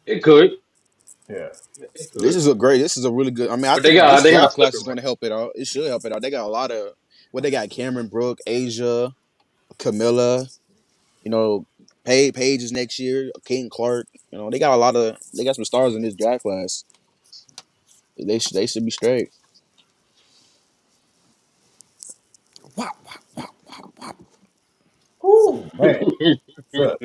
it could, Yeah. it could, This is a really good. I mean, I but think this they got to draft flip class it is going right. to help it out. It should help it out. They got a lot of what they got: Cameron Brooke, Asia, Camilla. You know, Page is next year. Kaden Clark. You know, they got some stars in this draft class. They should be straight. Wow, wow, wow, wow, wow. Ooh, man. Look,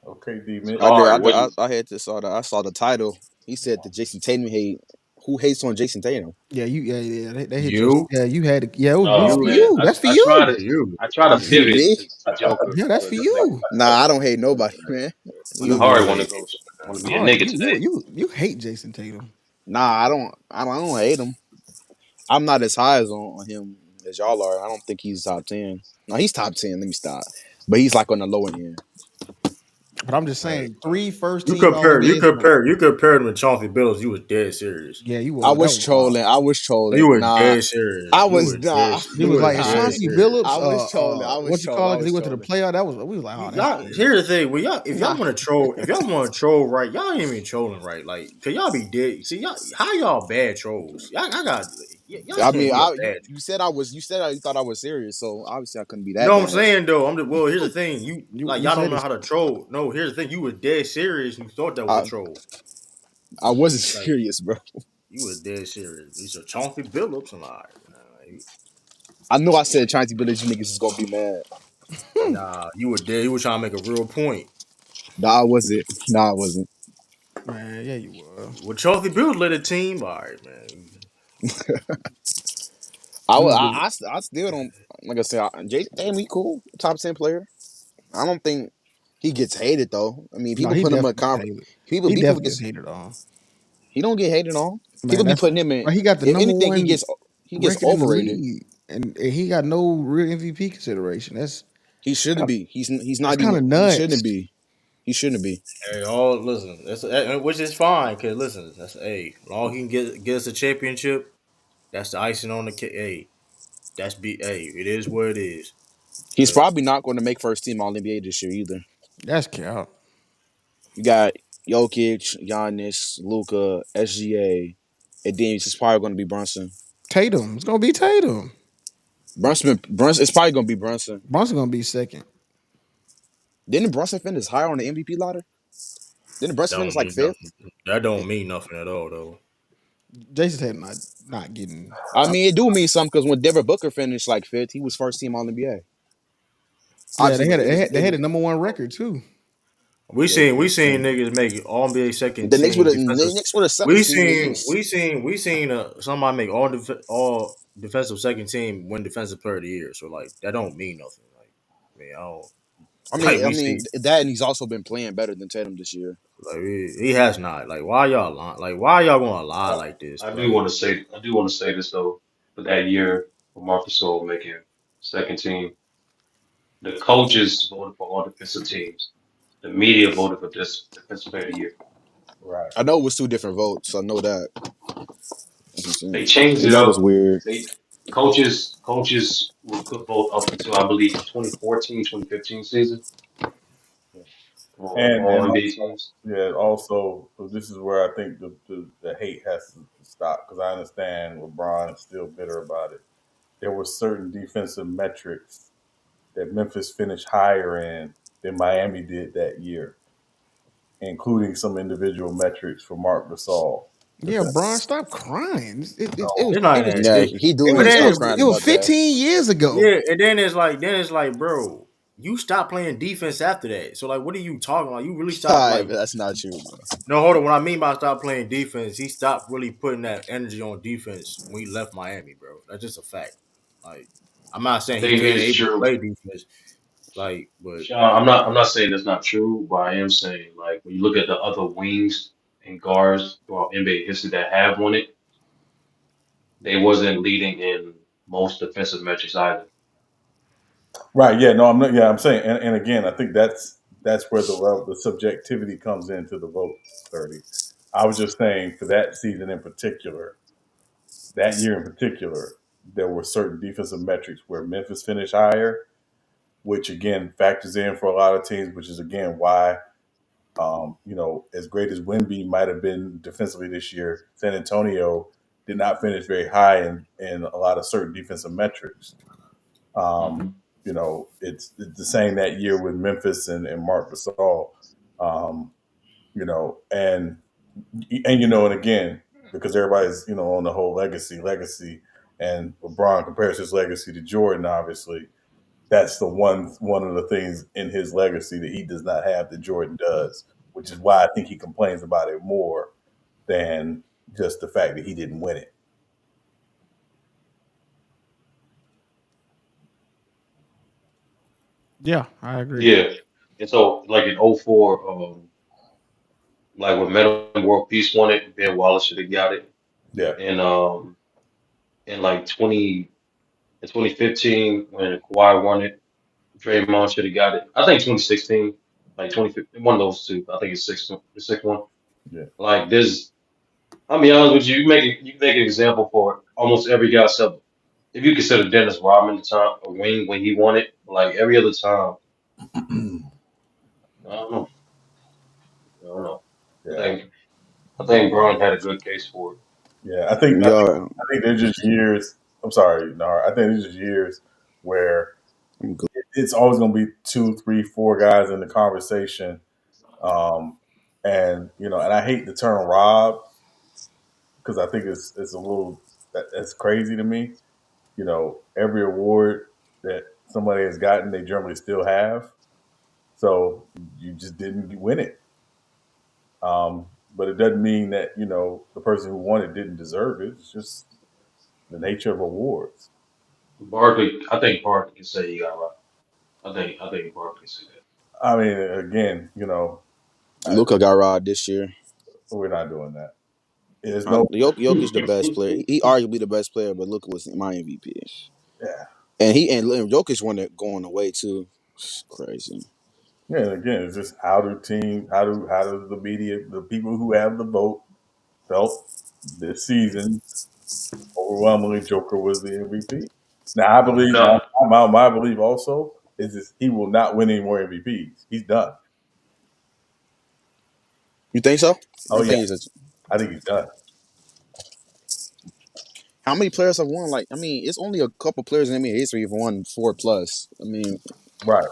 okay, D Mitch. Sorry, what you? I had to I saw the title. He said the Jason Tatum hate. Who hates on Jason Tatum? Yeah, yeah. They hit your You, yeah. You had it. Yeah, it was No, that's for you, man. you. That's for To you. you. I try to pivot Me? to Joker, Yeah, that's but for this nigga you. Nah, I don't hate nobody, man. the You hard do. one to go want to be a All right, nigga today. you hate Jason Tatum. Nah, I don't hate him. I'm not as high as on him as y'all are. I don't think he's top 10. No, he's top 10. Let me stop. But he's like on the lower end. But I'm just Hey, saying, three first you team All compare, you NBA. compare, you compared him to Chauncey Billups. You was dead serious. Yeah, you I was. That was was wild. trolling. I was You trolling. were Nah, dead serious. I You was were dead. nah, He You was were like, is dead nah. Chauncey serious. Billups, I was trolling. I was what you trolling. call I it? Because he was went to the trolling. playoff. That was we was like, oh, that's Y'all, crazy. here's the thing. When y'all, if y'all Nah, want to troll, if y'all want to troll, right? Y'all ain't even trolling, right? Like, cause y'all be dead. See, y'all, how y'all bad trolls? I got, y'all I can't mean, be a bad. you said you thought I was serious, so obviously I couldn't be that No, I'm bad. saying though, well, here's the thing. You like You y'all don't said know it's how to troll. No, here's the thing. You were dead serious. You thought that was a I troll. I wasn't Like serious, bro. you were dead serious. These are Chauncey Billups and I. I knew I said trying to believe you niggas is gonna be mad. Nah, you were dead. You were trying to make a real point. Nah, I wasn't. Nah, I wasn't. man. Yeah, you were. Well, Chauncey Billups led a team. All right, man. You was the I still don't like I said. Jason, damn, he cool, top 10 player. I don't think he gets hated though. I mean, no. people He put him in a definitely gets hated. He people definitely get gets hated on. he don't get hated on. Man, People be that's putting him in. like he got the If number anything, one he gets record in the overrated. league, and he got no real MVP consideration. He shouldn't be. He's That's not kind even. of He nuts. shouldn't be. He shouldn't be. Hey, all listen. That's which is fine. Cause listen, that's hey, long he can get us a championship. That's the icing on the cake. Hey, that's be. Hey, it is what it is. He's Cause probably not going to make first team All NBA this year either. That's cap. You got. Jokic, Giannis, Luca, SGA, and then it's probably going to be Brunson. Tatum. It's gonna be Tatum. Brunson. It's probably going to be Brunson. Brunson gonna be second. Didn't Brunson finish higher on the MVP ladder? Didn't Brunson Don't finish like mean fifth? nothing. That don't mean nothing at all, though. Jason Tatum not getting. I mean, it do mean something because when Devin Booker finished like fifth, he was first team All NBA. Yeah, Obviously, it was they had a number one record too. We yeah, seen we seen niggas make all NBA second the Knicks would team have defensive. the Knicks would have seventh We seed at seen least. we seen we seen somebody make all defensive second team win defensive player of the year. So like that don't mean nothing. Like I mean I don't like I we mean see that, and he's also been playing better than Tatum this year. like he has not. Like why y'all lying? Like why y'all gonna lie Uh, like this? I do Like want to say this though. For that year, for Marcus Gasol making second team, the coaches voted for all defensive teams. The media voted for this defensive player of the year. Right. I know it was two different votes. I know that. That's They insane. changed it It's just up. weird. They coaches could vote up until I believe 2014, 2015 season for all And NBA also, teams. yeah, also, so this is where I think the hate has to stop because I understand LeBron is still bitter about it. There were certain defensive metrics that Memphis finished higher in than Miami did that year, including some individual metrics for Mark Gasol. Yeah, Defense. Bron, stop crying. So, it's not that Yeah, it, he do it, need but to then stop it's crying It was about that. 15 years ago. yeah, and then it's like bro, you stop playing defense after that. So like what are you talking about? You really stop But like that's not true, bro. no, hold on. What I mean by stop playing defense, he stopped really putting that energy on defense when he left Miami, bro. That's just a fact. Like, I'm not One saying he thing couldn't is able to true. play defense, like, but Sean, I'm not saying that's not true, but I am saying like when you look at the other wings and guards throughout NBA history that have won it, they wasn't leading in most defensive metrics either. right, yeah, no, I'm not. Yeah, I'm saying, and again, I think that's where the subjectivity comes into the vote. 30. I was just saying for that season in particular, that year in particular, there were certain defensive metrics where Memphis finished higher, which again factors in for a lot of teams, which is again why, as great as Wemby might have been defensively this year, San Antonio did not finish very high in a lot of certain defensive metrics. Um, Hmm. it's the same that year with Memphis and Mark Gasol. Um, and and again, because everybody's on the whole legacy, and LeBron compares his legacy to Jordan. Obviously, that's the one of the things in his legacy that he does not have that Jordan does, which is why I think he complains about it more than just the fact that he didn't win it. Yeah, I agree. Yeah. And so like in '04, like when Metta World Peace won it, Ben Wallace should have got it. Yeah, And in like 2015 when Kawhi won it, Draymond should have got it. I think 2016, like 2015, one of those two. I think it's the sixth one. yeah. Like this, I'll be honest with you. You make an example for almost every guy except if you consider Dennis Rodman the time a wing when he won it. Like every other time, I don't know. I don't know. I Yeah, think I think Braun had a good case for it. yeah. I think there's just years. I'm sorry, Nar. I think there's just years where I'm good. it's always going to be two, three, four guys in the conversation. Um, and I hate the term Rob because I think it's a little that's crazy to me. Every award that somebody has gotten, they generally still have. So you just didn't win it. But it doesn't mean that the person who won it didn't deserve it. It's just the nature of awards. Barkley, I think Barkley can say he got right. I think Barkley can say that. I mean, again, I, Luca got robbed this year. we're not doing that. There's no, Jokic the best player. He arguably the best player, but Luca was my MVP. yeah, And Jokic won it going away too. It's crazy. yeah. And again, it's just how does the media, the people who have the vote, felt this season. Overwhelmingly, Joker was the MVP. Now, I believe No, my belief also is he will not win any more MVPs. He's done. You think so? Oh I yeah, think he's a. I think he's done. How many players have won? Like, I mean, it's only a couple players in NBA history who've won four plus. I mean, Right.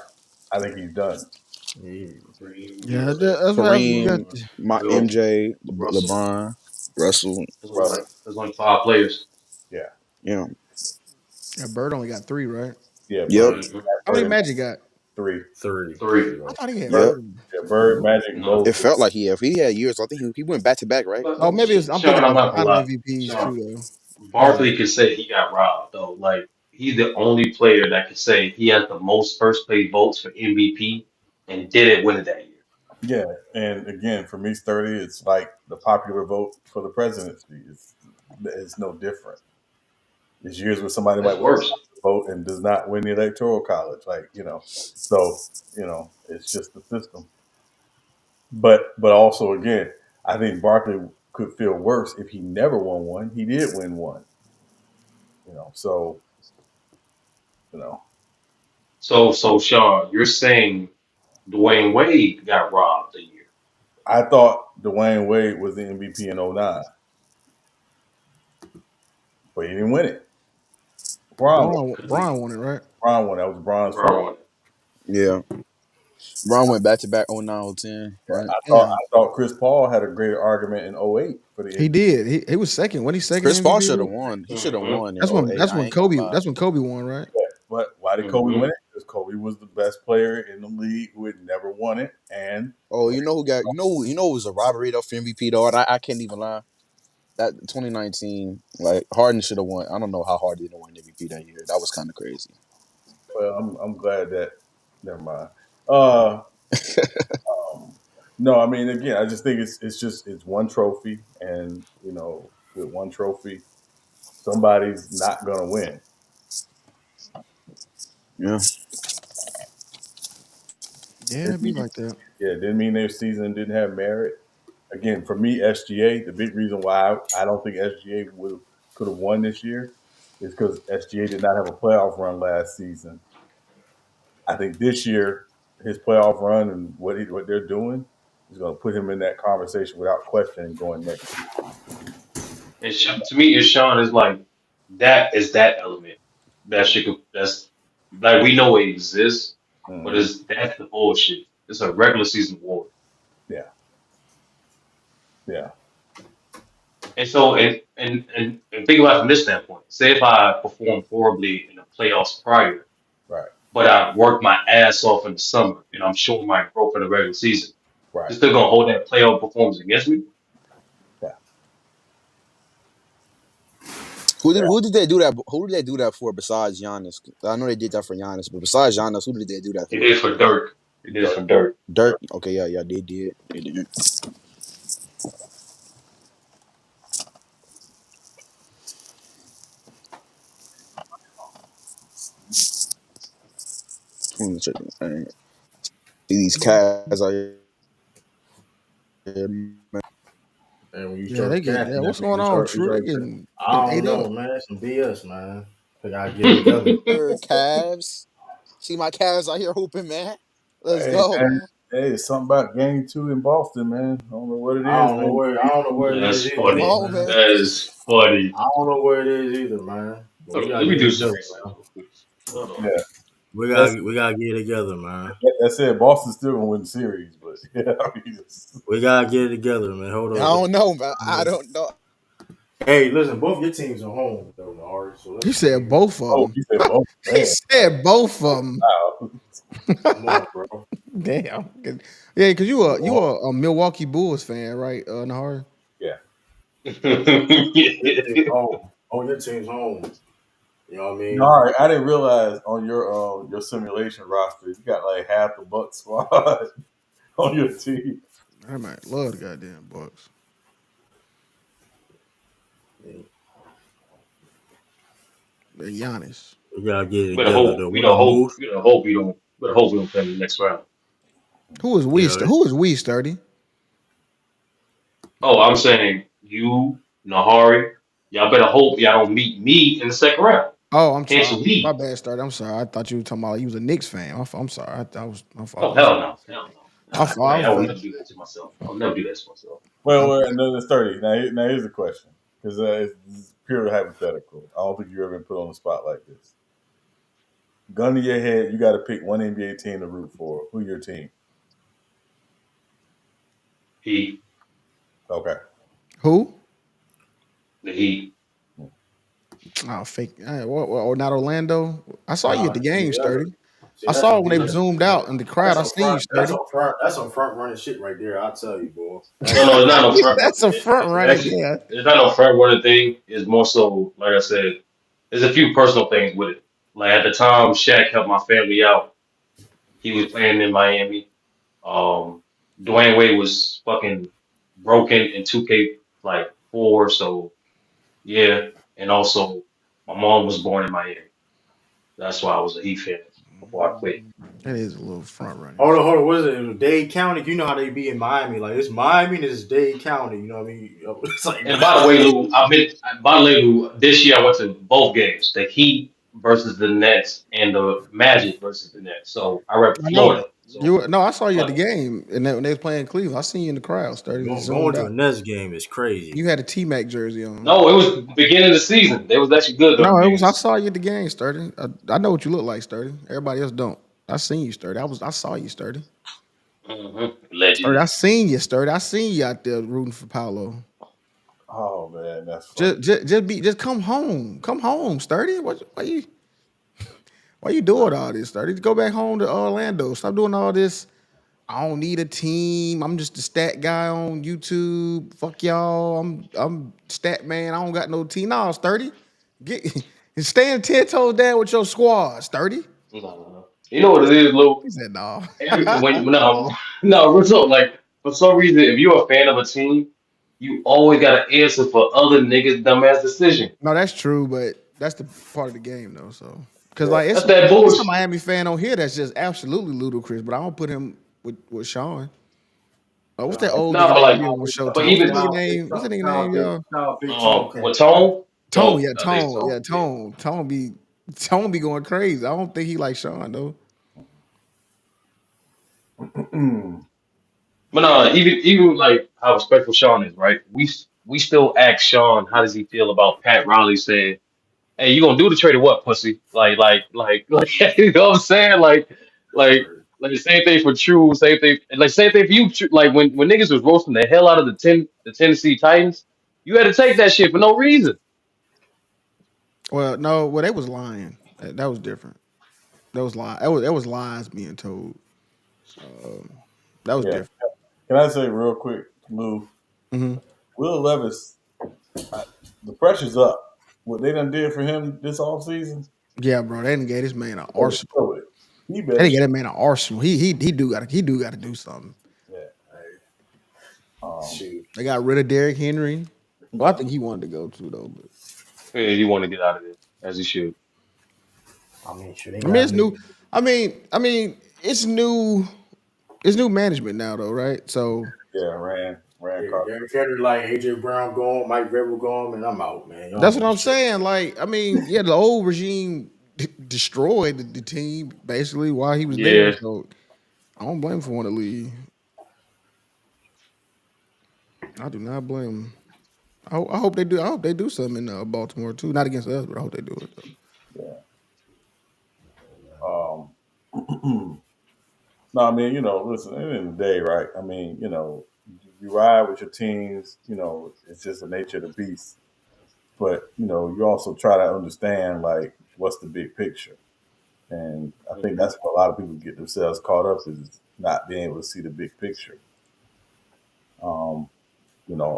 I think he's done. He, Kareem, Yeah, what's that? that's what happens. Kareem, my Will, MJ, Russell. LeBron, Russell. Russell. There's only five players. Yeah. Yeah. Yeah, Bird only got three, right? Yeah. Yep. Bird. Hmm. How many Bird Magic got? three. three. Three. You I know. thought he had Yep. more. Yeah. Bird, Magic, No. It both. felt like if he had years, I think he went back to back, right? Oh, maybe I'm thinking Sean, I'm about not gonna final lie. MVPs Sean, too, though. Yeah. Barkley could say he got robbed though. Like he's the only player that could say he has the most first place votes for MVP and didn't win it that year. Yeah. And again, for me, 30, it's like the popular vote for the presidency. It's no different. There's years where somebody might That's win the worse. popular vote and does not win the electoral college. Like, so, it's just the system. But also again, I think Barkley could feel worse if he never won one. He did win one. So, you know, So Sean, you're saying Dwayne Wade got robbed a year. I thought Dwayne Wade was the MVP in '09, but he didn't win it. Bron won. Could be. Braun won it, right? Bron won. That was Bron's LeBron first. won it. Yeah. Ron went back to back 09, 010, Yeah, right? Yeah, I thought Chris Paul had a greater argument in '08 for the he MVP. did. He was second. When he second Chris Paul MVP? should have won. He should have Hmm. won in That's when 08. that's I when ain't gonna Kobe. lie. That's when Kobe won, right? Yeah, but why did Kobe Hmm. win it? Because Kobe was the best player in the league who had never won it, and Oh, you know who got who was a robbery though for MVP though. And I can't even lie. That 2019, like Harden should have won. I don't know how Harden didn't win MVP that year. That was kind of crazy. well, I'm glad that. Never mind. Uh, no, I mean, again, I just think it's one trophy, and with one trophy, somebody's not gonna win. Yeah. Yeah, Didn't it'd be mean, like that. yeah, didn't mean their season didn't have merit. Again, for me, SGA, the big reason why I don't think SGA could have won this year is because SGA did not have a playoff run last season. I think this year, his playoff run and what they're doing is going to put him in that conversation without question going next year. And to me, it's Sean is like that is that element that that's like we know it exists, but Hmm. that's the bullshit. It's a regular season award. Yeah, yeah, And so and think about it from this standpoint. Say if I performed horribly in the playoffs prior, right, but I worked my ass off in the summer and I'm showing my growth in the regular season. right, You're still gonna hold that playoff performance against me? yeah, yeah. Who did they do that? Who did they do that for besides Giannis? I know they did that for Giannis, but besides Giannis, who did they do that It for? is for Dirk. It is for Dirk. Dirk. Dirk. Okay, yeah, yeah, they did. They did. Let me check it. See these Cavs out here, man. And when you Yeah, start they get. capping, Yeah, that what's means going on, True? They getting I don't ate know, up. man. Some BS, man. They gotta get it together. Cavs. See my Cavs out here hooping, man. Let's Hey, go, man. man. Hey, it's something about game two in Boston, man. I don't know what it is, man. I don't know where it is That's either, Come though, funny. on, man. man. That is funny. I don't know where it is either, man. But we Hold on, gotta let me get it do some together, research man. real quick. Hold on. Yeah, that's We gotta get it together, man. that said. Boston's still gonna win the series, but yeah, I mean, We gotta get it together, man. Hold I up. don't know, man. I don't know. Hey, listen, both your teams are home, though, Nari, so You let's said both of oh, them. he said both. He Man, said both of them. wow. come on, bro. Damn. Yeah, because you Well, a Milwaukee Bulls fan, right, Nahar? yeah. Your team's home. Oh, your team's home. You know what I No, mean? all right. I didn't realize on your simulation roster, you got like half the Buck squad on your team. I might love the goddamn Bucks. They're Giannis. We gotta get it better together, hope though. we What up, don't hope Moose? we don't hope we don't better hope we don't play in the next round. Who is we? Yeah, Who is we? Sturdy? Oh, I'm saying you, Nahari, y'all better hope y'all don't meet me in the second round. Oh, I'm Cancel sorry. My me. bad, Sturdy. I'm sorry. I thought you were talking about you was a Knicks fan. I'm sorry. I was my fault. Oh I'm hell sorry. no. Hell no. Like I would I, never do that to myself. I would never do that to myself. Well, no, it's 30. Now here's the question, because it's purely hypothetical. I don't think you've ever been put on the spot like this. Gun to your head, you got to pick one NBA team to root for. Who your team? Heat, Okay. who? the Heat. Oh, fake. Not Orlando. I saw you at Nah, the game, sturdy. see, I that's saw some when they defense. zoomed out in the crowd. I seen you, That's sturdy. some front. That's some front running shit right there. I tell you, boy. No, no, it's not no front. That's a front running. Actually, Yeah. it's not no front running thing. It's more so, like I said, there's a few personal things with it. Like at the time, Shaq helped my family out. He was playing in Miami. Um, Dwayne Wade was fucking broken in 2K like four. So yeah, and also my mom was born in Miami. That's why I was a Heat fan before I quit. That is a little front running. Hold on. What is it? It was Dade County. You know how they be in Miami. Like it's Miami and it's Dade County. You know what I mean? It's like And by the way, Lou, by the way, Lou, this year I went to both games: the Heat versus the Nets and the Magic versus the Nets. So I rep I know. Florida. So, You no, I saw you at the but game, and when they was playing Cleveland, I seen you in the crowd. Started to going zoomed to a out. Nets game is crazy. You had a T Mac jersey on. no, it was the beginning of the season. They was actually good No, during the it beginning was. of the I season. saw you at the game, Sturdy. I know what you look like, Sturdy. Everybody else don't. I seen you, Sturdy. I saw you, Sturdy. Sturdy, I Allegedly. seen you, Sturdy. I seen you out there rooting for Paolo. Oh man, that's funny. Just come home. Come home, Sturdy. Why you doing all this, Sturdy? Go back home to Orlando. Stop doing all this. I don't need a team. I'm just a stat guy on YouTube. Fuck y'all. I'm stat man. I don't got no team. No, Sturdy. Get stand 10 toes down with your squad, Sturdy. No. You know what it is, Lou? He said no. Every when no no result like for some reason if you're a fan of a team, you always got to answer for other niggas' dumbass decision. No, that's true, but that's the part of the game though. So, because Yeah. like That's that it's a bullshit. Miami fan on here that's just absolutely ludicrous, but I don't put him with Sean. What's that old No, nigga but name like, here on but Showtime? What's that even nigga name? What's that nigga name, y'all? Big Tone with Cat. Tone, Tone, yeah, I think Tone, so. yeah, Yeah. Tone. Tone be going crazy. I don't think he like Sean though. But no, even like how respectful Sean is, right? We still ask Sean how does he feel about Pat Riley saying, "Hey, you gonna do the trade or what, pussy?" You know what I'm saying? Like, like the same thing for True, same thing, like same thing for you. True. Like when niggas was roasting the hell out of the Tennessee Titans, you had to take that shit for no reason. Well, no, well they was lying. That was different. That was lie. That was lies being told. Um, that was Yeah. different. Can I say real quick, Lou? Hmm. Will Levis, I, the pressure's up. What they done did for him this offseason, Yeah, bro. They didn't get this man an he better arsenal. show it. He They better didn't get show that man an arsenal. He do gotta do something. it. Yeah. Shoot. They got rid of Derrick Henry. Well, I think he wanted to go too though. But Yeah, you want to get out of there as he should. I mean, shoot, they I mean, got it's new. niggas. I mean, it's new. It's new management now, though, right? So Yeah, ran Yeah, Carter. Derrick Henry, like AJ Brown gone, Mike Rebel gone, and I'm out, man. Y'all that's what need to I'm chill. saying. Like, I mean, yeah, the old regime destroyed the team basically while he was there. Yeah, So I don't blame him for wanting to leave. I do not blame him. I hope they do. I hope they do something in Baltimore too. Not against us, but I hope they do it though. Yeah. Um, no, I mean, listen, at the end of the day, right? I mean, you ride with your teams, it's just the nature of the beast. But, you also try to understand, like, what's the big picture. And I think that's what a lot of people get themselves caught up is not being able to see the big picture. Um,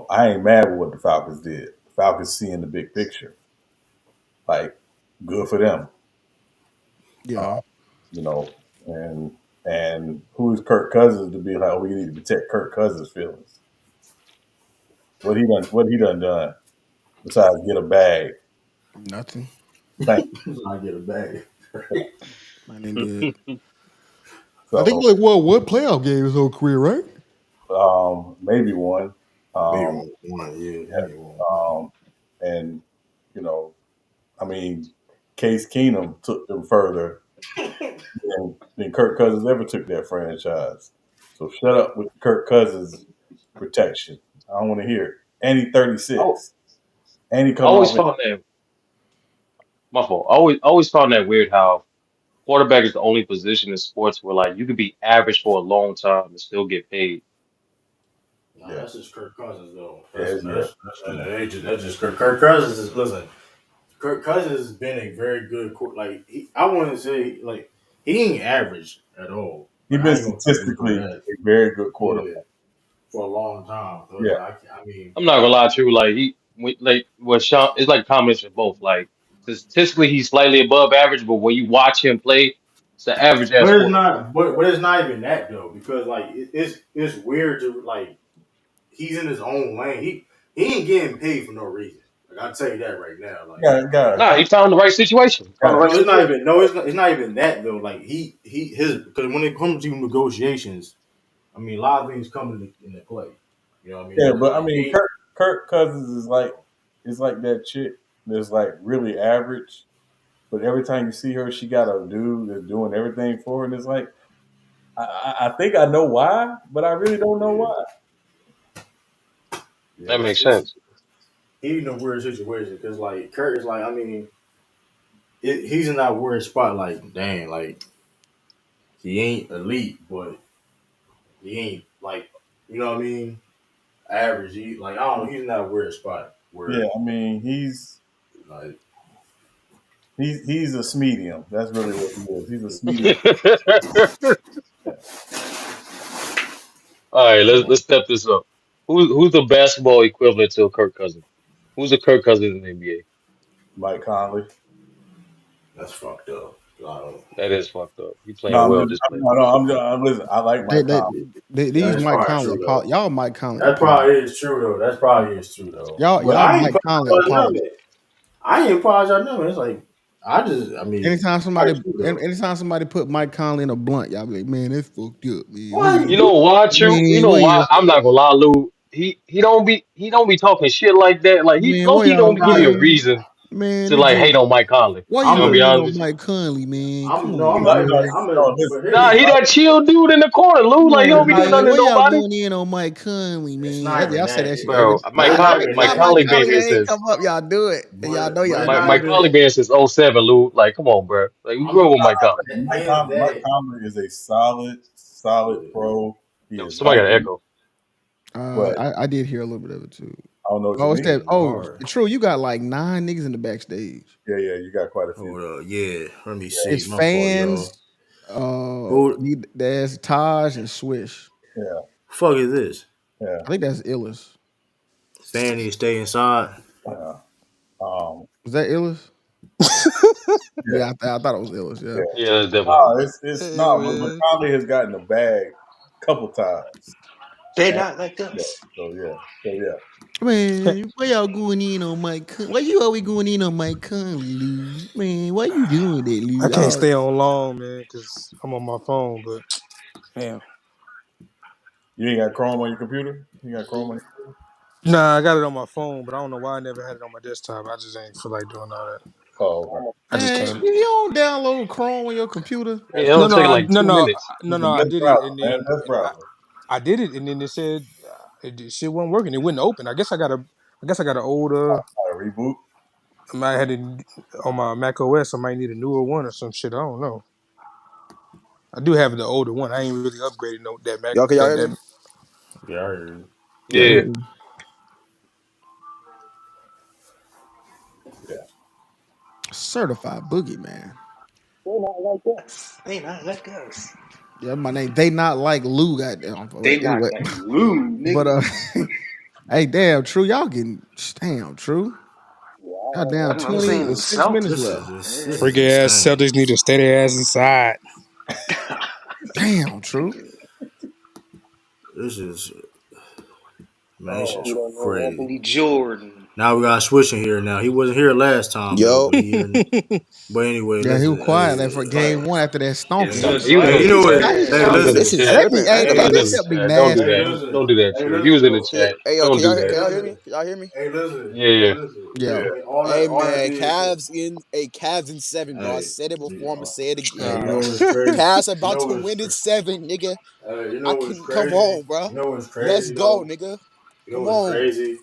I ain't mad with what the Falcons did. The Falcons seeing the big picture. Like, good for them. Yeah, You know, and who is Kirk Cousins to be like, oh, we need to protect Kirk Cousins' feelings? What he done besides get a bag? nothing. Thank I get a bag. Man, they did. I think so he like won one playoff game his whole career, right? maybe one. Maybe Um, one, yeah, yeah, maybe one. and you know, I mean, Case Keenum took them further than Kirk Cousins ever took that franchise. So shut up with Kirk Cousins protection. I don't want to hear it. And he I al- 36. And he I coming always off. found that my fault. I always found that weird how quarterback is the only position in sports where like you could be average for a long time and still get paid. Nah, Yeah, that's just Kirk Cousins though. yeah, yeah. That's just Kirk Cousins. Listen, Kirk Cousins has been a very good like I wouldn't say like he ain't average at all. He's Like I been ain't gonna tell you statistically that. a very good quarterback. Yeah, for a long time. So it's Yeah, like I mean, I'm not gonna lie to you, like like what Sean, it's like combination of both. Like statistically, he's slightly above average, but when you watch him play, it's an average ass but it's quarterback. not. But it's not even that though, because like it's weird to like he's in his own lane. He ain't getting paid for no reason. Like I'll tell you that right now. Like Nah, he found the right situation. Found the got right no, it's not situation. even no, it's not even that though. Like his because when it comes to negotiations, I mean a lot of things come into play. You know what I mean? yeah, Because but I like mean, Kirk Cousins is like that chick that's like really average, but every time you see her, she got a dude that's doing everything for her, and it's like I think I know why, but I really don't know yeah, why. yeah, That makes it's sense. he in a weird situation because like Kurt is like I mean he's in that weird spot. Like dang, like he ain't elite, but he ain't like you know what I mean average. He like I don't know. He's in that weird spot Yeah, where I mean like he's a medium. That's really what he is. He's a medium. Yeah. All right, let's step this up. Who's the basketball equivalent to a Kirk Cousins? Who's the Kirk Cousins in the NBA? Mike Conley. that's fucked up. I don't, That is fucked up. He No, playing well just playing. I'm listen. I like They, Mike they, Conley. these that's Mike probably Conley, true though. y'all Mike Conley That apologize. probably is true though. That's probably is true though. But Y'all I ain't Mike Conley apologize apologize. nothing. I ain't apologize nothing. It's like I mean, Anytime probably somebody, true though. anytime somebody put Mike Conley in a blunt, y'all be like, man, that's fucked up, man. Why You you know why, True? You know Why why? y'all, I'm not gonna lie, Lou. He don't be talking shit like that. Like he man, low why key y'all, don't be give not? you a man, reason man, to this like just, hate on Mike Conley. why I'm you gonna I'm be going a in honest on with you. Mike Conley, man? Come I'm no on, I'm a No, man. I'm a no, but listen, here's Nah, the he thing. that chill dude in the corner, Lou. Like he But don't it's be not doing Man, nothing even to why y'all nobody. going in on Mike Conley, it's man? not even Y'all say that. that shit every Bro, time. But Mike it's not Conley, even Mike Time that. Mike Conley been Conley here name since come up, y'all do it, and y'all know But y'all it's Mike not do it. Mike even Conley been here since '07, Lou. Like, come on, bro. Like we I'm grew up with Mike Conley. and Mike that Conley is a solid pro. He Yo, is somebody got an healthy, echo. but I did hear a little bit of it too. I don't know what you Oh, it's that. mean. shit Oh, hard. true. You got like 9 niggas in the backstage. Yeah, yeah, you got quite a few. Hold up, yeah. Let me Yeah, see. It's My fault, y'all. fans. Who There's Taj and Swish. yeah, fuck is this? yeah, I think that's Illis. Stanley stay inside. yeah. Was that Illis? Yeah, Yeah, I thought it was Illis. yeah. Yeah. Yeah, that's definitely No, him. it's Hey, no, but man. Conley has gotten a bag a couple times. They And, not like yeah, us. so yeah. Man, why y'all going in on Mike? Why you always going in on Mike Conley, Lou? Man, why you doing that, I Lou? can't Oh, stay on long, man, because I'm on my phone. But damn, You ain't got Chrome on your computer. You got Chrome on your computer. nah, I got it on my phone, but I don't know why I never had it on my desktop. I just ain't feel like doing all that. Oh, okay. I just man, can't. you don't download Chrome on your computer. Yeah, That's it'll No, no, take I, like no, two no, minutes. no, the no. I best did it, browser, and man. then Best browser. I did it, and then it said shit wasn't working. It wouldn't open. I guess I got an older. Reboot. I might had it on my Mac OS. I might need a newer one or some shit. I don't know. I do have the older one. I ain't really upgraded no that Mac Y'all, can y'all that hear that. me? Yeah, I heard you. Yeah, Yeah. yeah. Certified boogeyman. They not like us. They not like us. Yeah, my name. They not like Lou. Goddamn. They But not anyway, like Lou, but nigga. hey, damn, true. Y'all getting damn true. Y'all down I'm 20 saying the with 6 minutes This Celtics. left. is just this Yeah. is Freaky ass insane. Celtics need to stay their ass inside. Damn, true. This is man, this Oh, is You don't know crazy. Anthony Jordan. Now we got switching here. Now he wasn't here last time though, Yo, but he here. But anyway, Yeah, he listen. was quiet like for Hey, game one after that It's stomping. hey, just He was hey, in you like, the know what? chat. Hey, He was in the this listen. is chat. Let me, tripping. hey, I ain't gonna hey, lie. Hey, this He was in This the should be chat. Don't do nasty. hey, that. listen. Don't do that, Hey, True. He listen was in the though. chat. hey yo, Don't do can Hey, that. y'all hear me? listen. Can y'all hear me? Hey, listen. Yeah, Hey, yeah. listen. Yeah. I mean, all Hey that man, did. Cavs in seven, bro. I Hey, said it before. I'm gonna say it hey, again, you uh, bro. know what's crazy? Cavs You about know to what's win in crazy? seven, nigga. You I know what's can come crazy? on, bro. You know what's Let's crazy go, though? nigga. You know Come what's on. crazy?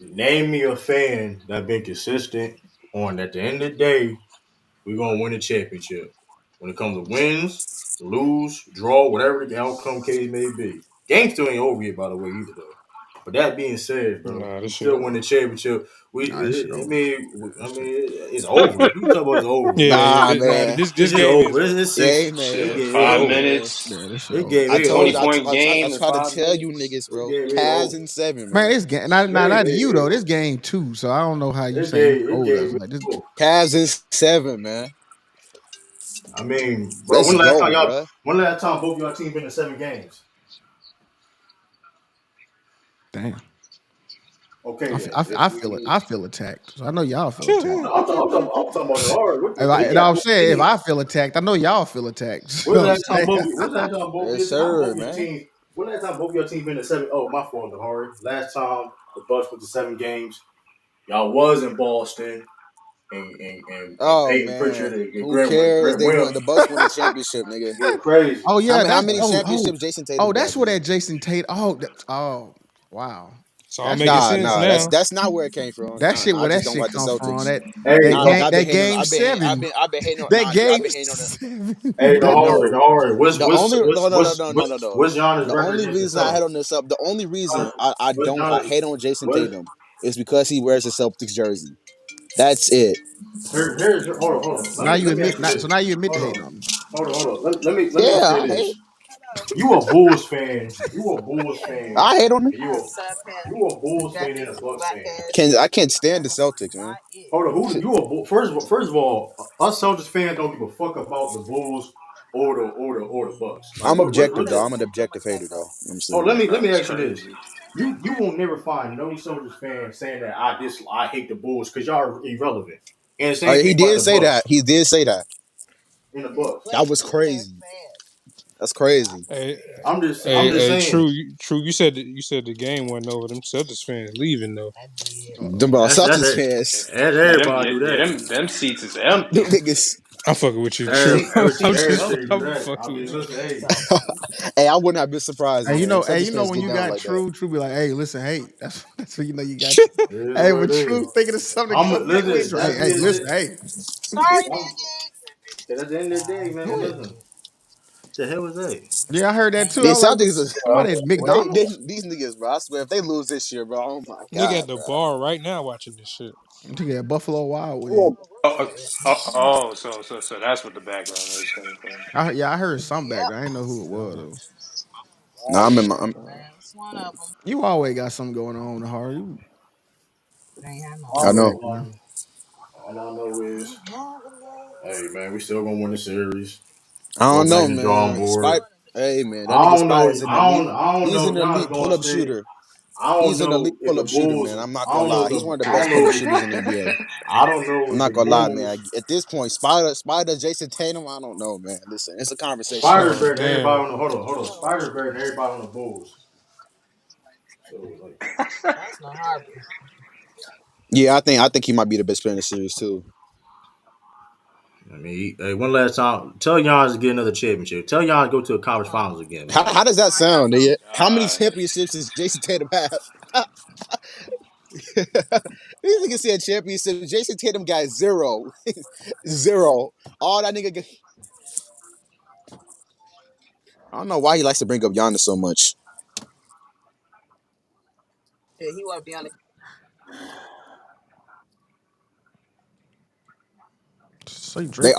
Name me a fan that been consistent on at the end of the day, we're gonna win a championship. When it comes to wins, lose, draw, whatever the outcome case may be. Game still ain't over yet, by the way, either though. But that being said, bro, nah, we this shit still win over. the championship. Nah, this shit I over. mean, it's over. Like you talk about it's over. Yeah, yeah. Nah, Nah, man. this This game game is over. over. It's Yeah, six. This man. shit, game is five Hey, over. man. minutes, Yeah, this shit This over. game I is told 20 you. over. point I game in tried to 5 tell you minutes. niggas, This bro. game is Cavs over. in seven, Man, man. this game not This not game not you though. is This game too. So I don't know how you this say it's game. This over. game is Like this. over. Cavs in seven, man. I mean, bro, Let's go, bro. when last time both y'all teams been in 7 games? Damn. Okay then. I feel it. I feel attacked. So I know y'all feel attacked. I'm talking about the hard. When And y'all I'm both saying if teams. I feel attacked, I know y'all feel attacked. When's So the I'm last time saying, both? When's the last time Yes, not sir, both your man. teams? When last time both your teams been in seven? Oh, my fault, the hard. Last time the Bucks went to 7 games. Y'all was in Boston and Oh Peyton Pritchard man, and who cares? Grant They won. Williams The Bucks won the championship, nigga. getting crazy. oh yeah, How that's many championships Jason oh Tatum got, that's where nigga? that Jason Tate. Oh wow, it's all that's making where sense Nah. That's now. that's not where it came from. that Nah, shit nah. I where just that don't shit like the come from. Celtics. Hey, Nah, the look, That I've been that hating on. game seven. I've been hating on. That Nah, I've game been hating on the. seven. hey, the That hard, No, the hard. the only no. What's Giannis' The record only against the reason I had Celtics? on this up, the only reason Giannis, what's I Giannis? hate on Jason What? Tatum is because he wears the Celtics jersey. That's it. Hold on. now you Let me admit ask you not so this. now you admit to Hold hating on. on me. Hold on. Let me Yeah, say this. You a Bulls fan. You a Bulls fan. I hate on him. And you a Bulls fan and a Bucks fan. I can't stand the Celtics, man. Hold on. Who you a Bull? First of all, us Celtics fans don't give a fuck about the Bulls or the Bucks. Like I'm what objective though. that? I'm an objective hater though. You know what I'm Oh, saying? let me That's ask you this. crazy. You will never find no Soldiers fan saying that I hate the Bulls because y'all are irrelevant. And the Oh, same yeah, thing he about did the say that. Bucks. He did say that. In the Bucks. That was crazy. That's crazy. Hey, I'm just True, saying. True. You said the game wasn't over. Them Celtics fans leaving though. Them That's Celtics fans. that's Yeah, them, everybody yeah, do yeah, that. them seats is Them empty. niggas. I'm fucking with you, True. I'm just, Every team do I'm that. I fucking mean, with you. listen, hey, Hey, I wouldn't have been surprised, man. Hey, Celtics you know fans when get you down got like that. true be like, hey, listen, hey, that's when you know you got you. it is Hey, what when it is. true thinking of something to come back with, Listen, hey, that hey, being listen, said, hey. I'm, at the end of the day, man, listen. The hell was that? Yeah, I heard that too. The I was like, Celtics, somebody at McDonald's. these niggas, bro. I swear, if they lose this year, bro, oh my Nigga at god, the bro. bar right now watching this shit. I'm thinking at Buffalo Wild Wing. So that's what the background noise coming from. I heard some back. I didn't know who it was though. Nah, I'm in my. You always got something going on, Harry. I All, know. Man. all I know is, hey, man, we still gonna win the series. I Go don't back know, to the drawing man. board. Hey, man, that I nigga don't Spy know. is an elite. I don't He's know. an Giannis elite going to pull-up stay. shooter. I don't He's an elite know if the pull-up shooter, man. Bulls. I'm not I gonna don't know lie. if He's the. one of the I don't best know pull-up if shooters the. in the NBA. I don't know I'm if not the gonna lie, man. Bulls. At this point, Spider, Jason Tatum. I don't know, man. Listen, it's a conversation, Spider's man. Oh better than everybody damn. on the. Hold on. Spider's better than everybody on the Bulls. So like, Yeah, I think he might be the best player in the series too. I mean, hey, one last time, tell Giannis to get another championship. Tell Giannis to go to a conference finals again, man. How does that sound, nigga? How many God, championships does Jason Tatum have? These niggas said championship. Jason Tatum got zero, zero. All that nigga. I don't know why he likes to bring up Giannis so much. Say Drake.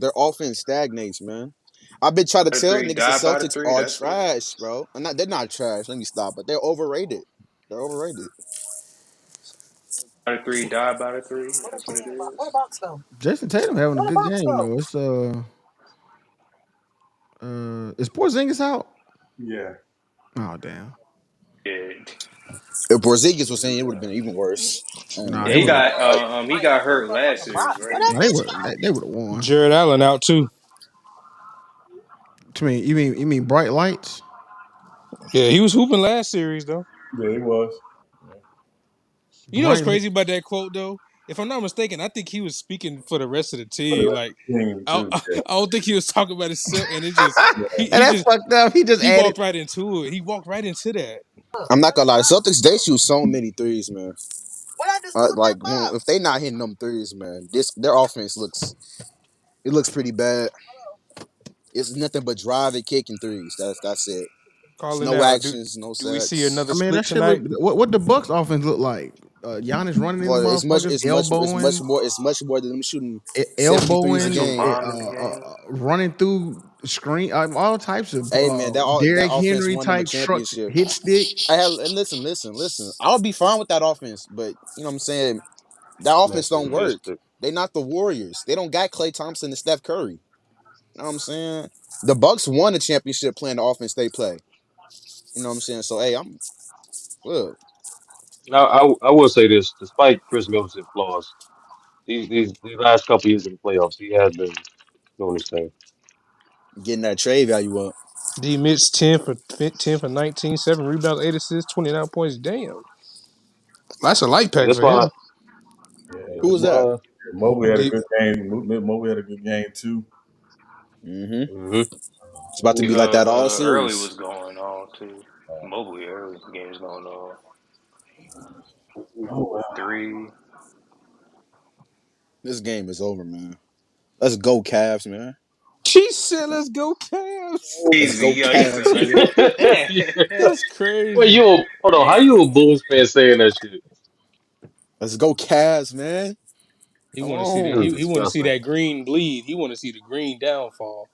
Their offense stagnates, man. I've been trying to by the tell three, niggas the die by the Celtics three. are That's it. trash, bro. They're not trash. Let me stop. But they're overrated. They're overrated. By the three, die by the three. That's what it is. Jason Tatum having a good game though. It's is Porzingis out? Yeah. Oh damn. Yeah. If Porzingis was saying, it would have been even worse. I ain't Nah, Yeah, they gonna would have. he got hurt last series, right? Nah, they would have won. Jared Allen out too. To me, you mean bright lights? Yeah, he was hooping last series though. Yeah, he was. Yeah. You know what's Bright. crazy about that quote though? If I'm not mistaken, I think he was speaking for the rest of the For the team. rest Like, of the team I, too. I, Yeah. I don't think he was talking about himself, and it just Yeah. And he that's just fucked up. He just he added. walked right into it. He walked right into that. I'm not gonna lie. The Celtics they shoot so many threes, man. Like if they not hitting them threes, man, this their offense looks pretty bad. It's nothing but driving, kicking threes. That's it. It's Call it no now. Do actions, no do we see sets. another I mean, split that shit look. tonight? What the Bucks offense look like? Giannis running into Well, motherfuckers, elbowing, it's much more than them shooting 70 threes a elbowing, Mental game. Bonding game. running through screen, all types of Hey man, that Derrick offense Henry won them a type truck championship. hit stick. And listen. I'll be fine with that offense, but you know what I'm saying. That Man, offense don't work. Missed it. They not the Warriors. They don't got Klay Thompson and Steph Curry. You know what I'm saying? The Bucks won a championship playing the offense they play. You know what I'm saying? So hey, I'm look Now, I will say this: despite Chris Middleton's flaws, these last couple years in the playoffs, he has been doing his thing. getting that trade value up. D Mitch 10 for 19, 7 rebounds, 8 assists, 29 points. Damn, that's a light Yeah, pack that's for why. him. yeah. Who That's was that? why. Mobley had a D, good game. Mobley had a good game too. Mm-hmm. Hmm. It's about to be like that all Early series. was going on too. Mobley early games going on. Oh well. 3. This game is over, man. Let's go, Cavs, man. she said, "Let's go Cavs." Let's Easy, go, yo. He said, Cavs, nigga. Yeah. That's Wait, crazy. you hold on? How you a Bulls fan saying that shit? Let's go, Cavs, man. He Come want to see the on. That's he want to see disgusting. that green bleed. He want to see the green downfall.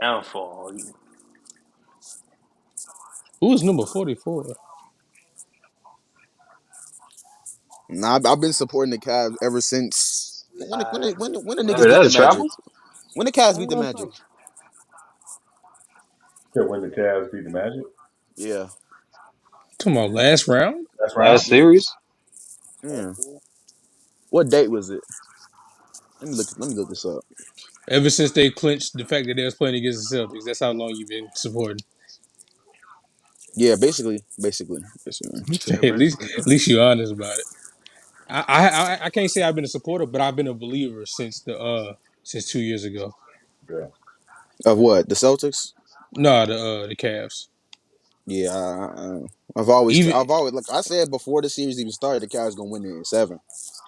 downfall. Who is number 44? Nah, I've been supporting the Cavs ever since. When the I mean, niggas beat the that's Magic? travel. When the Cavs beat the Magic? Yeah, when the Cavs beat the Magic. Yeah. Come on, last round. That's round. Last series. Yeah. What date was it? Let me look this up. Ever since they clinched the fact that they was playing against the Celtics, that's how long you've been supporting. Yeah, basically. Yeah, At least you're honest about it. I can't say I've been a supporter, but I've been a believer since 2 years ago. yeah. Of what? The Celtics? No, the Cavs. Yeah, Even I've always like I said before the series even started, the Cavs gonna win it in seven.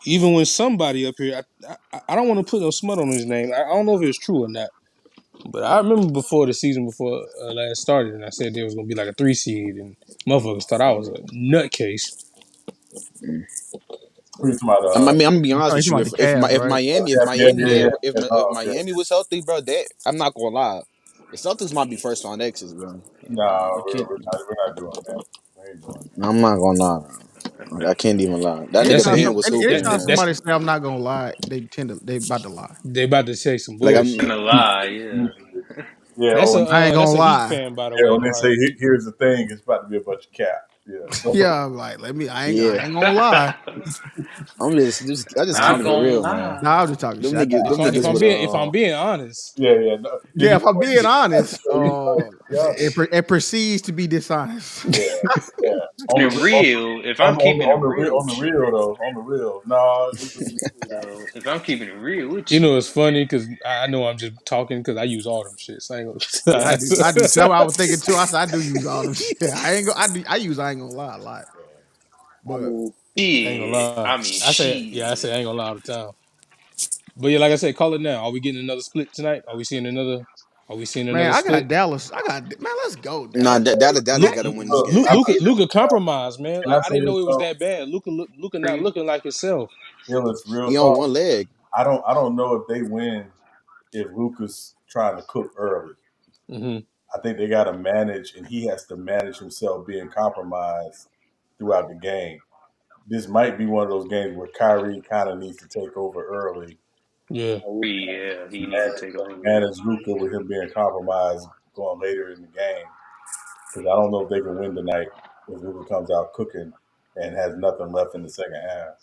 even when somebody up here, I don't want to put no smut on his name. I don't know if it's true or not, but I remember before the season before last started, and I said there was gonna be like a 3 seed, and motherfuckers thought I was a nutcase. Who you talking about? I'm gonna be honest You talking with you. about the Cavs, right? Yeah. If Oh, okay. Miami was healthy, bro, I'm not gonna lie. The Celtics might be first round exes, bro. No, I can't. we're not doing that. We ain't doing that. I'm not gonna lie. Like, I can't even lie. That nigga That's Anytime, a Bam he. was hooping, That, anytime man. that's somebody say I'm not gonna lie, they about to lie. they about to say some Like I'm. And bullshit. a lie, yeah. Yeah. That's Oh, a I ain't that's gonna a Heat lie. fan, by the yeah. way, When they say Mark. here's the thing, it's about to be a bunch of cap. Yeah. So Yeah, I'm like let me. I Yeah, ain't gonna lie. I just Nah, keeping Not it gonna real, man. lie. nah, I'm just talking shit. I think If Them I if niggas I'm would being if I'm being honest, yeah, yeah. No, yeah, if I'm being he's honest, honest. it proceeds to be dishonest. Yeah, yeah. On the And real, if I'm keeping it real on the with you, real though, on the real. No, if I'm keeping it real with you you, know it's funny because I know I'm just talking because I use all them shit. So I ain't Yeah, I gonna. do. I do. That's what I was thinking too. I said I do use all them shit. I ain't go. I use. I ain't gonna lie a lot, but I ain't gonna shit. lie. I mean, I shit. say I ain't gonna lie all the time. But yeah, like I said, call it now. Are we getting another split tonight? Are we seeing another? Are we seeing man, another I got split? Dallas. I got man. Let's go nah. Dallas. Dallas got to win this look, game. Luca compromised, man. can I I say didn't this know it was though? that bad. Luca not Three. looking like himself. It's real He on talk. one leg. I don't know if they win if Luca's trying to cook early. Hmm. I think they got to manage, and he has to manage himself being compromised throughout the game. This might be one of those games where Kyrie kind of needs to take over early, Yeah. Yeah, he need to take over. manage Luca with him being compromised going later in the game. Because I don't know if they can win tonight. if Luka comes out cooking and has nothing left in the second half.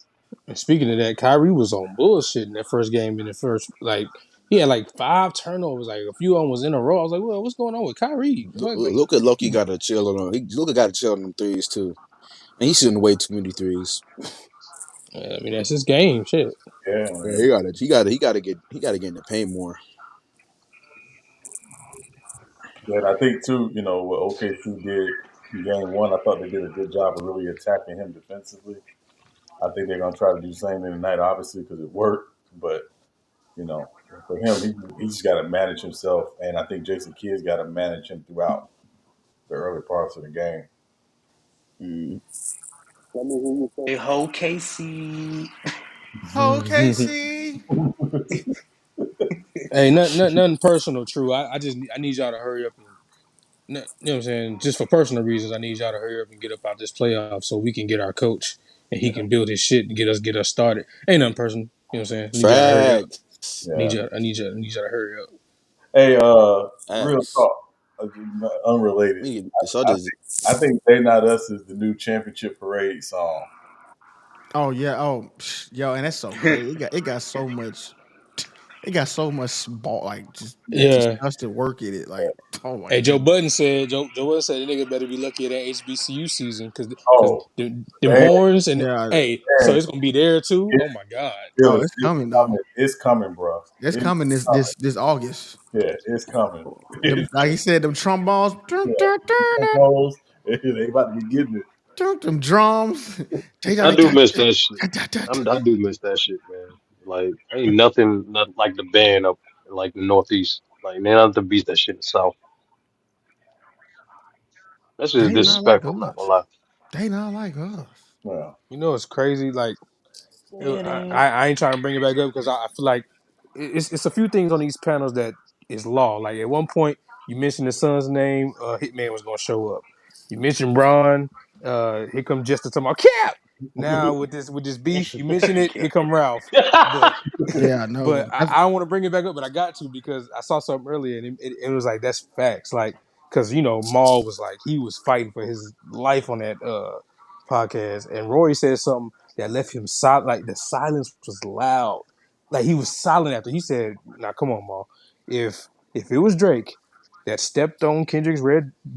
And speaking of that, Kyrie was on bullshit in that first game. In the first, like, he had like 5 turnovers. Like a few of them was in a row. I was like, well, what's going on with Kyrie? Like, Luka Loki got to chill on. Luka got to chill on them threes too, and he's shooting way too many threes. I mean, that's his game. Shit. Yeah, Yeah, man. he got to get in the paint more. But I think too, what OKC did in game one, I thought they did a good job of really attacking him defensively. I think they're gonna try to do the same thing tonight, obviously, because it worked. But you know, for him, he just got to manage himself, and I think Jason Kidd's got to manage him throughout the early parts of the game. Mm. Hey, ho, Casey. Oh, KC. Hey, nothing personal, true. I need y'all to hurry up and you know what I'm saying. Just for personal reasons, I need y'all to hurry up and get up out this playoff so we can get our coach and he Yeah, can build his shit and get us started. Ain't nothing personal. You know what I'm saying. I need y'all to hurry up. Facts. yeah. I need y'all to hurry up. Hey, real Facts. talk, unrelated. We need to I think "They Not Us" is the new championship parade song. Oh yeah. Oh, yo, and that's so crazy. It got so much. It got so much ball, like just Yeah. disgusted work in it. Like, oh my Hey, Joe goodness. Budden said Joe Budden said the nigga better be lucky at that HBCU season because Oh, them man, horns and Yeah. hey, so man, it's gonna be there too. it, Oh my god. Oh, it's it's coming though. coming. It's coming, bro. It's It's coming this coming. this this August. Yeah, it's coming. Them, like he said, them trombones, Yeah, balls. They about to be getting it. them drums. I do miss that shit. I do miss that shit, man. Like ain't nothing like the band up in like the Northeast. Like man, nothing beats that shit in the South. That shit is They not like disrespectful. I'm not gonna us. lie. They not like us. Yeah, You know it's crazy. Like It ain't. I ain't trying to bring it back up because I feel like it's a few things on these panels that is law. Like at one point you mentioned the son's name, Hitman was gonna show up. You mentioned Braun, here come Jester talking about Cap. Now with this beef, you mention it, here come Ralph. But Yeah, no. I don't want to bring it back up, but I got to because I saw something earlier and it was like that's facts. Like because Maul was like he was fighting for his life on that podcast, and Rory said something that left him silent. Like the silence was loud. Like he was silent after he said, "Now come on, Maul. If it was Drake that stepped on Kendrick's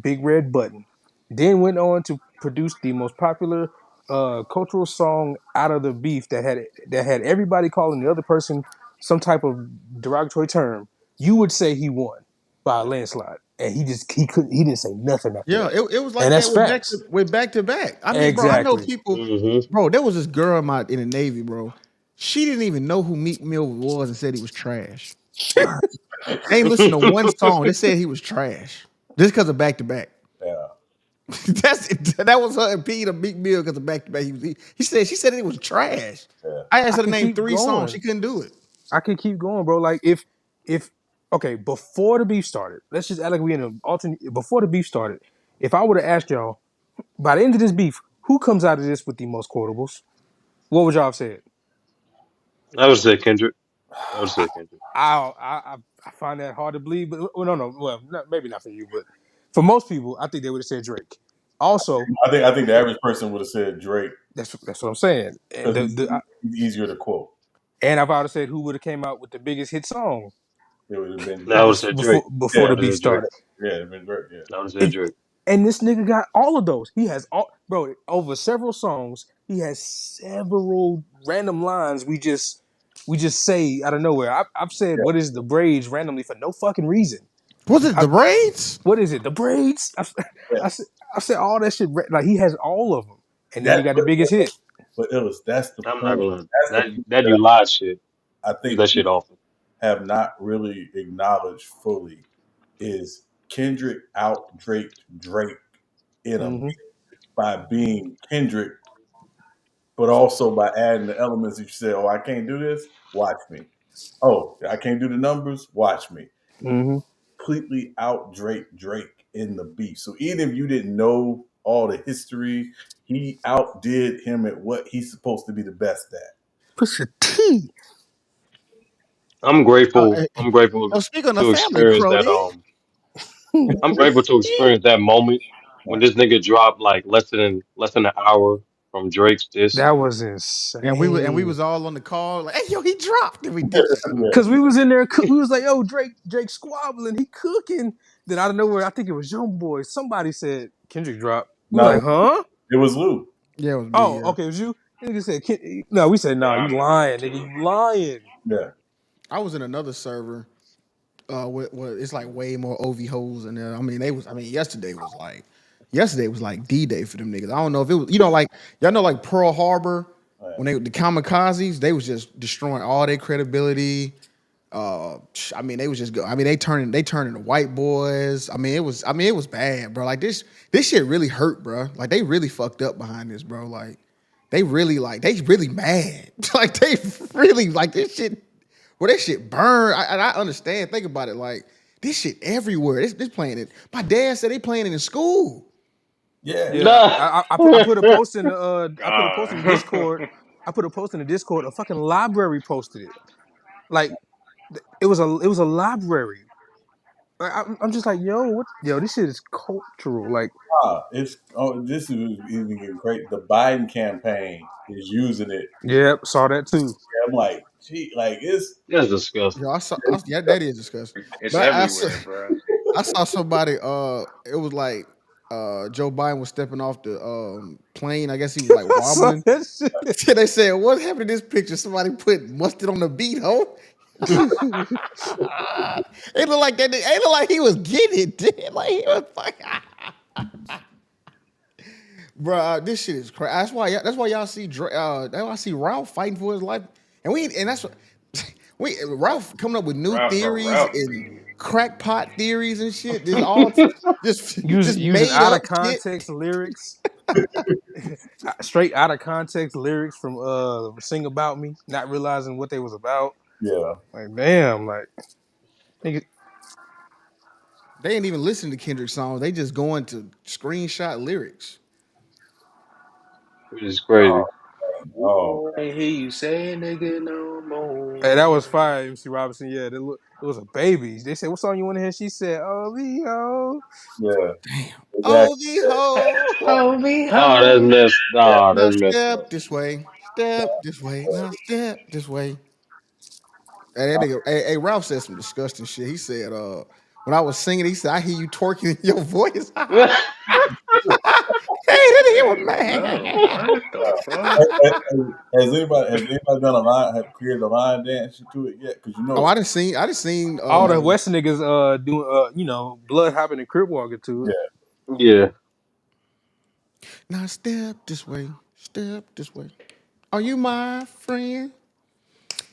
big red button, then went on to produce the most popular cultural song out of the beef that had everybody calling the other person some type of derogatory term, you would say he won by a landslide." And he didn't say nothing after Yeah, that. it was And like that's that facts. with back to back. I mean, bro, I know Exactly. people. hmm Bro, there was this girl in the Navy, bro. She didn't even know who Meek Mill was and said he was trash. Ain't listened to one song. They said he was trash just because of back to back. yeah, That was her opinion of Meek Mill because of back to back. He said she said it was trash. yeah. I asked I her to can name keep 3 songs. She going. couldn't do it. I can keep going, bro. Like if okay, before the beef started, let's just act like we in an alternate before the beef started. If I were to ask y'all by the end of this beef, who comes out of this with the most quotables? What would y'all have said? I would say Kendrick. I would say Kendrick. I find that hard to believe, but well, no, well, maybe not for you, but for most people, I think they would have said Drake. Also, I think the average person would have said Drake that's what I'm saying. And because he's easier to quote. and if I would have said who would have came out with the biggest hit song It would have been I would say Drake. before yeah, the I would beef say Drake. started. yeah, it'd have been Drake. Yeah, I would say It, Drake. and this nigga got all of those. He has all, bro, over several songs. He has several random lines. We just say out of nowhere. I've said yeah, what is the braids randomly for no fucking reason. Was it I, the braids? what is it? The braids. yeah. I, said, I said all that shit. Like he has all of them, and then he That, got the but, biggest hit. but Illis, that's the I'm not point. gonna That's the that point that that you lied shit. I Use think that shit people often. have not really acknowledged fully is Kendrick out Drake in a Hmm beat by being Kendrick, but also by adding the elements that you said, "Oh, I can't do this. Watch me. Oh, I can't do the numbers. Watch me." hmm Completely out Drake in the beat. So even if you didn't know all the history, he outdid him at what he's supposed to be the best at. Pusha T. I'm Uh, grateful. uh, I'm grateful speak on the to family, experience that. Crody. I'm grateful to experience that moment when this nigga dropped like less than an hour from Drake's diss. That was And we insane. was all on the call like, hey yo, he dropped, and we did the song. Yeah. Cause we was in there, we was like, "Yo, Drake squabbling, he cooking." Then out of nowhere, I think it was Young Boy. Somebody said Kendrick dropped. We was No, like, "Huh?" it was Lou. Yeah, it was me. Oh, Yeah, okay, it was you. Nigga said, "No." We said, "Nah, Yeah, I you remember lying, that nigga, too. you lying." Yeah. I was in another server. It's like way more OV holes in there. I mean, they was. I mean, yesterday was like D-Day for them niggas. I don't know if it was, like y'all know, like Pearl Harbor Yeah. when the kamikazes, they was just destroying all their credibility. I mean, they was just go. I mean, they turning to white boys. I mean, it was bad, bro. Like this shit really hurt, bro. Like they really fucked up behind this, bro. Like they really mad. Like they really like this shit. Well, that shit burn. And I understand. Think about it. Like this shit everywhere. This playing it. My dad said they playing it in school. Yeah. Yeah, Nah. I put a post in the I put a post in the God. Discord. I put a post in the Discord. A fucking library posted it. Like it was a library. I'm just like, yo, what? Yo, this shit is cultural. Like, It's this is even getting great. The Biden campaign is using it. yep, saw that too. I'm like, gee, like You That's know, disgusting. yeah, that is disgusting. It's But I saw, everywhere, bro. I saw somebody. It was like Joe Biden was stepping off the plane. I guess he was like I saw wobbling. that shit. They said, "What happened to this picture?" Somebody put mustard on the beat, ho. It looked like that. It looked like he was getting it. Like he was fucking. Bro, this shit is crazy. That's why y'all see that's why I see Ralph fighting for his life, and that's what Ralph coming up with new theories Ralph and be crackpot theories and shit. This all just Using made out of up shit. context lyrics, straight out of context lyrics from "Sing About Me," not realizing what they was about. yeah, Like, damn, like, nigga, They ain't even listening to Kendrick songs. They just going to screenshot lyrics. Which is crazy. oh I ain't hear you say nigga no hey, that was more. fire, MC Robinson. Yeah, it was a baby. They said, "What song you want to hear?" She said, "Oh, yeah, Oh, exactly. the hoe. Hold me Oh, that's home. messed. Yeah, Oh, Now that's messed up. step this way. Step this way. Now step this way. Hey, that nigga, hey, Ralph said some disgusting shit. He said, when I was singing, he said, I hear you twerking in your voice. Hey, that nigga was No, mad. what the fuck? has anybody done a line have created a line dance to it yet? Because Oh, I done seen all the West niggas doing blood hopping and crip walking to it." yeah, Yeah. now step this way. Step this way. Are you my friend?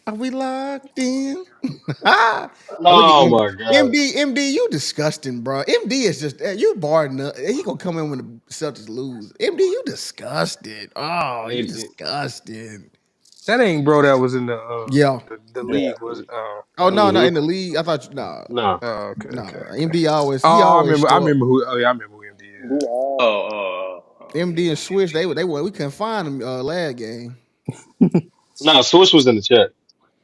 Are we locked in? Oh, look at Oh my god. MD, you disgusting, bro. MD is just you barring up. He gonna come in when the Celtics lose. MD, you disgusted. Oh, you disgusting. That ain't bro. That was in the Yeah. the yeah. league was. Oh, Oh no, no, Hmm. in the league. I thought nah, Nah. oh, okay, nah. okay, okay. MD always he Oh, I always remember. I show up. remember who. Oh yeah, I remember who MD is. MD Yeah. and Swish, they we couldn't find them last game. Nah, Swish was in the chat.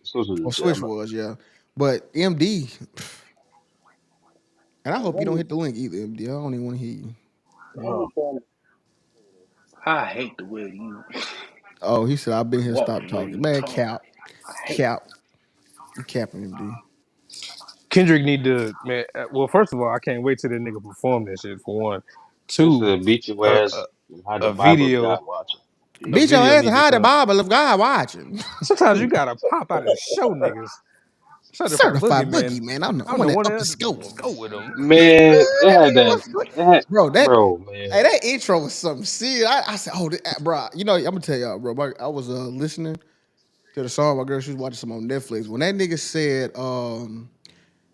Swish was in Well, the chat. Swish was, yeah. But MD, and I hope you don't hit the link either, MD. I don't even want to hear you. Oh, I hate the way you Oh, he said I've been here, walk stop and way talking. you Man, talk. cap. I hate. Cap. You capping MD. Kendrick need to man. Well, first of all, I can't wait till that nigga perform that shit. For one, He two, said, beat your a ass and hide the a Bible of video God watching. a Beat your video ass and need to hide the come. Bible of God watching. Sometimes you gotta pop out and show niggas. Certified Certified boogeyman. boogie, man. I'm I'm on the that one up the that scope. go with him. Man, it had that. It had, Bro, bro, man. hey, that intro was something serious. I said, bro, I'm gonna tell y'all, bro. I was listening to the song. My girl, she was watching some on Netflix. When that nigga said,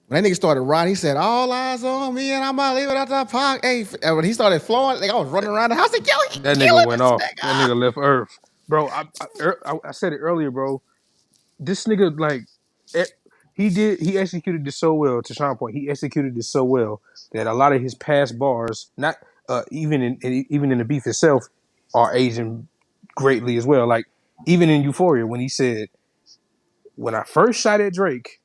when that nigga started riding, he said, "All eyes on me, and I'm gonna leave it at the park." Hey, and when he started flowing, like I was running around the house, like, yo, he That nigga killing went this off. That nigga. nigga left Earth, bro. I said it earlier, bro. This nigga like eh, he executed this so well. To Sean point, he executed this so well that a lot of his past bars, not even in the beef itself, are aging greatly as well. Like even in Euphoria, when he said, "When I first shot at Drake,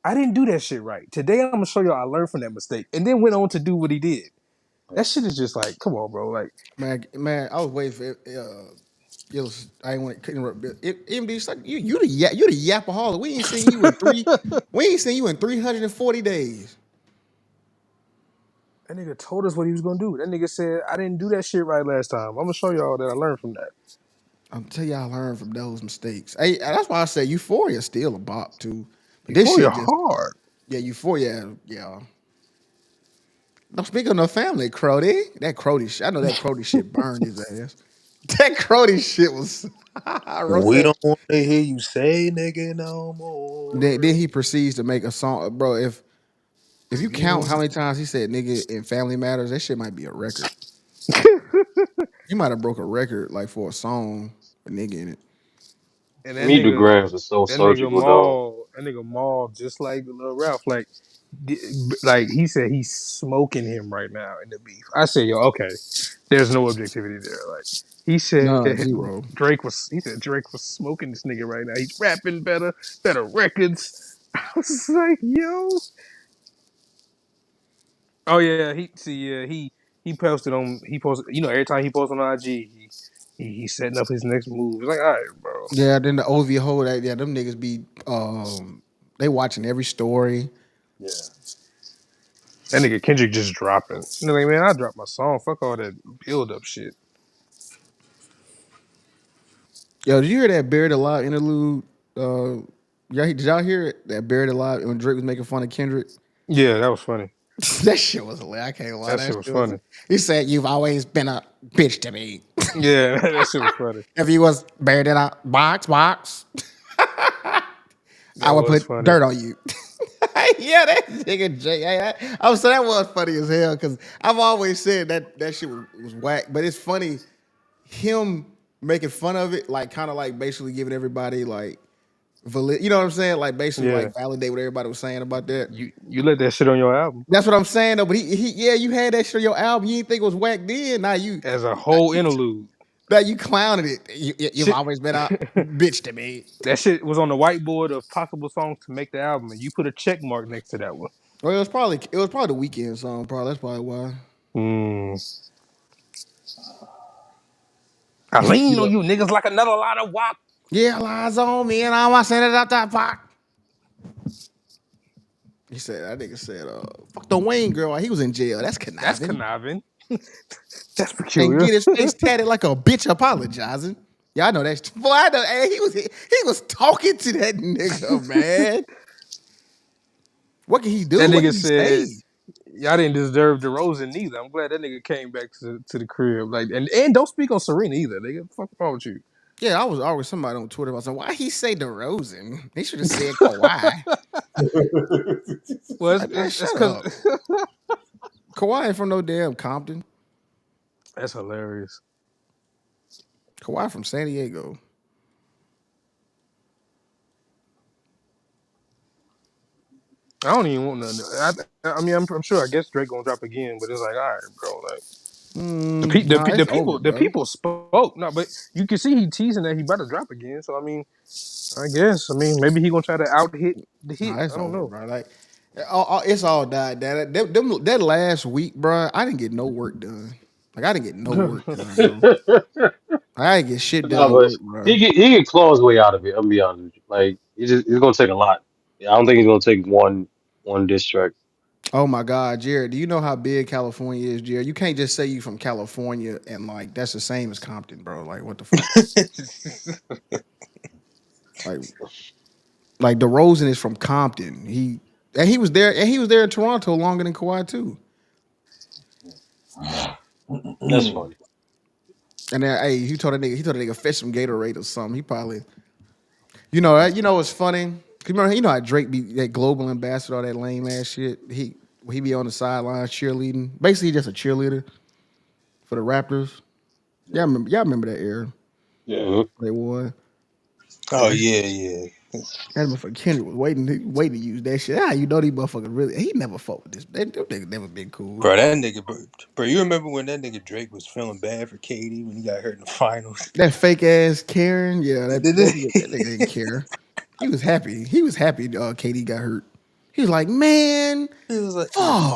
I didn't do that shit right. Today I'm gonna show y'all I learned from that mistake," and then went on to do what he did. That shit is just like, come on, bro. Like, Man, I was waiting for it was, I ain't want to interrupt. It be like you the yapaholic. We ain't seen you in three. We ain't seen you in 340 days. that nigga told us what he was gonna do. That nigga said, I didn't do that shit right last time. I'm gonna show y'all that I learned from that. I'm tell y'all learn from those mistakes. Hey, that's why I say Euphoria still a bop too. But this Euphoria shit just hard. yeah, Euphoria, yeah. No, speaking of no family, Crody, that Crody shit. I know that Crody shit burned his ass. That Crody shit was. I wrote We that. don't want to hear you say nigga no Then more. he proceeds to make a song, bro. If you count how many times he said nigga in Family Matters, that shit might be a record. He might have broke a record like for a song with nigga in it. And Megagrams are so surgical, though. That nigga Maul, just like Lil Ralph, di- like he said, he's smoking him right now in the beef. I said, yo, okay, there's no objectivity there. Like he said Nah, that zero. He said Drake was smoking this nigga right now. He's rapping better records. I was like, yo, oh yeah, he posted, you know, every time he posts on IG, he's setting up his next move. It's like, all right, bro. Yeah, then the OV hold that. Yeah, them niggas be they watching every story. Yeah. That nigga Kendrick just dropping. You know, like, man, I dropped my song. Fuck all that build up shit. Yo, did you hear that Buried Alive interlude? Did y'all hear it? That Buried Alive when Drake was making fun of Kendrick? Yeah, that was funny. That shit was hilarious. I can't lie. That That shit was shit was. funny. He said, "You've always been a bitch to me. Yeah, that shit was funny. If you was buried in a box, I That would was put funny. dirt on you." Yeah, that nigga Jay. I was so that was funny as hell because I've always said that shit was whack. But it's funny him making fun of it, like kind of like basically giving everybody like you know what I'm saying? Like basically Yeah, like validate what everybody was saying about that. you let that shit on your album That's what I'm saying though. But he yeah, you had that shit on your album. You didn't think it was whack then. as a whole interlude. Now you clowning it. You've Shit, always been a bitch to me. that shit was on the whiteboard of possible songs to make the album, and you put a check mark next to that one. Well, it was probably the weekend song. Probably that's probably why. Mm. I lean You on know, you niggas like another lot of wop. yeah, lies on me and all my senators out that pot. He said that nigga said, fuck the Wayne girl while he was in jail. That's That's conniving. conniving. That's And peculiar. get his face tatted like a bitch apologizing. Yeah, I know that's boy. I know. Hey, he was talking to that nigga, man. What can he That do? What nigga can he said, say? y'all didn't deserve DeRozan neither. I'm glad that nigga came back to the crib. Like, and don't speak on Serena either, nigga. Fuck wrong with you. Yeah, I was always somebody on Twitter about saying why he say DeRozan. He should have said Kawhi. Well, Like, man, it's shut cause up. Kawhi ain't from no damn Compton. that's hilarious. Kawhi from San Diego. I don't even want nothing. I mean, I'm sure. I guess Drake gonna drop again, but it's like, all right, bro. Like Nah, it's over, the bro. people spoke. No, but you can see he teasing that he about to drop again. So I mean, I guess. I mean, maybe he gonna try to out hit the Nah, hits. it's I don't over, know. bro. Like, it's all died. That last week, bro, I didn't get no work done. Like, I didn't get no work done, bro. I didn't get shit done No, at but work, bro. he can claw his way out of it. I'm gonna be honest with you. Like it's gonna take a lot. I don't think he's gonna take one diss track. Oh my God, Jared, do you know how big California is, Jared? You can't just say you from California and like that's the same as Compton, bro. Like, what the fuck? Like, DeRozan is from Compton. He was there in Toronto longer than Kawhi too. That's funny. And then, hey, he told a nigga fetch some Gatorade or something. He probably, what's funny? 'Cause remember, you know how Drake be that global ambassador, all that lame ass shit. He be on the sidelines cheerleading, basically just a cheerleader for the Raptors. Yeah. Y'all remember that era? Yeah. Hmm. They won. Oh Yeah, yeah, yeah. that motherfucker Kendrick was waiting to use that shit. How you know these motherfuckers really? He never fought with this. Them niggas never been cool. Bro, that nigga, bro, you remember when that nigga Drake was feeling bad for KD when he got hurt in the finals? That fake ass Karen, yeah, that Did nigga, that nigga didn't care. He was happy. He was happy. KD got hurt. He's like, man, He was like,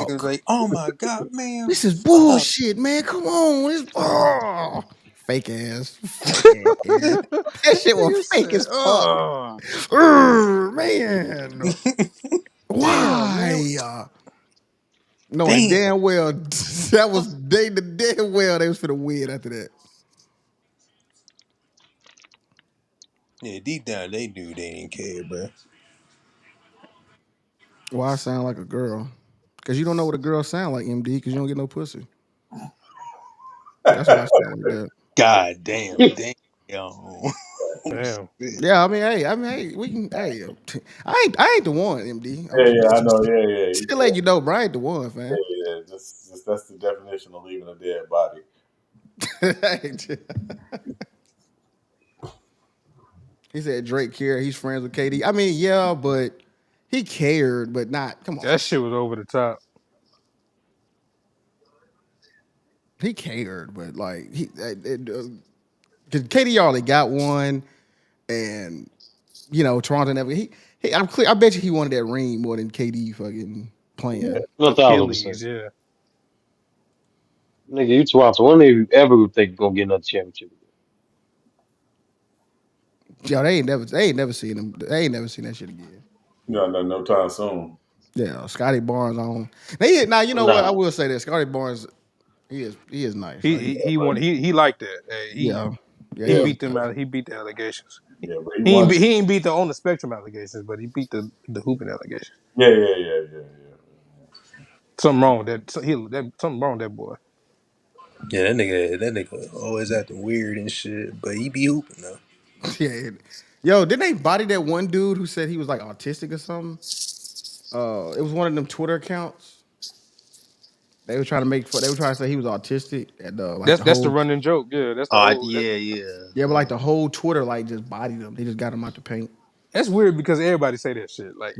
he was fuck. like, oh my god, man, This is fuck. bullshit, man. Come on. Fake ass. Fake ass. That shit was Nigga fake said, as fuck. oh, Man. damn, man, Why? Knowing damn. damn well that was the damn well they was finna win after that. Yeah, deep down they knew they didn't care, bro. Why I sound like a girl? Because you don't know what a girl sound like, MD, because you don't get no pussy. That's why I sound like that. God damn, damn. Oh, Damn. shit. Yeah, hey, we can. Hey, I ain't the one, MD. I'm Yeah, just, yeah, I just, know. Yeah, yeah, just to let you know, bro, I ain't the one, yeah, fam. yeah. Just that's the definition of leaving a dead body. He said Drake cared. He's friends with KD. I mean, yeah, but he cared, but not. Come on, That shit was over the top. he cared, but like because KD already got one, and Toronto never. I'm clear. I bet you he wanted that ring more than KD fucking Yeah, playing. 1,000%. Achilles, yeah. Nigga, you Toronto. When do you ever think you're gonna get another championship? Yo, they ain't never seen him. They ain't never seen that shit again. no, no, no time soon. Yeah, Scotty Barnes on. Now you know what I Nah. will say. That Scotty Barnes, he is nice. Like He won. He liked that. Hey, yeah, yeah, he he Yeah, is beat them nice. out. He beat the allegations. yeah, but he won. He ain't beat the on the spectrum allegations, but he beat the hooping allegations. Yeah, yeah, yeah, yeah, yeah. Something wrong with that. Something wrong with that boy. Yeah, that nigga always acting weird and shit, but he be hooping though. Yeah. Yo, didn't they body that one dude who said he was like autistic or something? It was one of them Twitter accounts. They were trying to make fun. They were trying to say he was autistic, and like the That's the whole running joke. Yeah, that's the Oh, old. yeah, yeah. yeah, but like the whole Twitter like just bodied him. They just got him out the paint. That's weird because everybody say that shit. Like,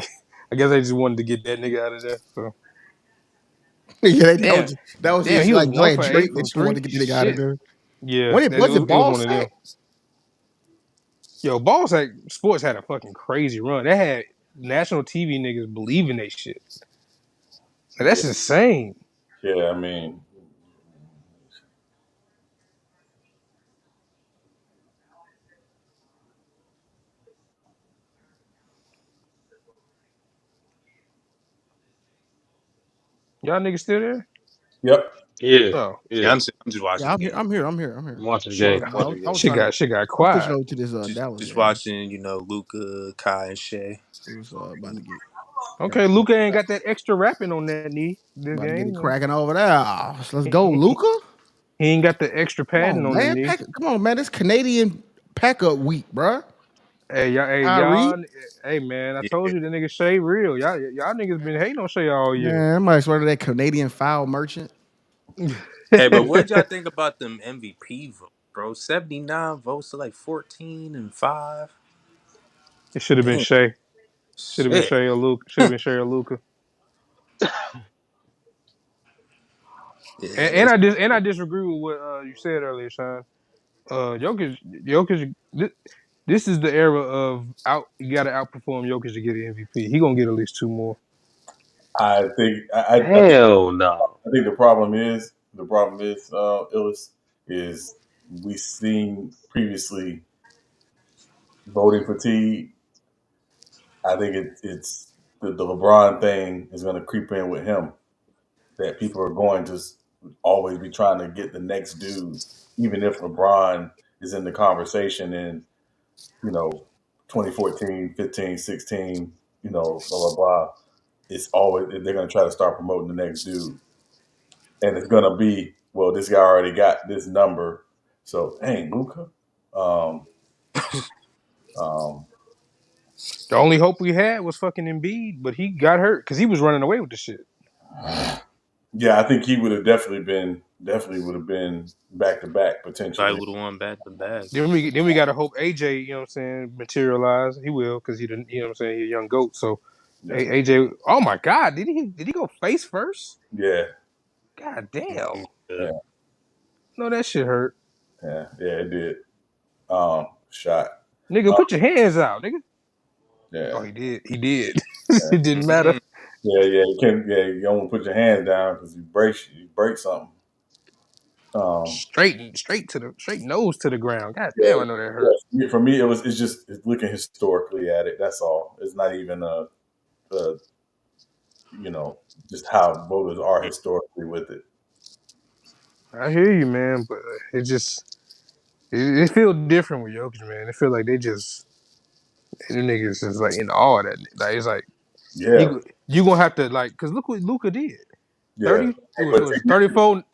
I guess they just wanted to get that nigga out of there. So Yeah, damn, that was damn, just he was like one playing for eight Drake. They from just wanted three. to get the nigga out of Shit. there. Yeah, When it was it it was ball one of sack? them. Yo, Balls like Sports had a fucking crazy run. They had national TV niggas believing they shit. Like, Yeah, that's insane. yeah. I mean, Y'all niggas still there? yep. Yeah. Oh, Yeah, Yeah. I'm just watching Yeah, the I'm here. game. I'm here. I'm here. I'm I'm here. watching the shit game. got I Watching was, the I game. was trying to. shit got I'm pushing quiet. over to this Just Dallas just game. watching, Luca, Kai, and Shay. It was about to get Okay, Luca ain't got that extra rapping on that knee this it game. cracking over there. So let's go, He, he, Luca. he ain't got the extra Come padding on, on the man. knee. Come on, man. This Canadian pack up week, bruh. Hey, Kyrie. hey man, I Yeah. told you the nigga Shay real. Y'all niggas been hating on Shay all year. Man, I might swear to that Canadian foul merchant. Hey, but what y'all think about them MVP votes, bro? 79 votes to like 14 and 5. It should have been Damn, Shay. Should have been shit. Shay or Luke. Should have been Shay or Luca. Yeah, that's And I disagree with what you said earlier, Sean. Jokic. This is the era of out. You got to outperform Jokic to get an MVP. He gonna get at least two more. Hell no. I think the problem is Illis is we seen previously voting fatigue. I think it's the LeBron thing is going to creep in with him. That people are going to always be trying to get the next dude, even if LeBron is in the conversation in, you know, 2014, 15, 16, blah, blah, blah. It's always, they're going to try to start promoting the next dude. And it's going to be, well, this guy already got this number. So, hey, Luca. Um, um, The only hope we had was fucking Embiid, but he got hurt because he was running away with the shit. yeah, I think he definitely would have been back to back probably potentially. would have won back to back. Then we gotta hope AJ, you know what I'm saying, materialize. He will because he didn't, you know what I'm saying, he's a young goat. So Yeah. AJ, oh my God, did he go face first? Yeah. God damn, Yeah. Yeah. no, that shit hurt, Yeah. Yeah, it did. Shot. nigga. Uh, Put your hands out, nigga. Oh, yeah. he did. Yeah. It didn't matter. Yeah, you can't. Yeah, you don't want to put your hands down because you break something. Um, Straight to the straight nose to the ground. God yeah, damn, I know that hurt. for me, it's looking historically at it. That's all. It's not even a you know just how voters are historically with it. I hear you, man, but it just it feels different with Jokic, man. It feel like they just the niggas is like in awe of that. Like it's like Yeah, you gonna have to like because look what Luca did. yeah, 30 it was, but it was 34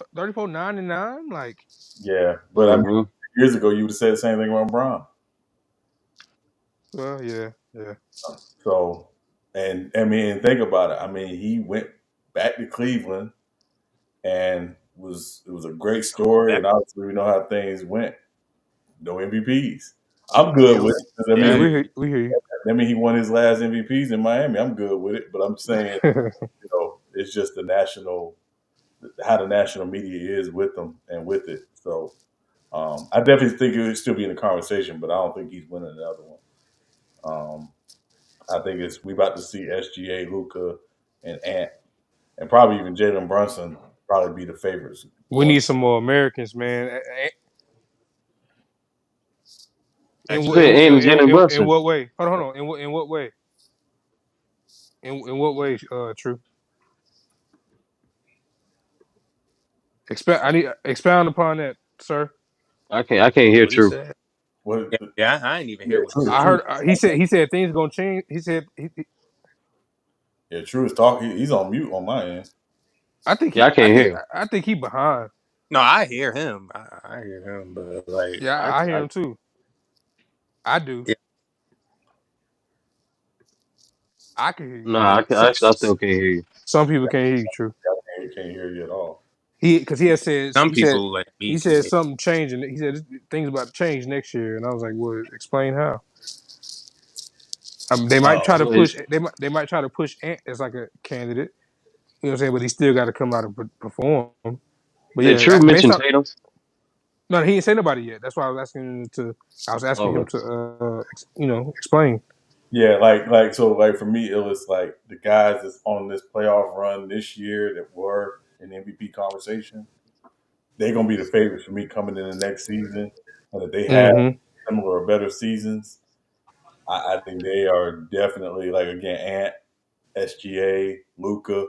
9 and 9 like yeah, but I mean, Hmm. years ago you would have said the same thing about Brown. well yeah. So, and I mean, think about it. I mean, he went back to Cleveland and it was a great story. Back. And obviously, we know how things went. No MVPs. I'm good Yeah, with it. 'Cause I Yeah, mean, yeah. we hear you. he won his last MVPs in Miami. I'm good with it. But I'm saying, it's just how the national media is with them and with it. So I definitely think it would still be in the conversation, but I don't think he's winning another one. I think we about to see SGA, Luca, and Ant, and probably even Jalen Brunson probably be the favorites We going. need some more Americans, man. Actually, Yeah, and Jalen In Brunson. what way? Hold on. In what way? In what way? True. Expect. I need expound upon that, sir. I can't hear what he True. said. What? Yeah, yeah. I ain't even Yeah, hear what he true, I said. true. heard. He said things gonna change. He said. Yeah, true is talking. He's on mute on my end. I think Yeah, he. I can't hear him. I think he behind. No, I hear him. I hear him, but like, Yeah, I hear him too. I do. yeah, I can hear you, Nah, but I still can't hear you. some people can't hear you. True. Can't hear you at all. He because he had said some people like me he can said hear. something changing. He said things about to change next year, and I was like, "Well, explain how." They might try Oh, to Well, push. They might try to push Ant as like a candidate. You know what I'm saying? But he still got to come out and perform. But did yeah, True based mention on Tatum? no, he didn't say nobody yet. That's why I was asking him to. I was asking him Okay. to, explain. Yeah, so like for me, it was like the guys that's on this playoff run this year that were in the MVP conversation. They're gonna be the favorites for me coming in the next season. And if they have Mm-hmm. similar or better seasons, I think they are definitely like again Ant, SGA, Luca,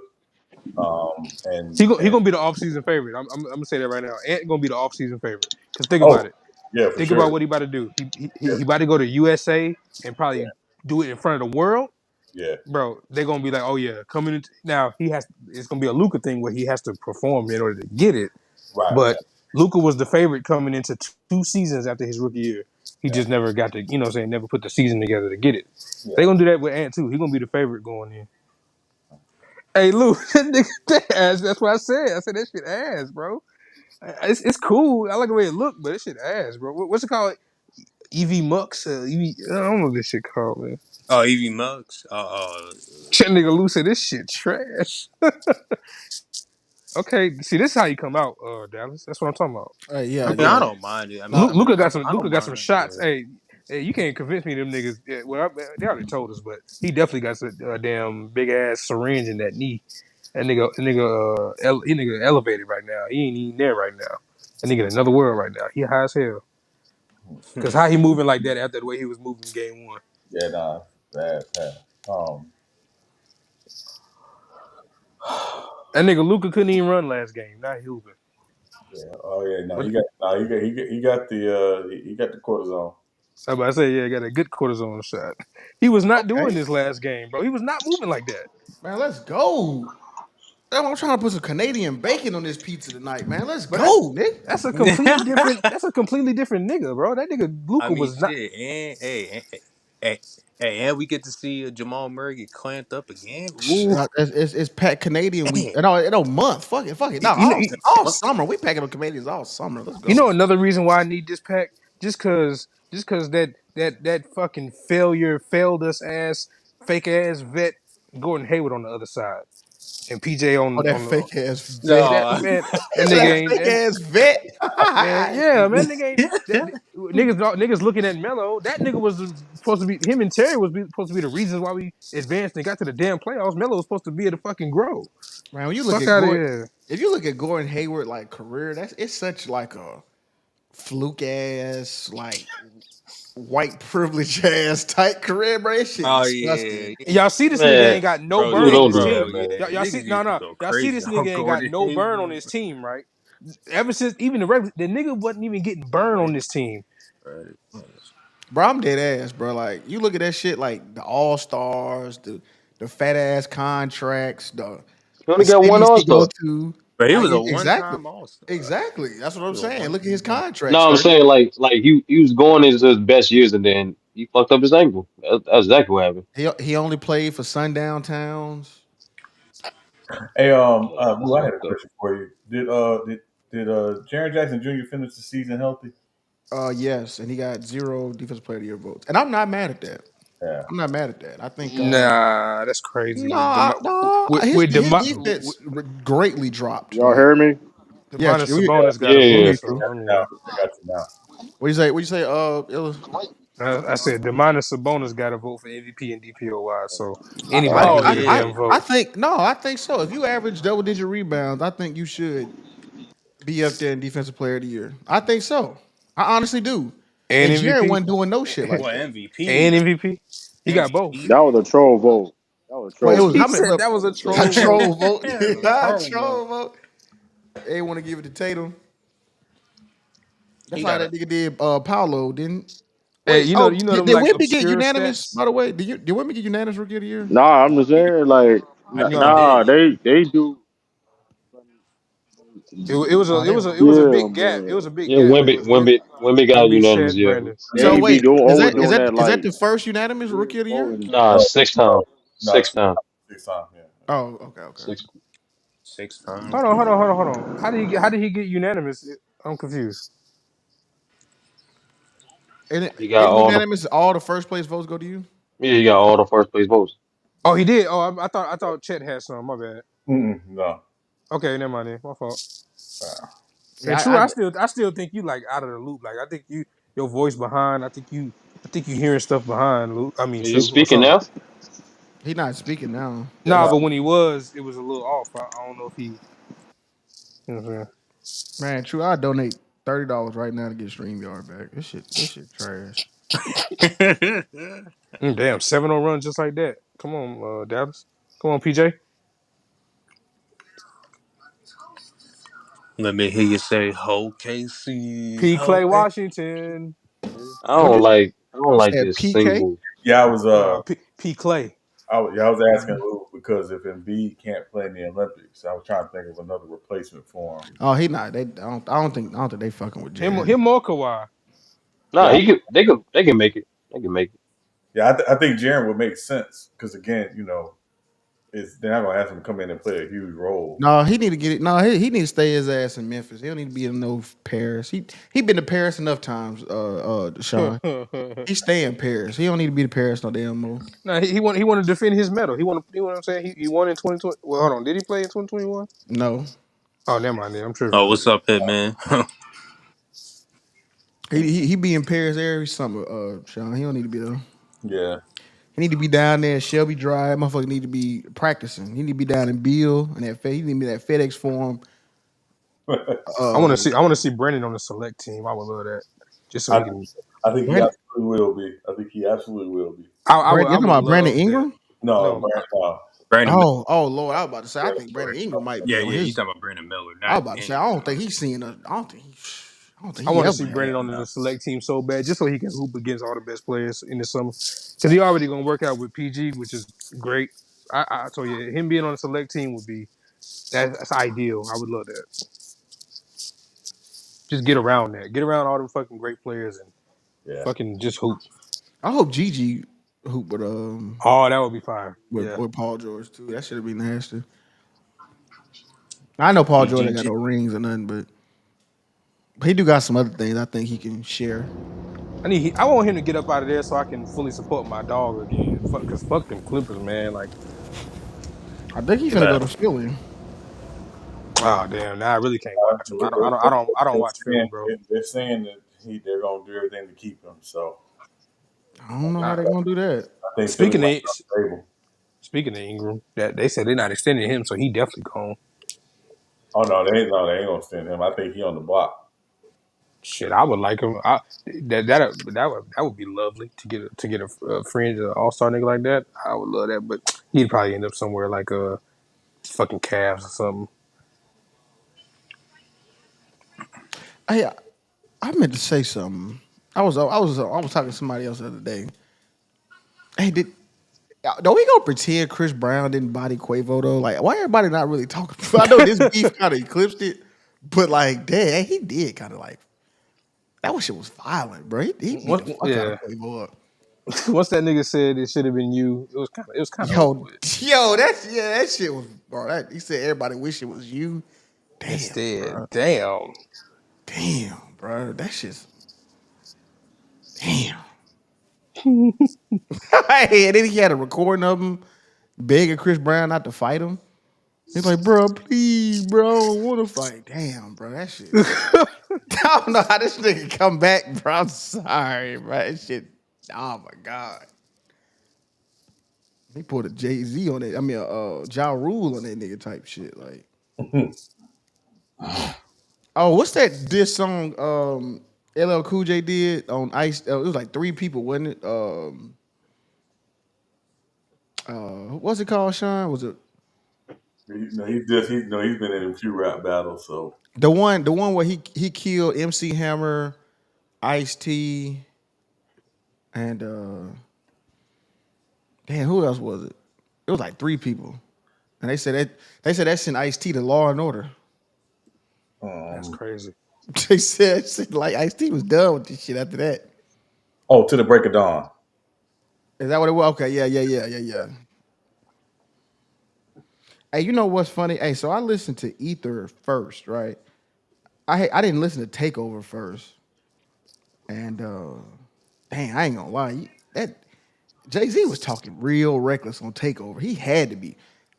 He and gonna be the offseason favorite. I'm gonna say that right now. Ant gonna be the offseason favorite. Cause think oh about it. yeah, for Think about sure, what he about to do. He yeah, about to go to USA and yeah, probably do it in front of the world. yeah, Bro, they're gonna be like, oh yeah, coming in now. It's gonna be a Luca thing where he has to perform in order to get it. right, yeah, But Luca was the favorite coming into two seasons after his rookie year. He yeah, just never got to, never put the season together to get it. They yeah. gonna do that with Ant too. He gonna be the favorite going in. Hey Lou, that nigga ass. That's what I said. I said that shit ass, bro. It's cool. I like the way it looked, but this shit ass, bro. What's it called? EV Mux? I don't know what this shit called, man. Oh, Evie Muggs. Shit, nigga Lou said this shit trash. Okay, see, this is how you come out, Dallas. That's what I'm talking about. Yeah, I mean, I yeah. don't mind it. I mean, Nah, I mean, Luca got some. I Luca don't got some mind, shots. but Hey, you can't convince me them niggas. Yeah, well, they already told us, but he definitely got some damn big ass syringe in that knee. He nigga elevated right now. He ain't even there right now. That nigga in another world right now. He high as hell. Cause how he moving like that after the way he was moving game one. Yeah, nah, bad. Um, That nigga Luca couldn't even run last game. Now he hooping. yeah, oh yeah, no, What? he got the cortisone. I about to say, yeah, got a good cortisone shot. He was not doing okay, this last game, bro. He was not moving like that. man, let's go. I'm trying to put some Canadian bacon on this pizza tonight, man. Let's But that's go, Nick. that's a completely different. That's a completely different nigga, bro. That nigga I Luca mean, was not. shit. And and we get to see Jamal Murray get clamped up again. Ooh, It's Pat Canadian week. man. No month. Fuck it. No, You know, all summer. We packing up Canadians all summer. Let's you go. know another reason why I need this pack, just cause that fucking failed us ass fake ass vet Gordon Hayward on the other side. and PJ Oh, that on the fake ass vet. that No. man. That It's nigga that ain't fake that ass vet. man. Yeah, man. Nigga ain't that. Niggas looking at Melo. That nigga was supposed to be. Him and Terry was supposed to be the reasons why we advanced and got to the damn playoffs. Melo was supposed to be at the fucking grow. Man, when you look Fuck at out of Gordon, here. if you look at Gordon Hayward like career, it's such like a fluke ass like white privilege ass type career, bro. This shit Oh disgusting. yeah, yeah. Y'all see this nigga Man, ain't got no Bro, burn dude, on nigga, don't his do bro, that, team. yeah. man. Y'all see Niggas used to go y'all see crazy this on nigga ain't got Gordon no burn on Hayward. his team, right? Ever since even the nigga wasn't even getting burned on this team. Right. Bro, I'm dead ass, bro. Like you look at that shit, like the All Stars, the fat ass contracts, He the only got one cities All he go Star. to. But he was a Exactly, one-time All-Star. exactly. That's what He I'm was a saying. Look at his one-time All. contract, No, I'm sir. saying like he was going into his best years and then he fucked up his ankle. That's exactly what happened. He only played for sundown towns. Hey, Yeah, Lou, that's I had a fucked up. question for you. Did Jaren Jackson Jr. finish the season healthy? Yes, and he got 0 defensive player of the year votes, and I'm not mad at that. Yeah. I'm not mad at that. I think Nah, that's crazy. no, his defense greatly dropped. Y'all Like hear me? yeah, Demonis Yeah, Sabonis got a we vote. Yeah, hear So you. I now mean, I got you now. What you say? What you say? Illa? I said Demonis Sabonis got a vote for MVP and DPOY. So I, anybody Oh can I, get a I, damn yeah. I vote. think no, I think so. If you average double digit rebounds, I think you should be up there in defensive player of the year. I think so. I honestly do. And And Jared MVP. wasn't doing no shit like Well, that. MVP, And MVP. He got both. MVP. That was a troll vote. That was a Well, it troll was He how vote. many? said Well, that was a a troll vote. troll vote. That was a A troll vote. troll vote. They want to give it to Tatum. That's He how got a that nigga did. Paulo didn't. Hey, Wait. Oh, you know did them like Wimby get obscure unanimous? stats. By the way, did Wimby get unanimous rookie of the year? Nah, I'm just saying, like, I think he No, nah, did. they do. Oh, they. it was a Yeah, big gap. It but was a big yeah. gap. It was Wimby got Wimby, unanimous. Shat, Yeah, Brandon. So they be wait, doing is that is overdoing that that, is that like, the first unanimous rookie of the year? nah, No, six no, time, no, six time, 6 times. Yeah. Oh, okay, okay. six. 6 times. Hold on. How did he get unanimous? I'm confused. And He got in all the unanimous, all the first place votes go to you. yeah, he got all the first place votes. Oh, he did. Oh, I thought Chet had some. My bad. No. Okay, never mind. Then. My fault. And Yeah, true, I still think you like out of the loop. Like I think your voice behind. I think you hearing stuff behind. Luke. I mean, He's true or speaking something. now. he not speaking now. Nah, No. but when he was, it was a little off. I don't know if he. You know what I'm Man, true. I donate $30 right now to get StreamYard back. This shit trash. saying? Damn, 7-0 run just like that. Come on, Dallas. Come on, PJ. Let me hear you say, "Ho KC, P. ho Clay K." Washington. What you I don't you like said? this PK? single. Yeah, I was P. Clay. I was asking Lou because if Embiid can't play in the Olympics, I was trying to think of another replacement for him. Oh, he not. I don't think they fucking with Jared. Him or Kawhi. Nah, Yeah, he could. They can make it. They can make it. yeah, I think Jaren would make sense because again, they're not gonna ask him to come in and play a huge role. No, he need to get it. No, he need to stay his ass in Memphis. He don't need to be in no Paris. He been to Paris enough times. Sean. He stay in Paris. He don't need to be to Paris no damn more. No, he want to defend his medal. He want what I'm saying. He won in 2020. Well, hold on. Did he play in 2021? No, Oh, never mind. Then I'm tripping. Oh, what's up, Hitman? he be in Paris every summer. Sean. He don't need to be there. Yeah, He need to be down there. Shelby Drive. Motherfucker need to be practicing. He need to be down in Beale and he need to be that FedEx Forum. I want to see Brandon on the select team. I would love that. Just so I he can. I think he Brandon, absolutely will be. I think he absolutely will be. Brandon, I you talking would about Brandon love that. Ingram? No, No, Brand, Brandon. Oh Lord, I was about to say. I think Brandon Ingram might be Yeah, on yeah. You his. talking about Brandon Miller, I not was about to say. I don't Ingram. think he's seeing. I don't think I he want to ever see had. Brandon on No. the select team so bad, just so he can hoop against all the best players in the summer. Because he already gonna work out with PG, which is great. I told you him being on the select team would be that's ideal. I would love that. Just get around that. Get around all them fucking great players and Yeah, fucking just hoop. I hope Gigi hoop Oh, that would be fire. Yeah. with Paul George too. That should be nasty. I know Paul George ain't got PGG. no rings or nothing, but he do got some other things I think he can share. I want him to get up out of there so I can fully support my dog again. Cause fuck them Clippers, man. Like I think he's He finna not. go to Philly. Oh damn! Now I really can't watch him. I don't watch Philly, bro. They're saying that they're gonna do everything to keep him. So I don't know how Uh, they're gonna do that. I think Philly speaking might of be on the table. speaking of Ingram, that they said they're not extending him, so he definitely gone. Oh no, they ain't gonna send him. I think he on the block. Shit, I would like him. That would be lovely to get a fringe All Star nigga like that. I would love that, but he'd probably end up somewhere like fucking Cavs or something. Hey, I meant to say something. I was talking to somebody else the other day. Hey, don't we go pretend Chris Brown didn't body Quavo though? Like, why everybody not really talking? I know this beef kind of eclipsed it, but like, dang, he did kind of like that. Shit was violent, bro. He beat the fuck out of Yeah, Quavo up. once that nigga said it should have been you, it was kind of over Yo, with. that shit was bro. He said everybody wish it was you. Damn, Instead, bro. damn. Damn, bro. That shit's damn. Hey, and then he had a recording of him begging Chris Brown not to fight him. He's like, bro, please, bro, I don't want to fight. Damn, bro, that shit. I don't know how this nigga come back, bro. I'm sorry, bro. That shit. Oh my god. He put a Jay Z on it. I mean, Ja Rule on that nigga type shit. Like, oh, what's that diss song? LL Cool J did on Ice. It was like three people, wasn't it? What's it called, Sean? Was it He's been in a few rap battles. So the one where he killed MC Hammer, Ice T, and damn, who else was it? It was like three people, and they said that sent Ice T to Law and Order. That's um, crazy. They said like Ice T was done with this shit after that. to the break of dawn. Is that what it was? Okay, yeah. Hey, you know what's funny? Hey, so I listened to Ether first, right? I didn't listen to Takeover first, and dang, I ain't gonna lie, that Jay Z was talking real reckless on Takeover. He had to be.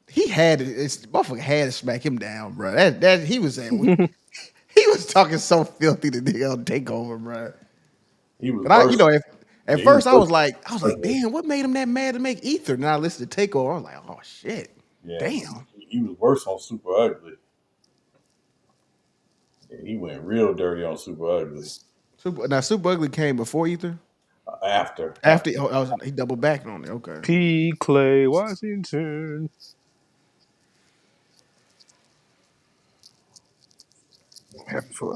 He had to. Motherfucker had to smack him down, bro. That he was saying. He was talking so filthy to nigga on Takeover, bro. He was And worse. at Yeah, he was first worse. I was like, damn, what made him that mad to make Ether? And I listened to Takeover. I was like, oh shit, Yeah, damn. he was worse on Super Ugly. Yeah, he went real dirty on Super Ugly. Super Ugly came before Ether. After. Oh, he doubled back on it. Okay. P. Clay Washington.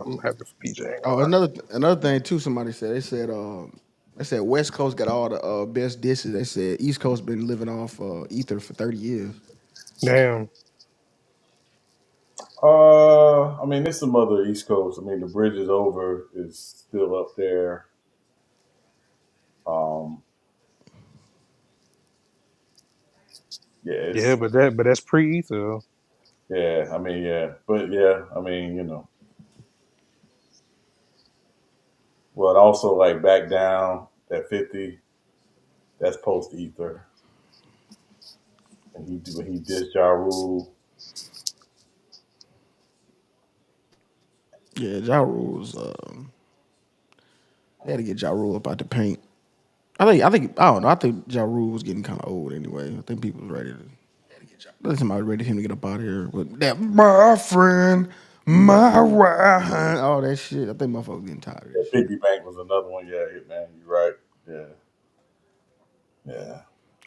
I'm happy for PJ. Ain't gonna Oh, lie. another thing too. Somebody said they said West Coast got all the best dishes. They said East Coast been living off Ether for 30 years. Damn. I mean, there's some other East Coast. I mean, the Bridge is Over is still up there. Um, yeah, Yeah, but that's pre-ether. yeah. I mean, yeah, but yeah, I mean, well, also like Back Down at 50. That's post Ether, and he dissed Ja Rule. Yeah, Ja Rule's. They had to get Ja Rule up out the paint. I don't know. I think Ja Rule was getting kind of old anyway. I think people was ready to. I think somebody ready for him to get up out of here with that my friend, my right, all that shit. I think motherfuckers getting tired of Yeah, this shit. Piggy Bank was another one. Yeah, man, you're right. Yeah, yeah,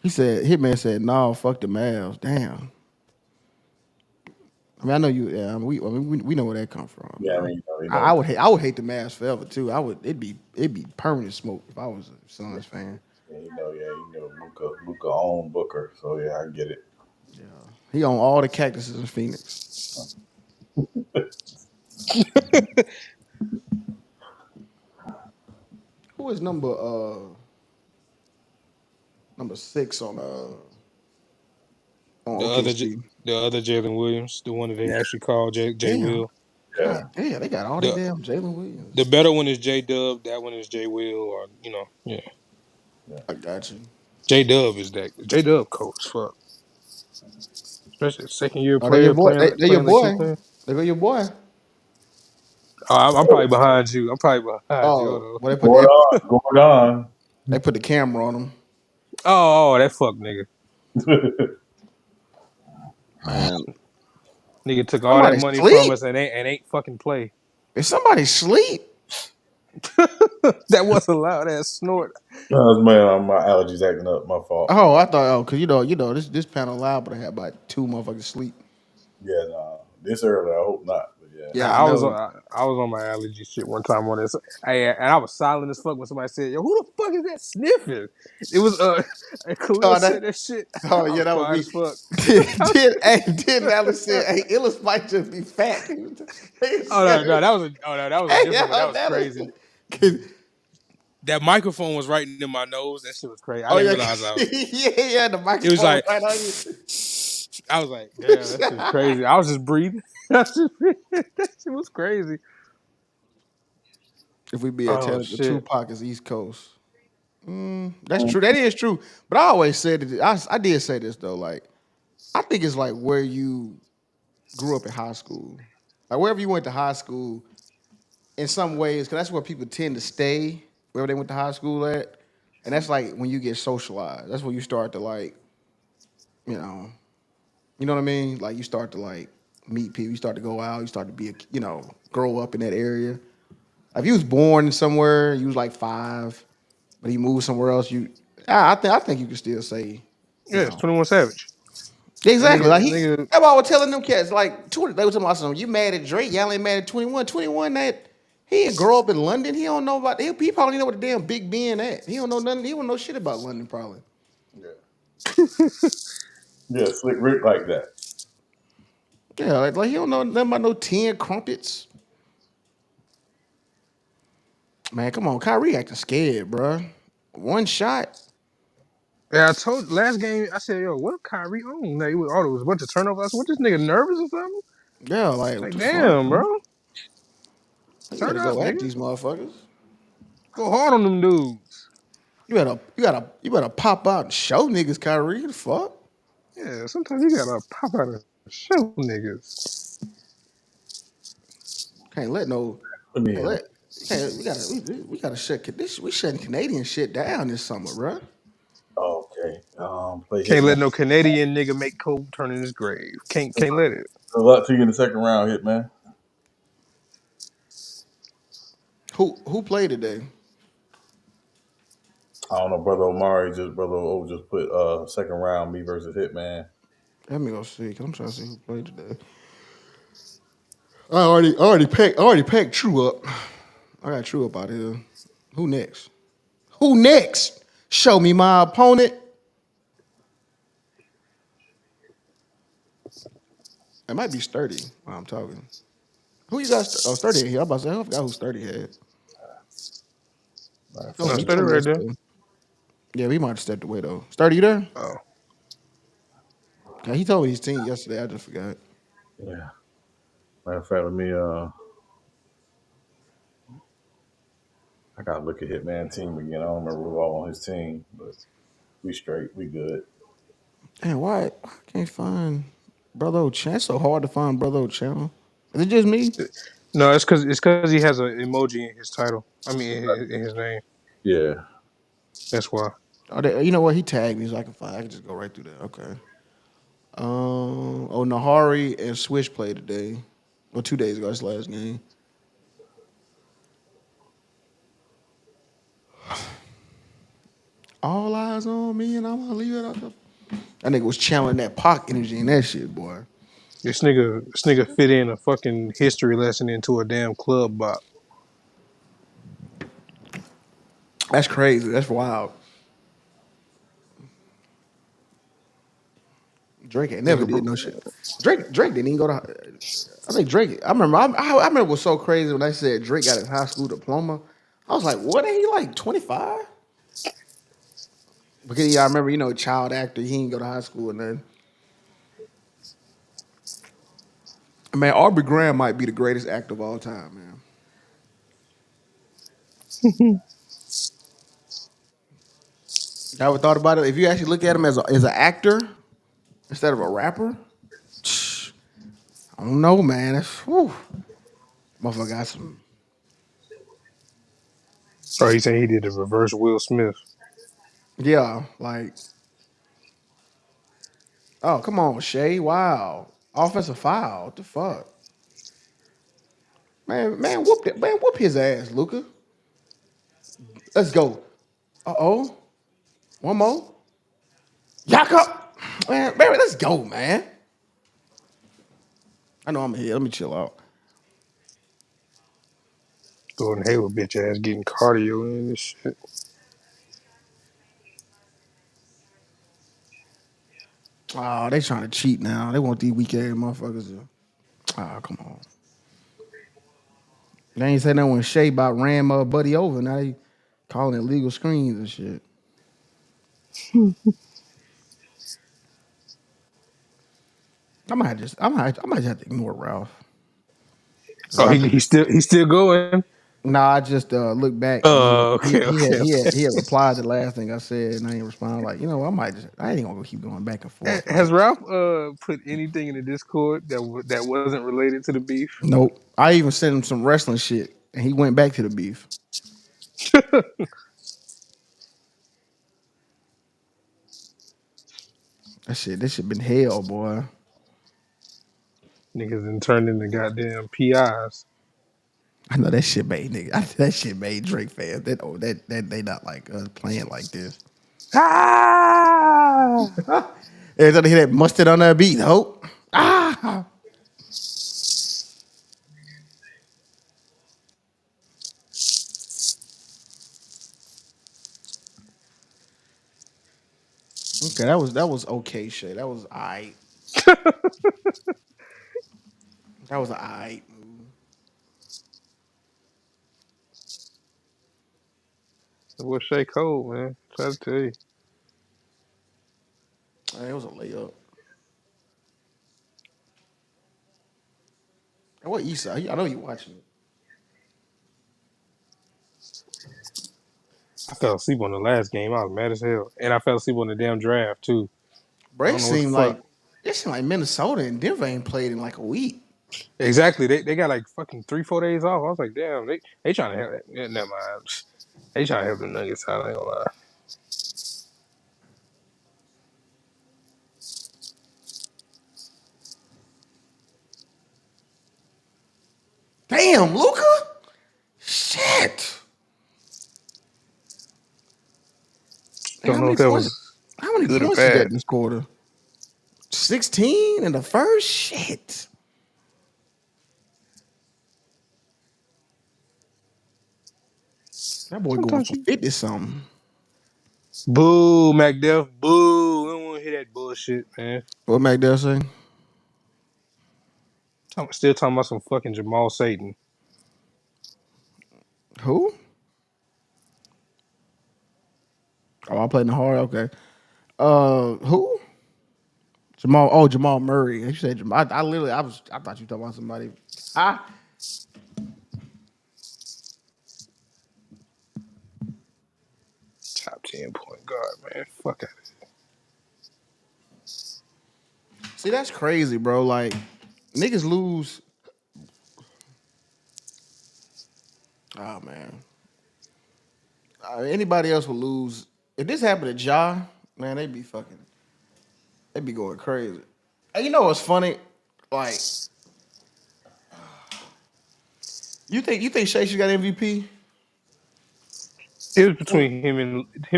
He said, Hitman said, "No, fuck the Mavs." Damn. I mean, I know you. Yeah, we know where that come from, yeah. I man. mean, I would hate the Mavs forever too. I would. It'd be permanent smoke if I was a yeah, Suns fan. Luca owned Booker. So yeah, I get it. Yeah, he owned all the cactuses in Phoenix. Who is number 6 on The other J- OKC? the other Jalen Williams, the one that they actually call J Damn. Will. Yeah, God damn, they got all these The damn Jalen the Williams. better one is J Dub. That one is J Will, or yeah. yeah. I got you. J Dub is that J Dub cold as fuck. Especially a second year Oh, they your player boy. playing They your playing like he boy. playing. They go your boy. Oh, I'm probably behind you. I'm probably behind you. Hold Oh, on. well Going on. they put the camera on him. That fuck nigga. Man, Nigga took all that Somebody money from sleep. us and ain't fucking play. Is somebody sleep? That wasn't loud ass snort. Man, my allergies acting up. My fault. Oh, I thought. Oh, cause this panel loud, but I had about two motherfuckers sleep. Yeah, nah. This early, I hope not. But yeah. Nah, Yeah, I know. I was on my allergy shit one time on this. And I was silent as fuck when somebody said, "Yo, who the fuck is that sniffing?" It was and Khalil Oh, said that shit. oh I yeah, was that was quiet me. as fuck. Did Alice said, "Hey, Illis might just be fat." He Oh no, said, that was a "Hey, different one. That yeah, was Alice." crazy. That microphone was right in my nose. That shit was crazy. I Oh didn't yeah, realize I was. yeah. The It was microphone was like right on you. I was like, damn, that shit was crazy. I was just breathing. That shit was crazy. If we be at Oh technical, shit. Tupac is East Coast. That's true. That is true. But I always said it. I did say this though. Like I think it's like where you grew up in high school, like wherever you went to high school. In some ways, because that's where people tend to stay, wherever they went to high school at, and that's like when you get socialized. That's when you start to like, you know, you know what I mean. Like you start to like meet people. You start to go out. You start to be, grow up in that area. If you was born somewhere, you was like 5, but you moved somewhere else, I think you can still say, you Yeah, it's know, 21 Savage. That exactly. Like nigga, he, nigga, that's why I was telling them cats. Like they were talking about something. You mad at Drake? Y'all ain't mad at 21. 21 that he didn't grow up in London. He don't know about. He probably know what the damn Big Ben at. He don't know nothing. He don't know shit about London probably. Yeah. Yeah, Slick Rick like that. Yeah, like he don't know nothing about no 10 crumpets. Man, come on, Kyrie acting scared, bro. One shot. yeah, I told last game, I said, yo, what Kyrie on? Like, it was a bunch of turnovers. I said, what, this nigga nervous or something? Yeah, like what Like, the fuck? damn, bro. You Turn better up, go at nigga. these motherfuckers. Go hard on them dudes. You better pop out and show niggas, Kyrie. The fuck? Yeah, sometimes you gotta pop out and show niggas. Can't let no. Let me Can't let. Can't, we gotta shut this. We shutting Canadian shit down this summer, bro. Okay. Play Can't Hitman. let no Canadian nigga make Kobe turn in his grave. Can't let it. Good luck to you in the second round, Hitman. Who played today? I don't know, brother O just put second round me versus Hitman. Let me go see. Cause I'm trying to see who played today. I already packed True up. I got True up out here. Who next? Who next? Show me my opponent. It might be Sturdy while I'm talking. Who you got? Oh, Sturdy here. I'm about to say, I forgot who Sturdy had. Matter of Oh, No, fact, he stay told me right there. yesterday. Yeah, we might have stepped away though. Sturdy, you there? Oh. Yeah, he told me his team yesterday. I just forgot. yeah. Matter of fact, let me I gotta look at Hitman team again. I don't remember who all on his team, but we straight. We good. Man, why I can't find Brother O'Channel? It's so hard to find Brother O'Channel. Is it just me? No, it's cause he has an emoji in his title. I mean, in his name. Yeah. That's why. You know what? He tagged me so I can find. I can just go right through that. Okay. Nahari and Swish played today. Well, 2 days ago. That's the last game. All eyes on me, and I'm gonna leave it up. That nigga was channeling that Pac energy and that shit, boy. This nigga fit in a fucking history lesson into a damn club bop. That's crazy. That's wild. Drake ain't never Nigga, did no shit. Drake didn't even go to. I think Drake. I remember. I remember it was so crazy when they said Drake got his high school diploma. I was like, what? Ain't he like 25? Because yeah, I remember. Child actor. He didn't go to high school and then. Man, Aubrey Graham might be the greatest actor of all time, man. I ever thought about it? If you actually look at him as an actor instead of a rapper, I don't know, man. That's whew. Motherfucker got some. Oh, he saying he did the reverse Will Smith. Yeah, like, oh, come on, Shay. Wow. Offensive foul. What the fuck? Man, whoop that. Man, whoop his ass, Luca. Let's go. Uh-oh. One more. Jakob. Man, let's go, man. I know I'm here. Let me chill out. Gordon Hayward bitch ass getting cardio in this shit. Oh, they trying to cheat now. They want these weak ass motherfuckers to. Oh, come on. They ain't say nothing when Shay about ran my buddy over. Now they calling it legal screens and shit. I might just have to ignore Ralph. Oh, Ralph could, he's still going. nah, I just looked back and Okay, okay, okay. he had replied to the last thing I said and I ain't respond. Like, I ain't gonna keep going back and forth, man. Has Ralph put anything in the Discord that wasn't related to the beef? Nope. I even sent him some wrestling shit and he went back to the beef. This shit been hell, boy. Niggas then turned into goddamn PIs. I know that shit made that shit made Drake fans. That they not like us playing like this. Ah! Every time they hear that mustard on that beat, hope. Ah, okay, that was okay shit. That was alright. That was alright. It was Shay Cole, man. Try to tell you. It was a layup. And what Eastside? I know you watching it. I fell asleep on the last game. I was mad as hell. And I fell asleep on the damn draft, too. I Bro, don't know what the fuck. it seemed like Minnesota and Denver ain't played in like a week. Exactly. They got like fucking 3-4 days off. I was like, damn, they trying to help. Yeah, never mind. They trying to help the Nuggets out. I ain't gonna lie. Damn, Luca. Shit. Man, Don't know if that was How many good or points is that bad. in this quarter? 16 in the first? Shit. That boy going Sometimes for you 50 something. boo, McDuff, boo. We don't want to hear that bullshit, man. What McDowell say? Still talking about some fucking Jamal Satan. Who? Oh, I played in the hard. Okay. Who? Jamal. Oh, Jamal Murray. You said Jamal. I literally, I thought you talking about somebody. Ah. Top 10 point guard, man. Fuck it. See, that's crazy, bro. Like, niggas lose. Oh man. Anybody else would lose. If this happened to Ja, man, they'd be going crazy. And you know what's funny? Like, you think Shea should got MVP? It was between him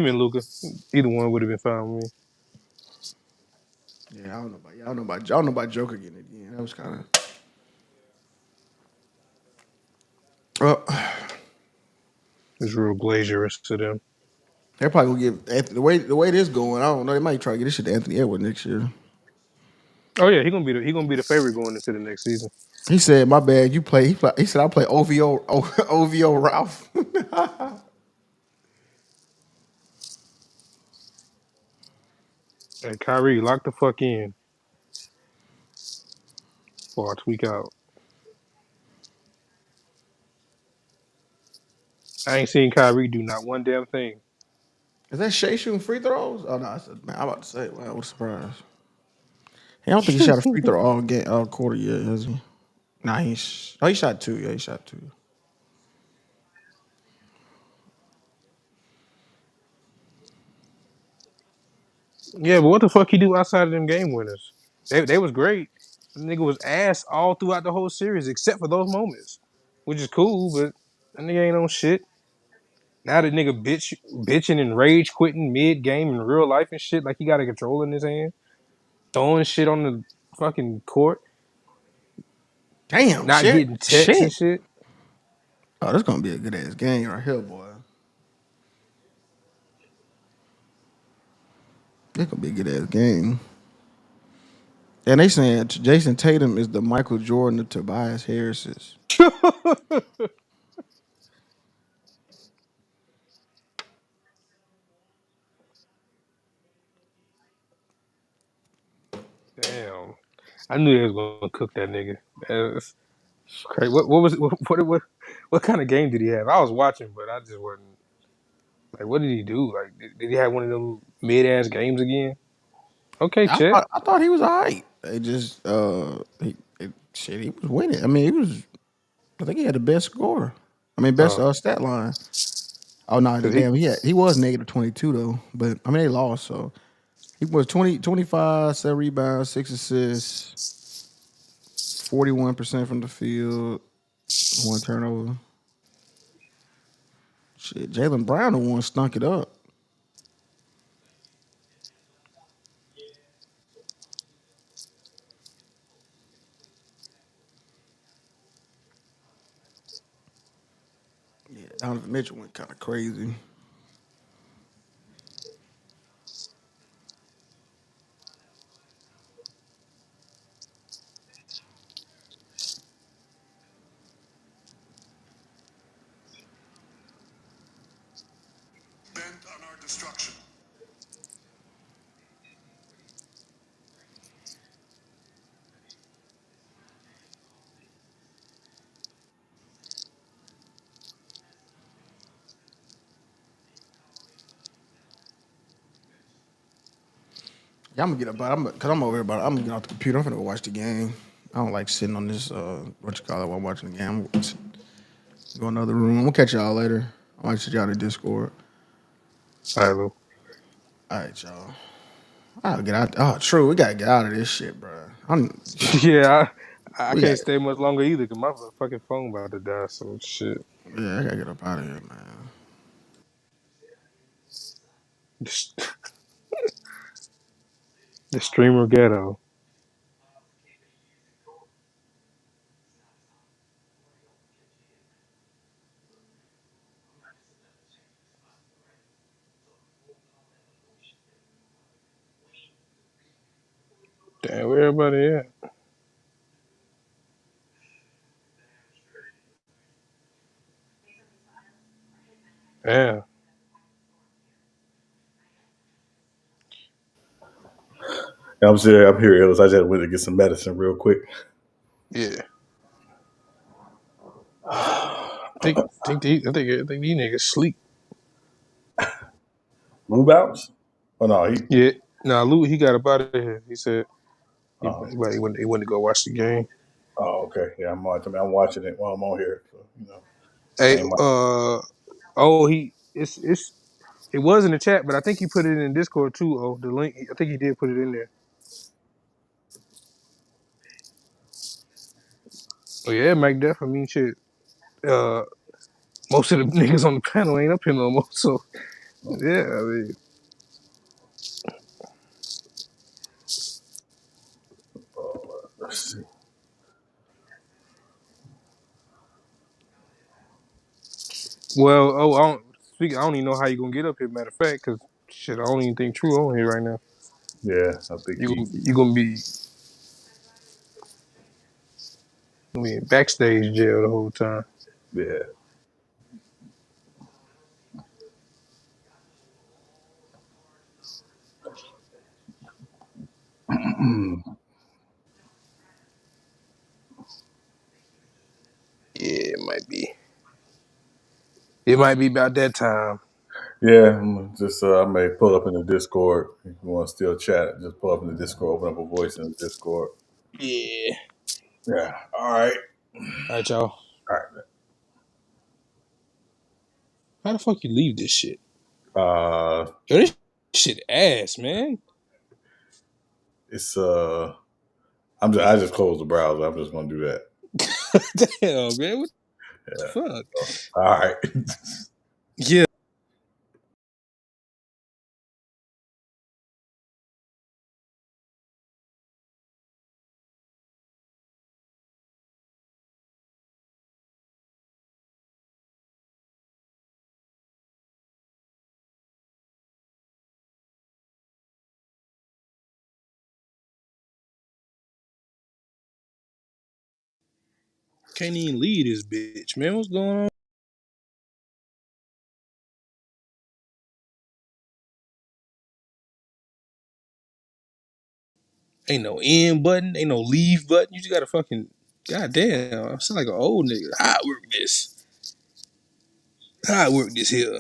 and Luca. Either one would have been fine with me. Yeah, I don't know about Joker getting it again. That was kind of. Well, It's real glazierous to them. they're probably gonna give the way this going. I don't know. They might try to get this shit to Anthony Edwards next year. Oh yeah, he gonna be the favorite going into the next season. He said, "My bad. You play." He said, "I play OVO Ralph." And Kyrie, lock the fuck in before I tweak out. I ain't seen Kyrie do not one damn thing. Is that Shea shooting free throws? Oh no, man, I'm about to say, wow, what a surprise. I don't think he shot a free throw all game, all quarter yet, has he? Nah, he shot two. Yeah, he shot two. Yeah, but what the fuck he do outside of them game winners? They was great. The nigga was ass all throughout the whole series except for those moments, which is cool. But that nigga ain't on shit. Now the nigga bitching and rage quitting mid game in real life and shit like he got a controller in his hand, throwing shit on the fucking court, Damn, not shit, getting texts and shit. shit. Oh, this gonna be a good ass game right here, boy. This gonna be a good ass game. And they saying Jayson Tatum is the Michael Jordan of Tobias Harris's. Damn, I knew they was gonna cook that nigga. That's crazy. What was it? What kind of game did he have? I was watching, but I just wasn't like. What did he do? Like, did he have one of them mid ass games again? Okay, Chet. I thought he was all right. They just shit, he was winning. I mean, he was. I think he had the best score. I mean, best Oh, stat line. Oh no, cause he damn, he was negative 22 though. But I mean, they lost, so he was 20, 25, 7 rebounds, 6 assists, 41% from the field, one turnover. Shit, Jalen Brown the one stunk it up. Yeah, Donovan Mitchell went kind of crazy. Yeah, I'm gonna get up, but I'm over here. But I'm gonna get off the computer. I'm gonna go watch the game. I don't like sitting on this what you call it while I'm watching the game. I'm gonna go in another room. We'll catch y'all later. I might see y'all in Discord. all right, Lou. All right, y'all. I'll get out. Oh, true. We gotta get out of this shit, bro. Yeah, I We got. can't stay much longer either because my fucking phone about to die. So shit. Yeah, I gotta get up out of here, man. The, the streamer ghetto. Damn, where everybody at? Damn. I'm sure I'm here, Ellis. I just went to get some medicine real quick. Yeah. I think these niggas sleep. Move outs? Oh no, Yeah. Nah, Lou, he got up out of here. He said oh, he went to go watch the game. oh okay. Yeah, I'm watching. I'm watching it while I'm on here. So, Hey, game. oh, it was in the chat, but I think he put it in Discord too. Oh, the link. I think he did put it in there. Oh yeah, Mike Def. I mean, shit. Uh, most of the niggas on the panel ain't up here no more. So yeah, I mean, Let's see. well, I don't even know how you gonna get up here. Matter of fact, because shit, I don't even think True on here right now. Yeah, I think he. You gonna be in backstage jail the whole time. Yeah. Yeah, it might be. It might be about that time. Yeah, just I may pull up in the Discord. If you want to still chat, just pull up in the Discord, open up a voice in the Discord. Yeah. Yeah. All right. All right, y'all. All How the fuck you leave this shit? right. Yo, this shit ass, man. It's I just closed the browser. I'm just gonna do that. Damn, man. What the Yeah. fuck? All right. Yeah. Can't even leave this bitch, man. What's going on? Ain't no end button. Ain't no leave button. You just gotta fucking. Goddamn. I sound like an old nigga. How I work this? How I work this here?